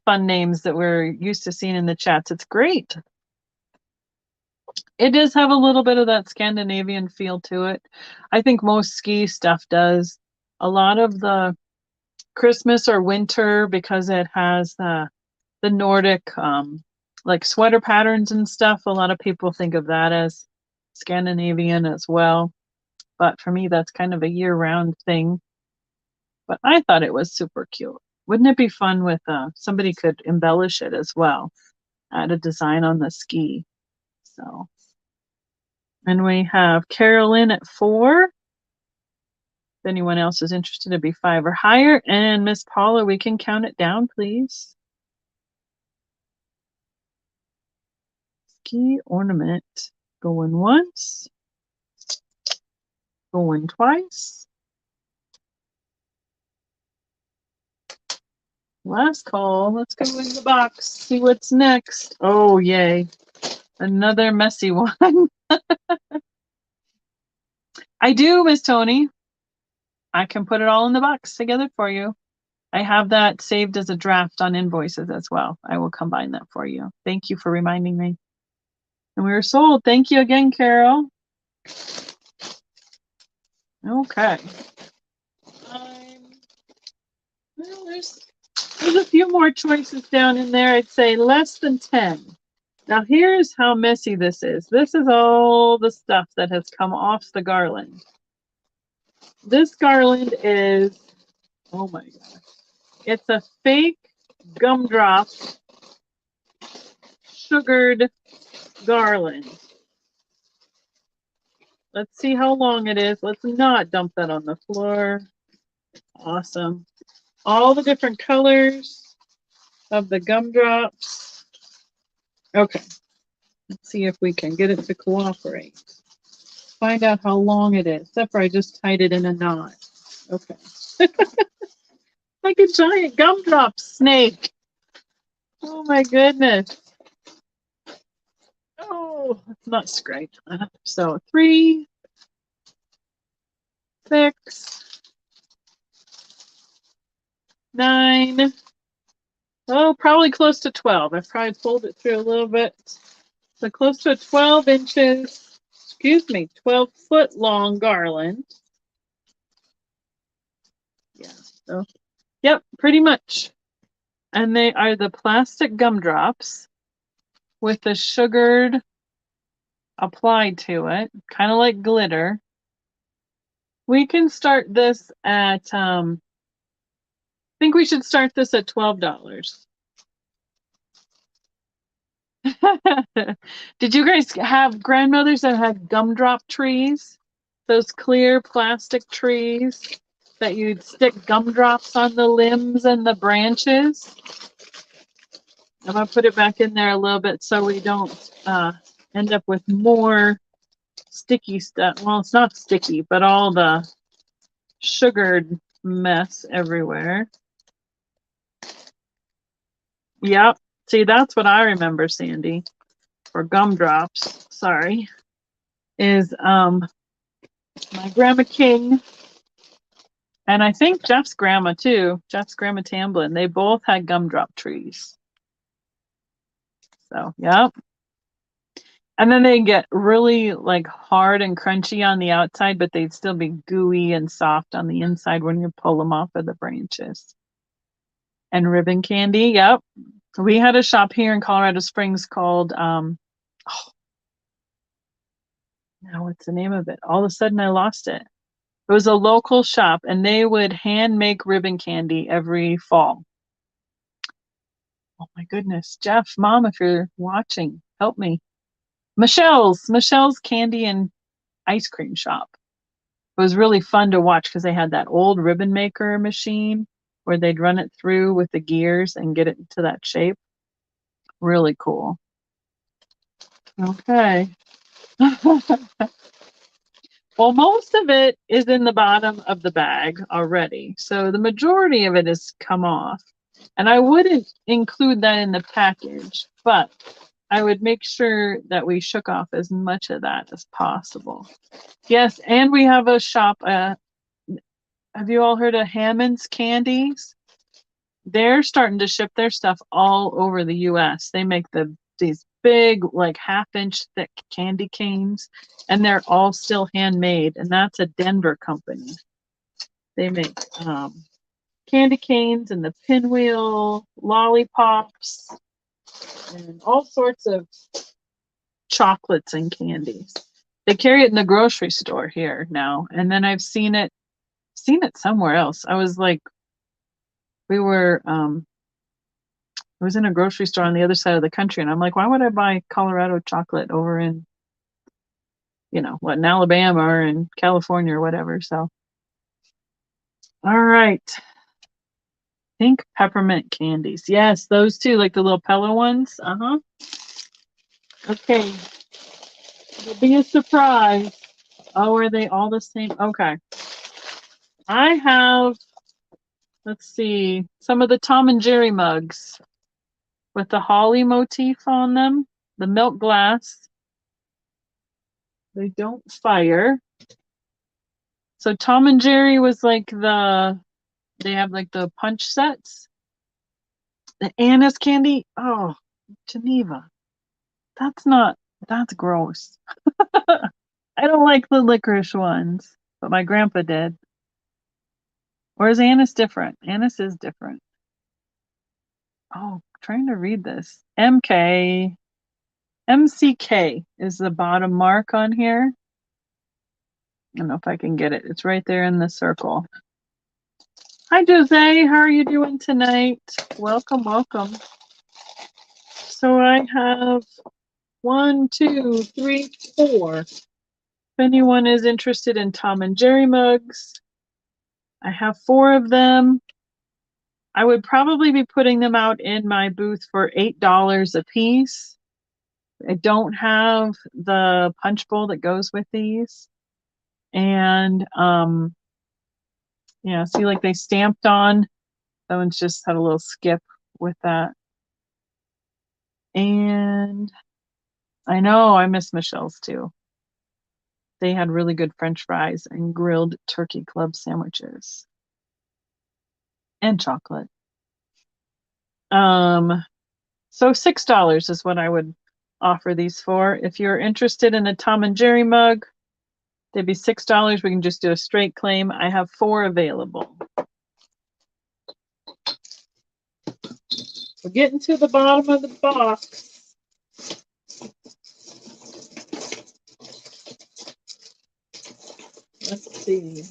fun names that we're used to seeing in the chats. It's great. It does have a little bit of that Scandinavian feel to it. I think most ski stuff does. A lot of the Christmas or winter, because it has the Nordic like sweater patterns and stuff. A lot of people think of that as Scandinavian as well. But for me, that's kind of a year-round thing. But I thought it was super cute. Wouldn't it be fun with somebody could embellish it as well, add a design on the ski. So, and we have Carolyn at 4. If anyone else is interested, it'd be 5 or higher. And Miss Paula, we can count it down, please. Ski ornament going once, going twice. Last call. Let's go in the box, see what's next. Oh, yay. Another messy one. I do, Miss Tony. I can put it all in the box together for you. I have that saved as a draft on invoices as well. I will combine that for you. Thank you for reminding me. And we were sold. Thank you again, Carol. Okay. Well, there's a few more choices down in there. I'd say less than 10. Now here's how messy this is. This is all the stuff that has come off the garland. This garland is, oh my gosh, it's a fake gumdrop sugared garland. Let's see how long it is. Let's not dump that on the floor. Awesome. All the different colors of the gumdrops. Okay. Let's see if we can get it to cooperate. Find out how long it is. Except for I just tied it in a knot. Okay. Like a giant gumdrop snake. Oh my goodness. Oh, let's not scrape that. So 3, 6, 9. Oh, probably close to 12. I've probably pulled it through a little bit. So close to 12 inches, 12-foot long garland. Yeah, so, yep, pretty much. And they are the plastic gumdrops with the sugared applied to it, kind of like glitter. We can start this at, I think we should start this at $12. Did you guys have grandmothers that had gumdrop trees? Those clear plastic trees that you'd stick gumdrops on the limbs and the branches? I'm gonna put it back in there a little bit so we don't end up with more sticky stuff. Well, it's not sticky, but all the sugared mess everywhere. Yep. See, that's what I remember, Sandy, for gumdrops. Sorry. Is my grandma King, and I think Jeff's grandma too, Jeff's grandma Tamblin, they both had gumdrop trees. So, yep. And then they get really like hard and crunchy on the outside, but they'd still be gooey and soft on the inside when you pull them off of the branches. And ribbon candy, yep. We had a shop here in Colorado Springs called, now what's the name of it? All of a sudden I lost it. It was a local shop and they would hand make ribbon candy every fall. Oh my goodness. Jeff, Mom, if you're watching, help me. Michelle's Candy and Ice Cream Shop. It was really fun to watch because they had that old ribbon maker machine where they'd run it through with the gears and get it into that shape. Really cool. Okay. Well, most of it is in the bottom of the bag already. So the majority of it has come off. And I wouldn't include that in the package, but I would make sure that we shook off as much of that as possible. Yes, and we have a shop. Have you all heard of Hammond's Candies? They're starting to ship their stuff all over the US. They make these big, like half-inch thick candy canes, and they're all still handmade, and that's a Denver company. They make candy canes and the pinwheel, lollipops, and all sorts of chocolates and candies. They carry it in the grocery store here now, and then I've seen it somewhere else. I was like, I was in a grocery store on the other side of the country, and I'm like, why would I buy Colorado chocolate over in, in Alabama or in California or whatever? So, all right. Pink peppermint candies. Yes, those too, like the little Pella ones. Uh-huh. Okay. It'll be a surprise. Oh, are they all the same? Okay. I have, let's see, some of the Tom and Jerry mugs with the holly motif on them, the milk glass. They don't fire. So Tom and Jerry was like they have like the punch sets. The anise candy, oh, Geneva. That's gross. I don't like the licorice ones, but my grandpa did. Or is anise different? Anise is different. Oh, trying to read this. MCK is the bottom mark on here. I don't know if I can get it. It's right there in the circle. Hi, Jose. How are you doing tonight? Welcome, welcome. So I have 1, 2, 3, 4. If anyone is interested in Tom and Jerry mugs, I have 4 of them. I would probably be putting them out in my booth for $8 a piece. I don't have the punch bowl that goes with these. And yeah, see, like they stamped on. That one's just had a little skip with that. And I know I miss Michelle's too. They had really good French fries and grilled turkey club sandwiches. And chocolate. So $6 is what I would offer these for. If you're interested in a Tom and Jerry mug, they'd be $6. We can just do a straight claim. I have 4 available. We're getting to the bottom of the box. Let's see.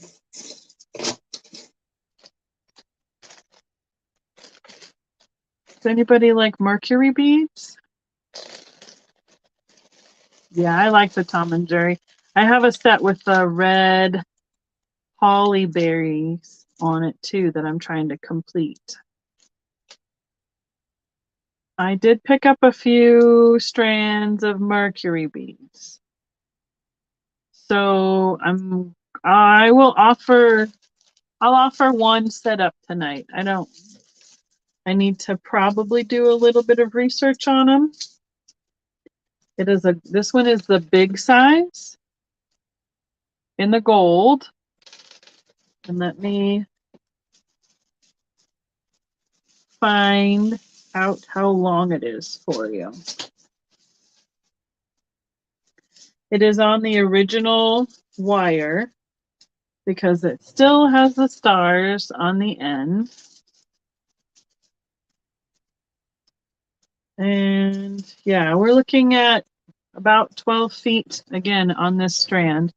Does anybody like mercury beads? Yeah, I like the Tom and Jerry. I have a set with the red holly berries on it too that I'm trying to complete. I did pick up a few strands of mercury beads. So I'll offer 1 setup tonight. I need to probably do a little bit of research on them. This one is the big size in the gold. And let me find out how long it is for you. It is on the original wire because it still has the stars on the end. And yeah, we're looking at about 12 feet again on this strand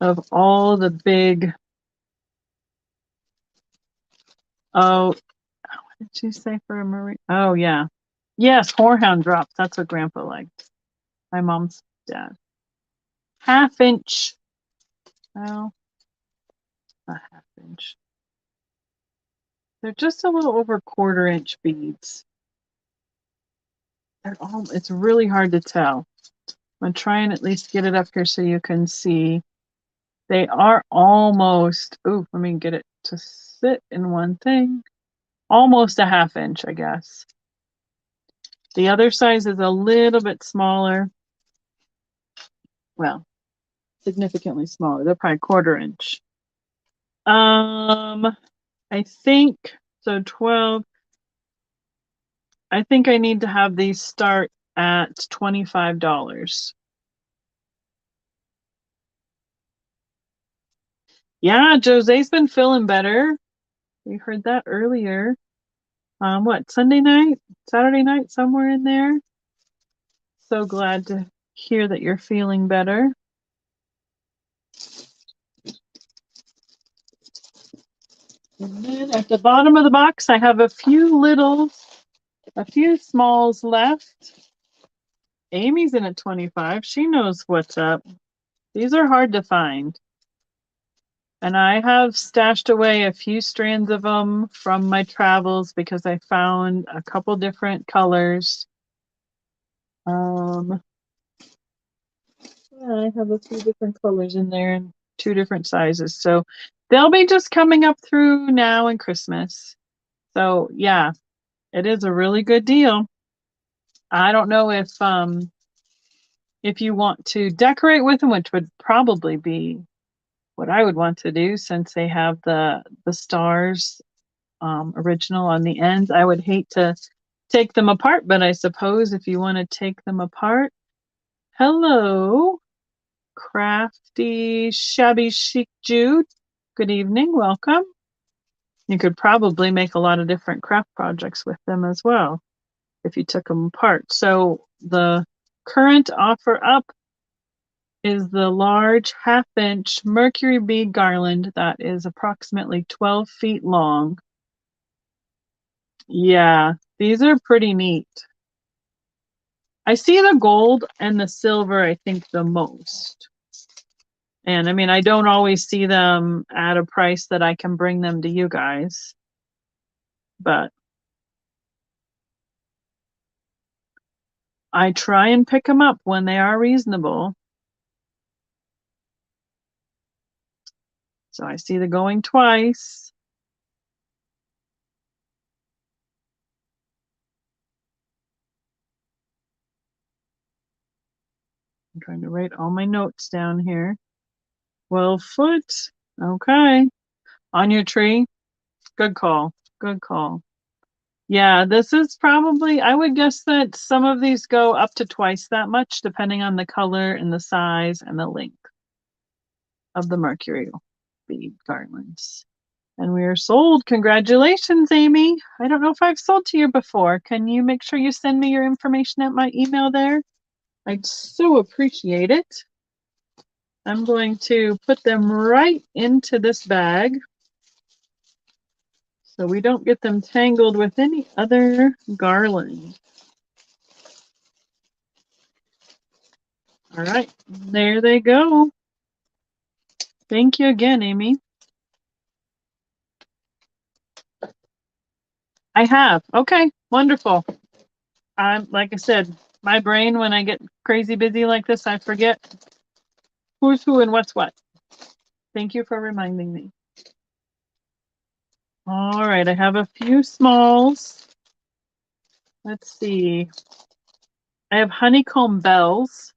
of all the big. Oh, what did you say for a marine? Oh, yeah. Yes, horehound drops. That's what Grandpa liked. My mom's dad. 1/2 inch. Well, a 1/2 inch. They're just a little over 1/4 inch beads. It's really hard to tell. I'm going to try and at least get it up here so you can see. They are almost, let me get it to sit in one thing. Almost a 1/2 inch, I guess. The other size is a little bit smaller. Well, significantly smaller. They're probably 1/4 inch. I think so 12. I think I need to have these start at $25. Yeah, Jose's been feeling better. We heard that earlier. What, Sunday night, Saturday night, somewhere in there. So glad to hear that you're feeling better. And then at the bottom of the box, I have a few smalls left. Amy's in at 25. She knows what's up. These are hard to find. And I have stashed away a few strands of them from my travels because I found a couple different colors. I have a few different colors in there and 2 different sizes. So they'll be just coming up through now and Christmas. So yeah, it is a really good deal. I don't know if you want to decorate with them, which would probably be what I would want to do since they have the stars original on the ends. I would hate to take them apart, but I suppose if you want to take them apart. Hello, crafty shabby chic Jude. Good evening, welcome. You could probably make a lot of different craft projects with them as well if you took them apart. So the current offer up is the large 1/2 inch mercury bead garland that is approximately 12 feet long. Yeah, these are pretty neat. I see the gold and the silver, I think, the most. And I mean, I don't always see them at a price that I can bring them to you guys. But I try and pick them up when they are reasonable. So I see the going twice. I'm trying to write all my notes down here. 12 foot. Okay. On your tree. Good call. Good call. Yeah, this is probably, I would guess that some of these go up to twice that much, depending on the color and the size and the length of the mercury bead garlands. And we are sold. Congratulations, Amy. I don't know if I've sold to you before. Can you make sure you send me your information at my email there? I'd so appreciate it. I'm going to put them right into this bag so we don't get them tangled with any other garland. All right, there they go. Thank you again, Amy. I have. Okay, wonderful. Like I said, my brain, when I get crazy busy like this, I forget who's who and what's what. Thank you for reminding me. All right, I have a few smalls. Let's see. I have honeycomb bells,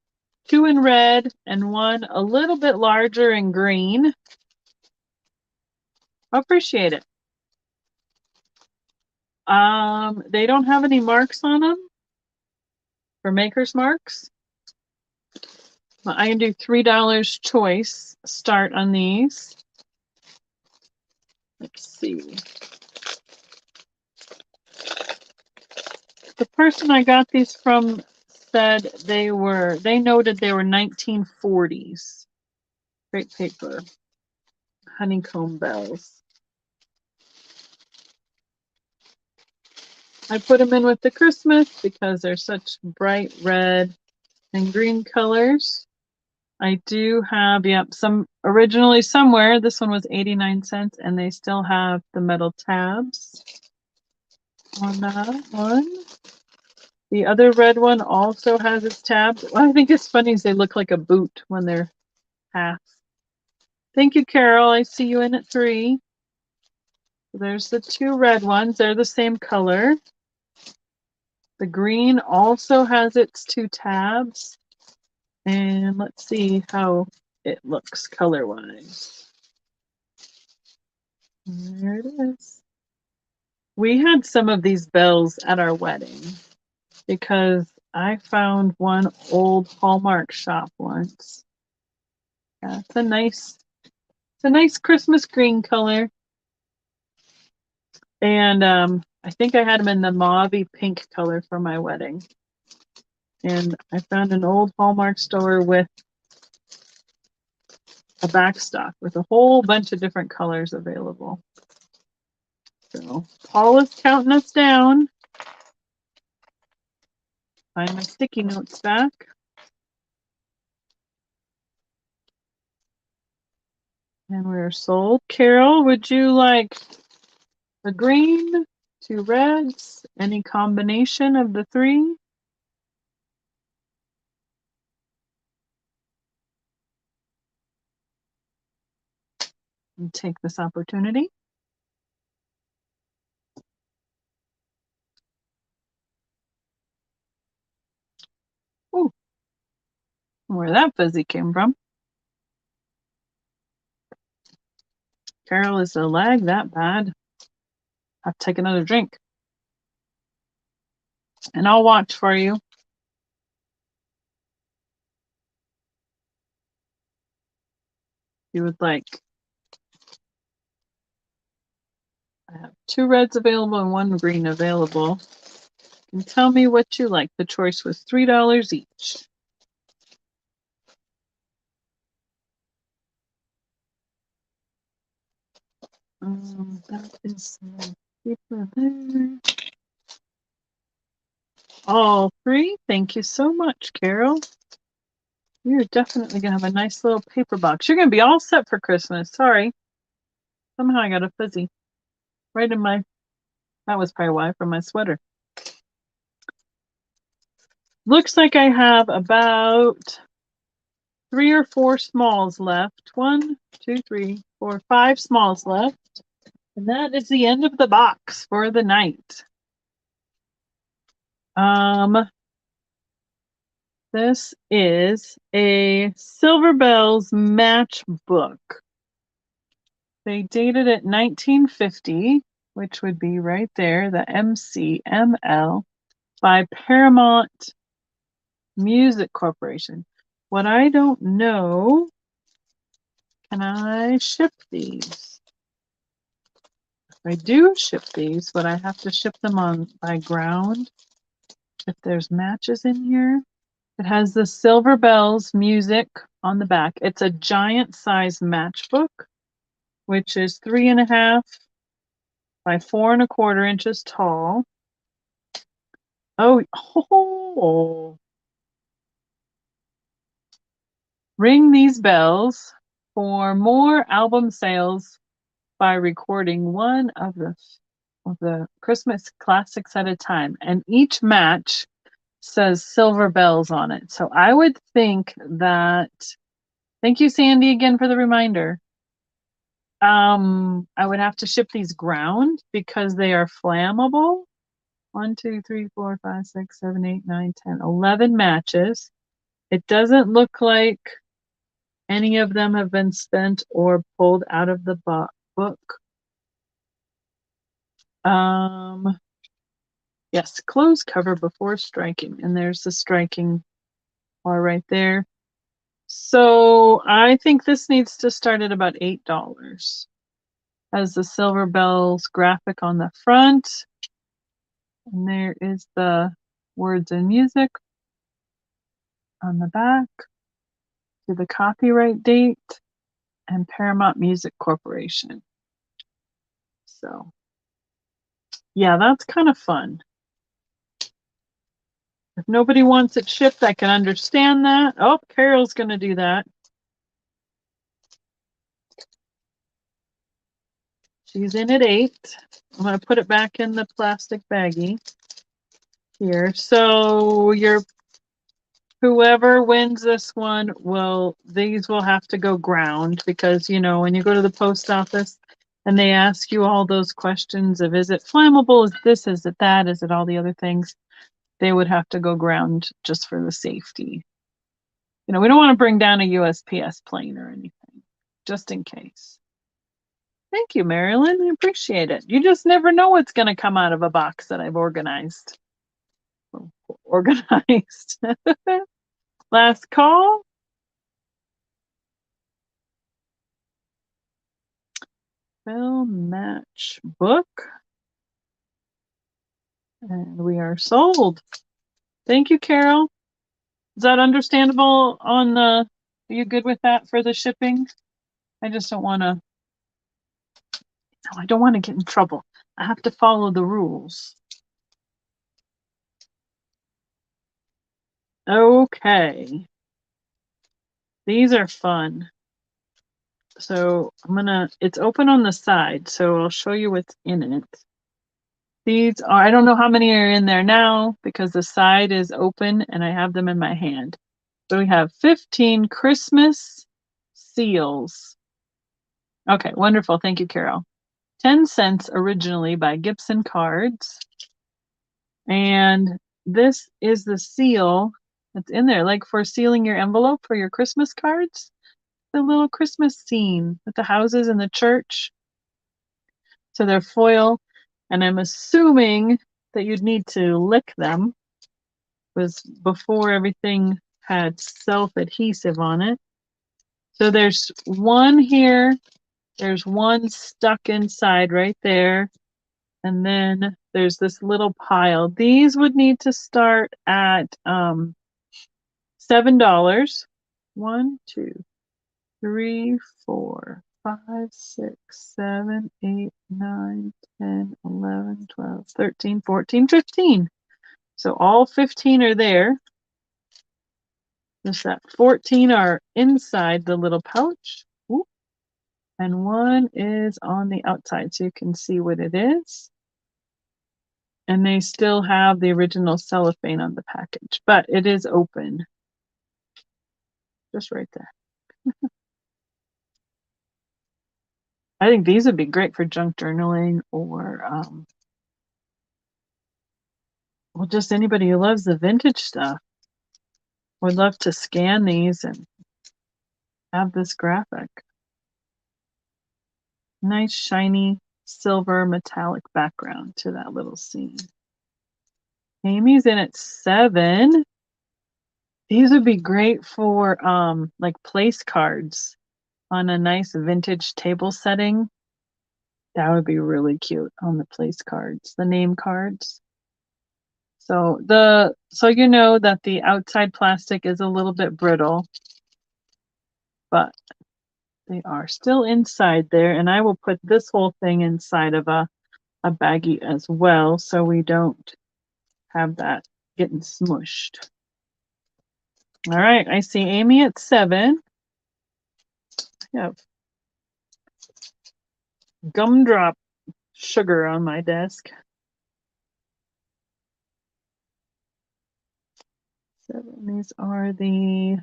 2 in red and 1 a little bit larger in green. Appreciate it. They don't have any marks on them for maker's marks. I can do $3 choice start on these. Let's see. The person I got these from said they noted they were 1940s. Great paper. Honeycomb bells. I put them in with the Christmas because they're such bright red and green colors. I do have, yep, some originally somewhere. This one was 89 cents and they still have the metal tabs on that one. The other red one also has its tabs. What I think is funny is they look like a boot when they're half. Thank you, Carol. I see you in at 3. There's the 2 red ones. They're the same color. The green also has its 2 tabs. And let's see how it looks color-wise. There it is. We had some of these bells at our wedding because I found one old Hallmark shop once. Yeah, it's a nice Christmas green color. And I think I had them in the mauve pink color for my wedding. And I found an old Hallmark store with a backstock with a whole bunch of different colors available. So Paul is counting us down. Find my sticky notes back. And we're sold. Carol, would you like a green, 2 reds, any combination of the 3? And take this opportunity. Ooh, where that fuzzy came from. Carol, is the lag that bad? Have to take another drink. And I'll watch for you. You would like. I have 2 reds available and 1 green available. And tell me what you like. The choice was $3 each. That is paper there. All 3. Thank you so much, Carol. You're definitely going to have a nice little paper box. You're going to be all set for Christmas. Sorry. Somehow I got a fuzzy right in my, that was probably why, from my sweater. Looks like I have about 3 or 4 smalls left. 1, 2, 3, 4, 5 smalls left. And that is the end of the box for the night. This is a Silver Bells matchbook. They dated it 1950, which would be right there, the MCML, by Paramount Music Corporation. What I don't know, can I ship these? If I do ship these, would I have to ship them on by ground? If there's matches in here? It has the Silver Bells music on the back. It's a giant size matchbook, which is 3.5 by 4.25 inches tall. Oh. Ring these bells for more album sales by recording one of the Christmas classics at a time. And each match says Silver Bells on it. So I would think that, thank you, Sandy, again for the reminder. I would have to ship these ground because they are flammable. 1, 2, 3, 4, 5, 6, 7, 8, 9, 10, 11 matches. It doesn't look like any of them have been spent or pulled out of the book. Yes, close cover before striking. And there's the striking bar right there. So I think this needs to start at about $8. Has the Silver Bells graphic on the front. And there is the words and music on the back to the copyright date and Paramount Music Corporation. So yeah, that's kind of fun. If nobody wants it shipped, I can understand that. Oh, Carol's going to do that. She's in at 8. I'm going to put it back in the plastic baggie here. So whoever wins this one these will have to go ground because, you know, when you go to the post office and they ask you all those questions of, is it flammable? Is this, is it that? Is it all the other things? they would have to go ground just for the safety. You know, we don't want to bring down a USPS plane or anything, just in case. Thank you, Marilyn. I appreciate it. You just never know what's going to come out of a box that I've organized. Organized. Last call. Fill match book. And we are sold. Thank you, Carol. Is that understandable on the, are you good with that for the shipping? I just don't want to, I don't want to get in trouble. I have to follow the rules. Okay. These are fun. So it's open on the side, so I'll show you what's in it. These are, I don't know how many are in there now because the side is open and I have them in my hand. So we have 15 Christmas seals. Okay, wonderful. Thank you, Carol. 10 cents originally by Gibson Cards. And this is the seal that's in there, like for sealing your envelope for your Christmas cards. The little Christmas scene with the houses in the church. So they're foil, and I'm assuming that you'd need to lick them, was before everything had self-adhesive on it. So there's one here, there's one stuck inside right there, and then there's this little pile. These would need to start at $7. 1, 2, 3, 4, 5, 6, 7, 8, 9, 10, 11, 12, 13, 14, 15. So all 15 are there. Just that 14 are inside the little pouch. Ooh. And one is on the outside, so you can see what it is. And they still have the original cellophane on the package, but it is open. Just right there. I think these would be great for junk journaling or well, just anybody who loves the vintage stuff would love to scan these and have this graphic. Nice shiny silver metallic background to that little scene. Amy's in at 7. These would be great for like place cards on a nice vintage table setting. That would be really cute on the place cards, the name cards. So you know that the outside plastic is a little bit brittle, but they are still inside there, and I will put this whole thing inside of a baggie as well, so we don't have that getting smushed. All right, I see Amy at 7. I have gumdrop sugar on my desk. 7, these are the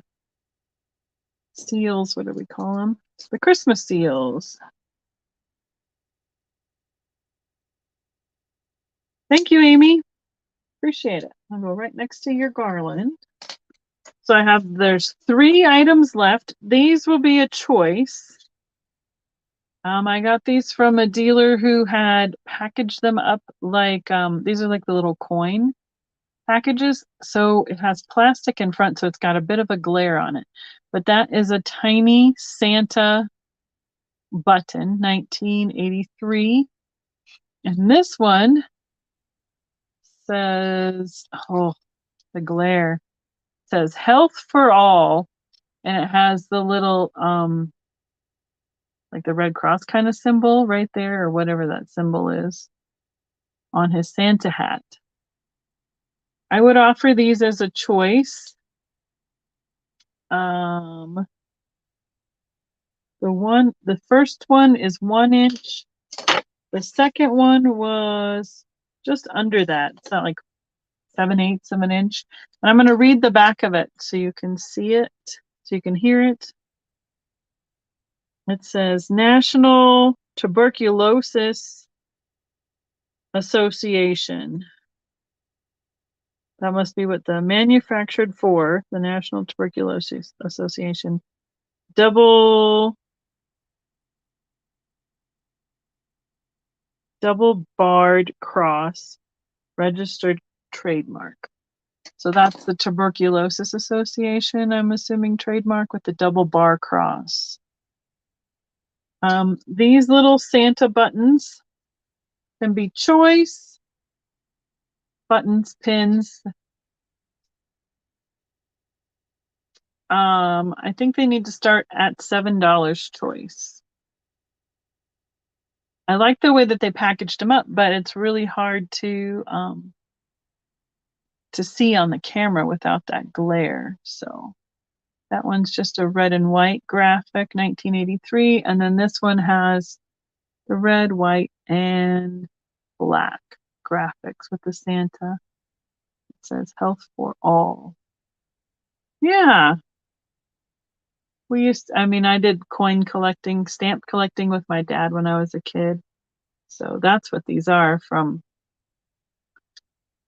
seals, what do we call them? The Christmas seals. Thank you, Amy. Appreciate it. I'll go right next to your garland. So there's 3 items left. These will be a choice. I got these from a dealer who had packaged them up like, these are like the little coin packages. So it has plastic in front, so it's got a bit of a glare on it. But that is a tiny Santa button, 1983. And this one says, oh, the glare. It says health for all. And it has the little, like the Red Cross kind of symbol right there, or whatever that symbol is, on his Santa hat. I would offer these as a choice. The first one is 1 inch. The second one was just under that. It's not like 7/8 of an inch. And I'm going to read the back of it so you can see it, so you can hear it. It says National Tuberculosis Association. That must be what the manufactured for the National Tuberculosis Association. Double barred cross, registered trademark. So that's the Tuberculosis Association, I'm assuming, trademark with the double bar cross. These little Santa buttons can be choice, buttons, pins. I think they need to start at $7 choice. I like the way that they packaged them up, but it's really hard to see on the camera without that glare. So that one's just a red and white graphic, 1983. And then this one has the red, white, and black graphics with the Santa. It says health for all. Yeah. I did coin collecting, stamp collecting with my dad when I was a kid. So that's what these are from.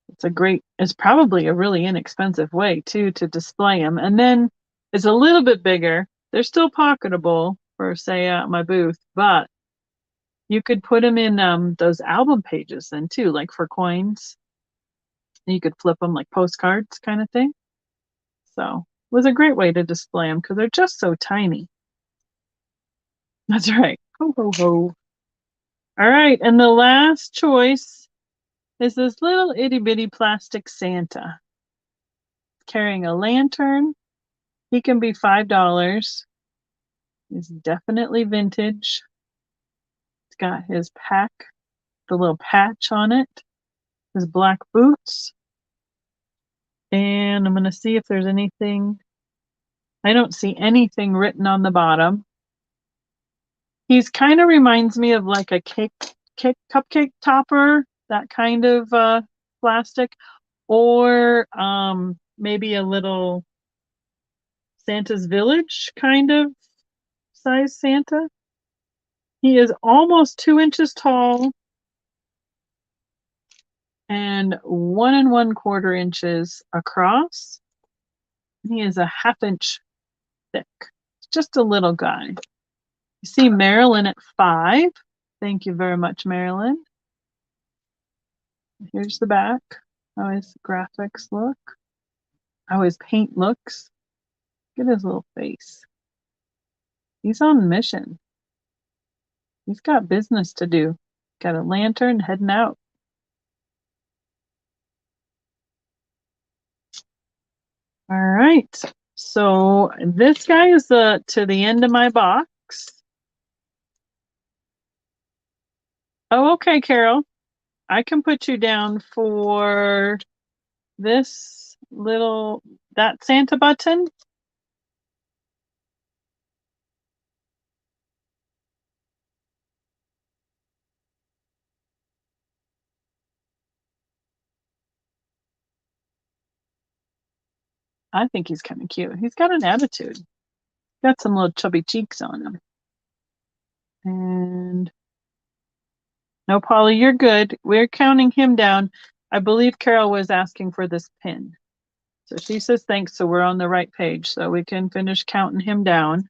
It's probably a really inexpensive way too to display them. And then it's a little bit bigger. They're still pocketable for, say, at my booth, but you could put them in those album pages then too, like for coins. You could flip them like postcards kind of thing. So it was a great way to display them because they're just so tiny. That's right. Ho, ho, ho. All right. And the last choice is this little itty bitty plastic Santa carrying a lantern. He can be $5. He's definitely vintage. It's got his pack, the little patch on it, his black boots. And I'm going to see if there's anything. I don't see anything written on the bottom. He's kind of reminds me of like a cupcake topper, that kind of plastic, or maybe a little Santa's Village kind of size Santa. He is almost 2 inches tall and 1 1/4 inches across. He is a 1/2 inch thick. Just a little guy. You see Marilyn at 5. Thank you very much, Marilyn. Here's the back. How his graphics look. How his paint looks. Look at his little face. He's on mission. He's got business to do. Got a lantern heading out. All right. So this guy is to the end of my box. Oh, okay, Carol. I can put you down for this that Santa button. I think he's kind of cute. He's got an attitude. Got some little chubby cheeks on him. And no, Polly, you're good. We're counting him down. I believe Carol was asking for this pin. So she says thanks, so we're on the right page. So we can finish counting him down.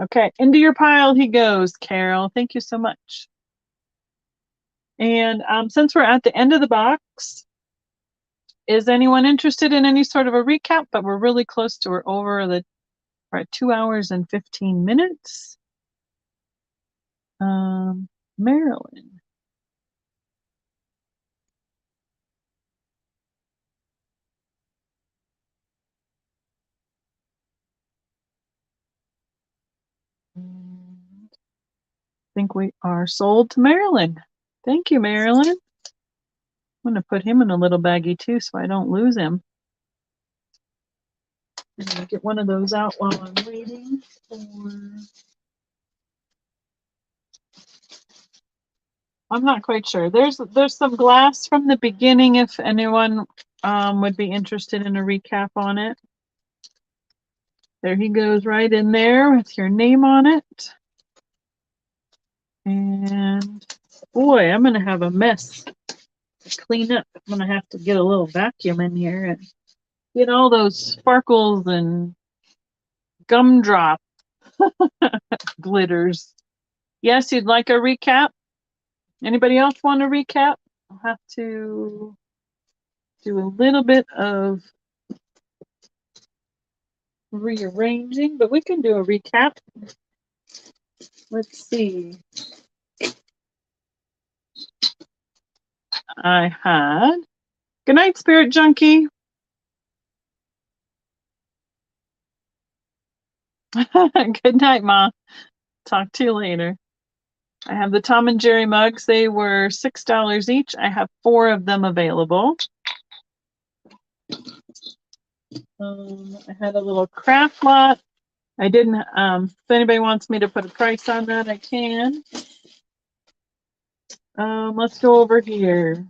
Okay, into your pile he goes, Carol. Thank you so much. And since we're at the end of the box, is anyone interested in any sort of a recap? But we're really close to, we're at 2 hours and 15 minutes. Marilyn. I think we are sold to Marilyn. Thank you, Marilyn. I'm going to put him in a little baggie too so I don't lose him. I'm going to get one of those out while I'm waiting for... I'm not quite sure. There's some glass from the beginning if anyone would be interested in a recap on it. There he goes right in there with your name on it. And boy, I'm going to have a mess clean up. I'm gonna have to get a little vacuum in here and get all those sparkles and gumdrop glitters. Yes, you'd like a recap? Anybody else want a recap? I'll have to do a little bit of rearranging, but we can do a recap. Let's see. I had Good night, Spirit Junkie. Good night, Ma. Talk to you later. I have the Tom and Jerry mugs. They were $6 each. I have 4 of them available. I had a little craft lot. I didn't, if anybody wants me to put a price on that, I can. Let's go over here.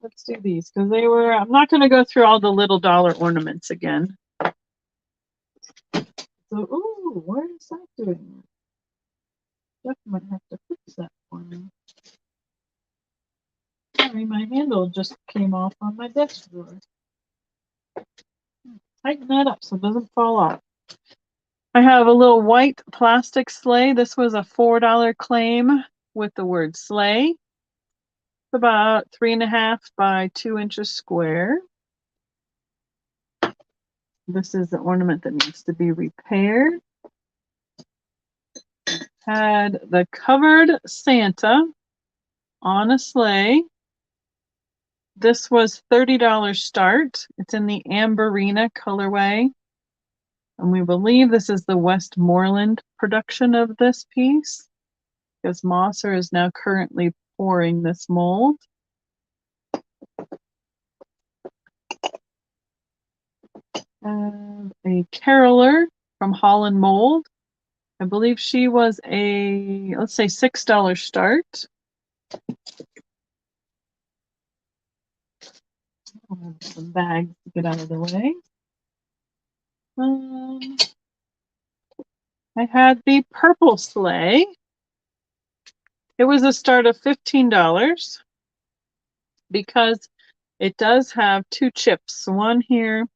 Let's do these because they were, I'm not going to go through all the little dollar ornaments again. So, ooh, where is that doing? Jeff might have to fix that for me. Sorry, my handle just came off on my desk drawer. Tighten that up so it doesn't fall off. I have a little white plastic sleigh. This was a $4 claim with the word sleigh. It's about 3.5 by 2 inches square. This is the ornament that needs to be repaired. Had the covered Santa on a sleigh. This was $30 start. It's in the Amberina colorway. And we believe this is the Westmoreland production of this piece, because Mosser is now currently pouring this mold. A caroler from Holland Mold. I believe she was a, let's say, $6 start. I'll have some bags to get out of the way. I had the purple sleigh. It was a start of $15 because it does have 2 chips, one here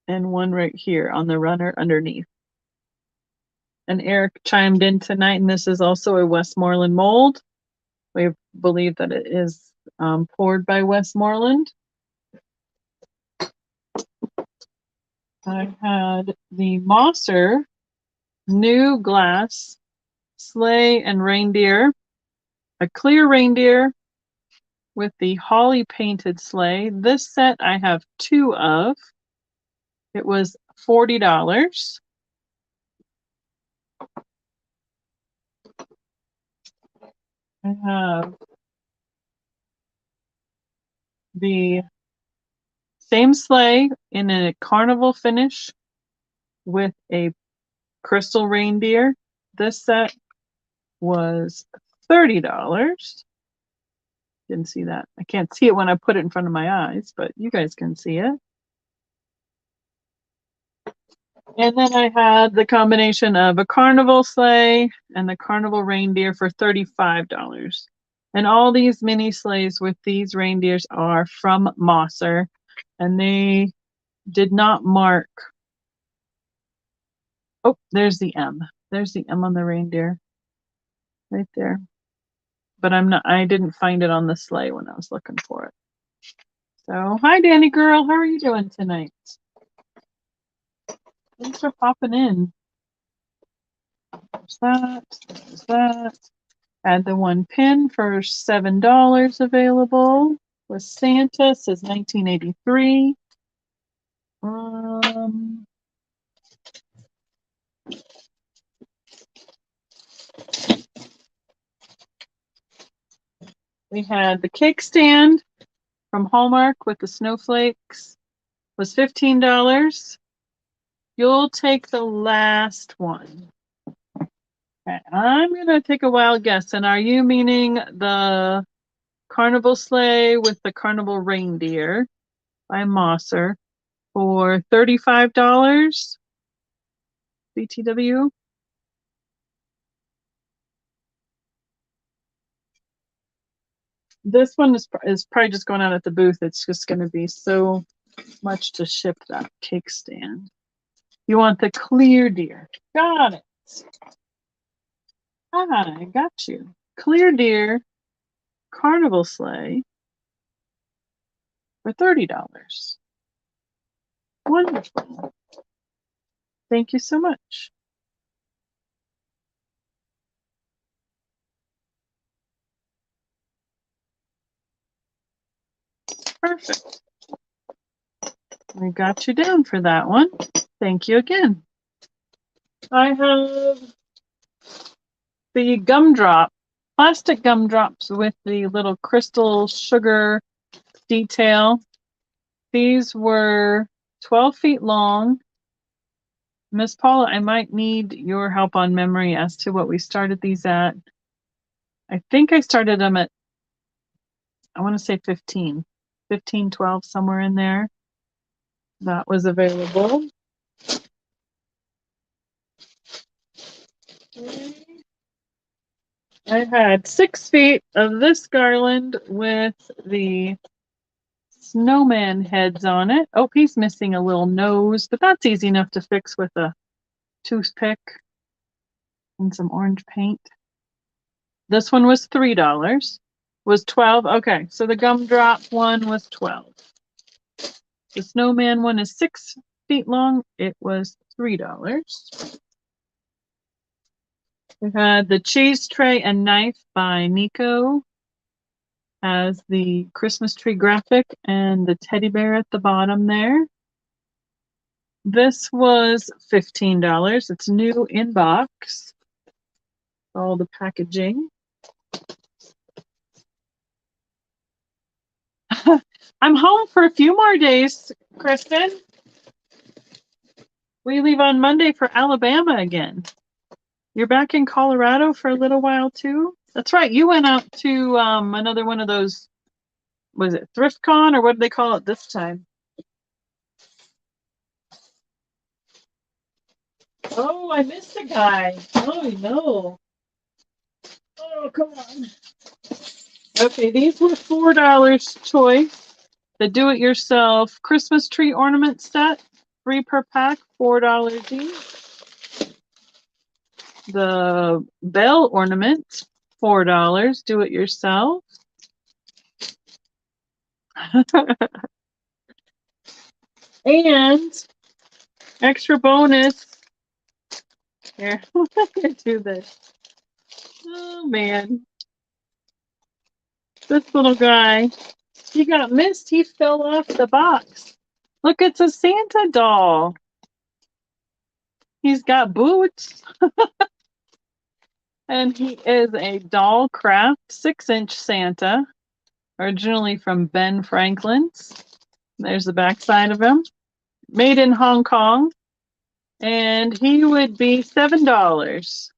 and one right here on the runner underneath. And Eric chimed in tonight, and this is also a Westmoreland mold. We believe that it is poured by Westmoreland. I had the Mosser new glass sleigh and reindeer, a clear reindeer with the holly painted sleigh. This set I have 2 of. It was $40. I have the same sleigh in a carnival finish with a crystal reindeer. This set was $30. Didn't see that. I can't see it when I put it in front of my eyes, but you guys can see it. And then I had the combination of a carnival sleigh and the carnival reindeer for $35. And all these mini sleighs with these reindeers are from Mosser, and they did not mark. Oh, there's the M. There's the M on the reindeer right there. But I didn't find it on the sleigh when I was looking for it. So, hi, Danny girl. How are you doing tonight? Thanks for popping in. There's that. There's that. Add the 1 pin for $7 available. With Santa, says 1983. We had the cake stand from Hallmark with the snowflakes. Was $15. You'll take the last one. Okay, I'm gonna take a wild guess. And are you meaning the carnival sleigh with the carnival reindeer by Mosser for $35? BTW. This one is probably just going out at the booth. It's just going to be so much to ship that cake stand. You want the clear deer. Got it. I got you. Clear deer carnival sleigh for $30. Wonderful. Thank you so much. Perfect. I got you down for that one. Thank you again. I have the gumdrop, plastic gumdrops with the little crystal sugar detail. These were 12 feet long. Miss Paula, I might need your help on memory as to what we started these at. I think I started them at, I want to say 15, 12, somewhere in there. That was available. I had 6 feet of this garland with the snowman heads on it. Oh, he's missing a little nose, but that's easy enough to fix with a toothpick and some orange paint. This one was $3. Was 12. Okay, so the gumdrop one was 12. The snowman one is 6 feet long. It was $3. We had the cheese tray and knife by Nico. Has the Christmas tree graphic and the teddy bear at the bottom there. This was $15. It's new in box. All the packaging. I'm home for a few more days, Kristen. We leave on Monday for Alabama again. You're back in Colorado for a little while too? That's right. You went out to another one of those, was it ThriftCon or what do they call it this time? Oh, I missed a guy. Oh, no. Oh, come on. Okay, these were $4 choice. The do-it-yourself Christmas tree ornament set, 3 per pack, $4 each. The bell ornament, $4, do it yourself. And extra bonus. Here, I'm gonna do this. Oh man. This little guy, he got missed. He fell off the box. Look, it's a Santa doll. He's got boots. And he is a doll craft 6-inch Santa, originally from Ben Franklin's. There's the back side of him. Made in Hong Kong. And he would be $7.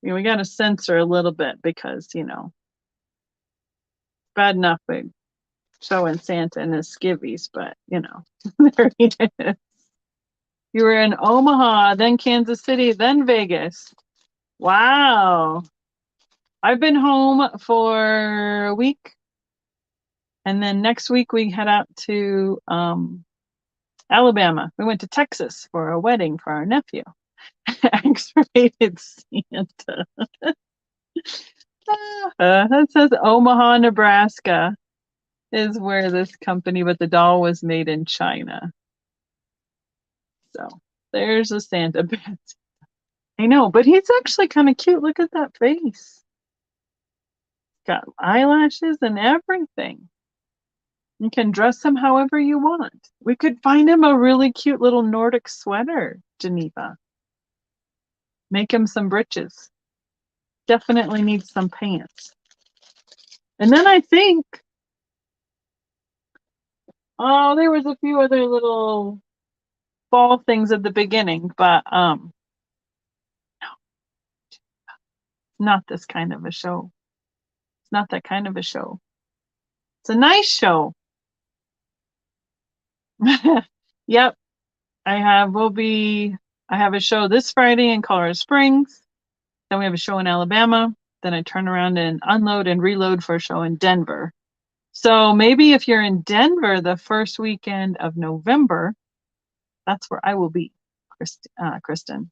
We got to censor a little bit because, bad enough we showing Santa and his skivvies, but, there he is. You were in Omaha, then Kansas City, then Vegas. Wow. I've been home for a week. And then next week we head out to Alabama. We went to Texas for a wedding for our nephew. X-rated Santa. That says Omaha, Nebraska is where this company, but the doll was made in China. So there's a Santa. I know, but he's actually kind of cute. Look at that face. Got eyelashes and everything. You can dress him however you want. We could find him a really cute little Nordic sweater, Geneva. Make him some breeches. Definitely needs some pants. And then I think, oh, there was a few other little fall things at the beginning, but no, not this kind of a show. It's not that kind of a show. It's a nice show. Yep. I have a show this Friday in Colorado Springs. Then we have a show in Alabama. then I turn around and unload and reload for a show in Denver. So maybe if you're in Denver the first weekend of November, that's where I will be, Kristen.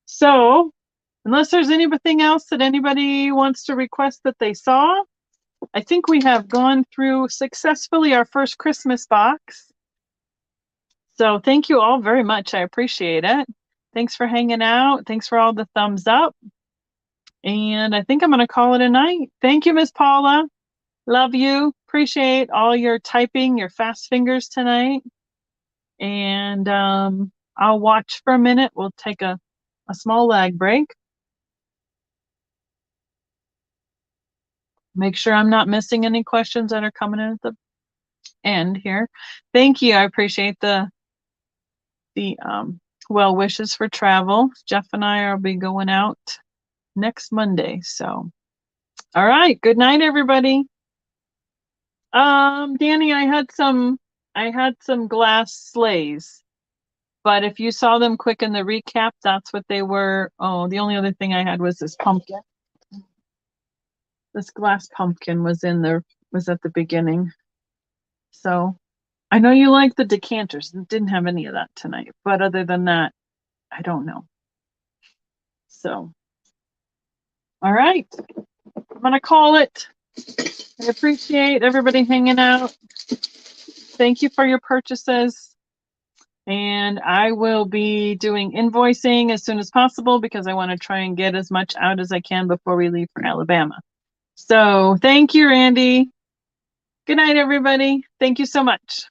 So unless there's anything else that anybody wants to request that they saw, I think we have gone through successfully our first Christmas box. So thank you all very much. I appreciate it. Thanks for hanging out. Thanks for all the thumbs up. And I think I'm going to call it a night. Thank you, Miss Paula. Love you. Appreciate all your typing, your fast fingers tonight. And I'll watch for a minute. We'll take a small lag break. Make sure I'm not missing any questions that are coming in at the end here. Thank you. I appreciate the well wishes for travel. Jeff and I will be going out next Monday. So, all right. Good night, everybody. Danny, I had some glass sleighs, but if you saw them quick in the recap, that's what they were. Oh, the only other thing I had was this pumpkin. This glass pumpkin was at the beginning. So I know you like the decanters. Didn't have any of that tonight, but other than that, I don't know. So, all right, I'm gonna call it. I appreciate everybody hanging out. Thank you for your purchases. And I will be doing invoicing as soon as possible because I want to try and get as much out as I can before we leave for Alabama. So thank you, Randy. Good night, everybody. Thank you so much.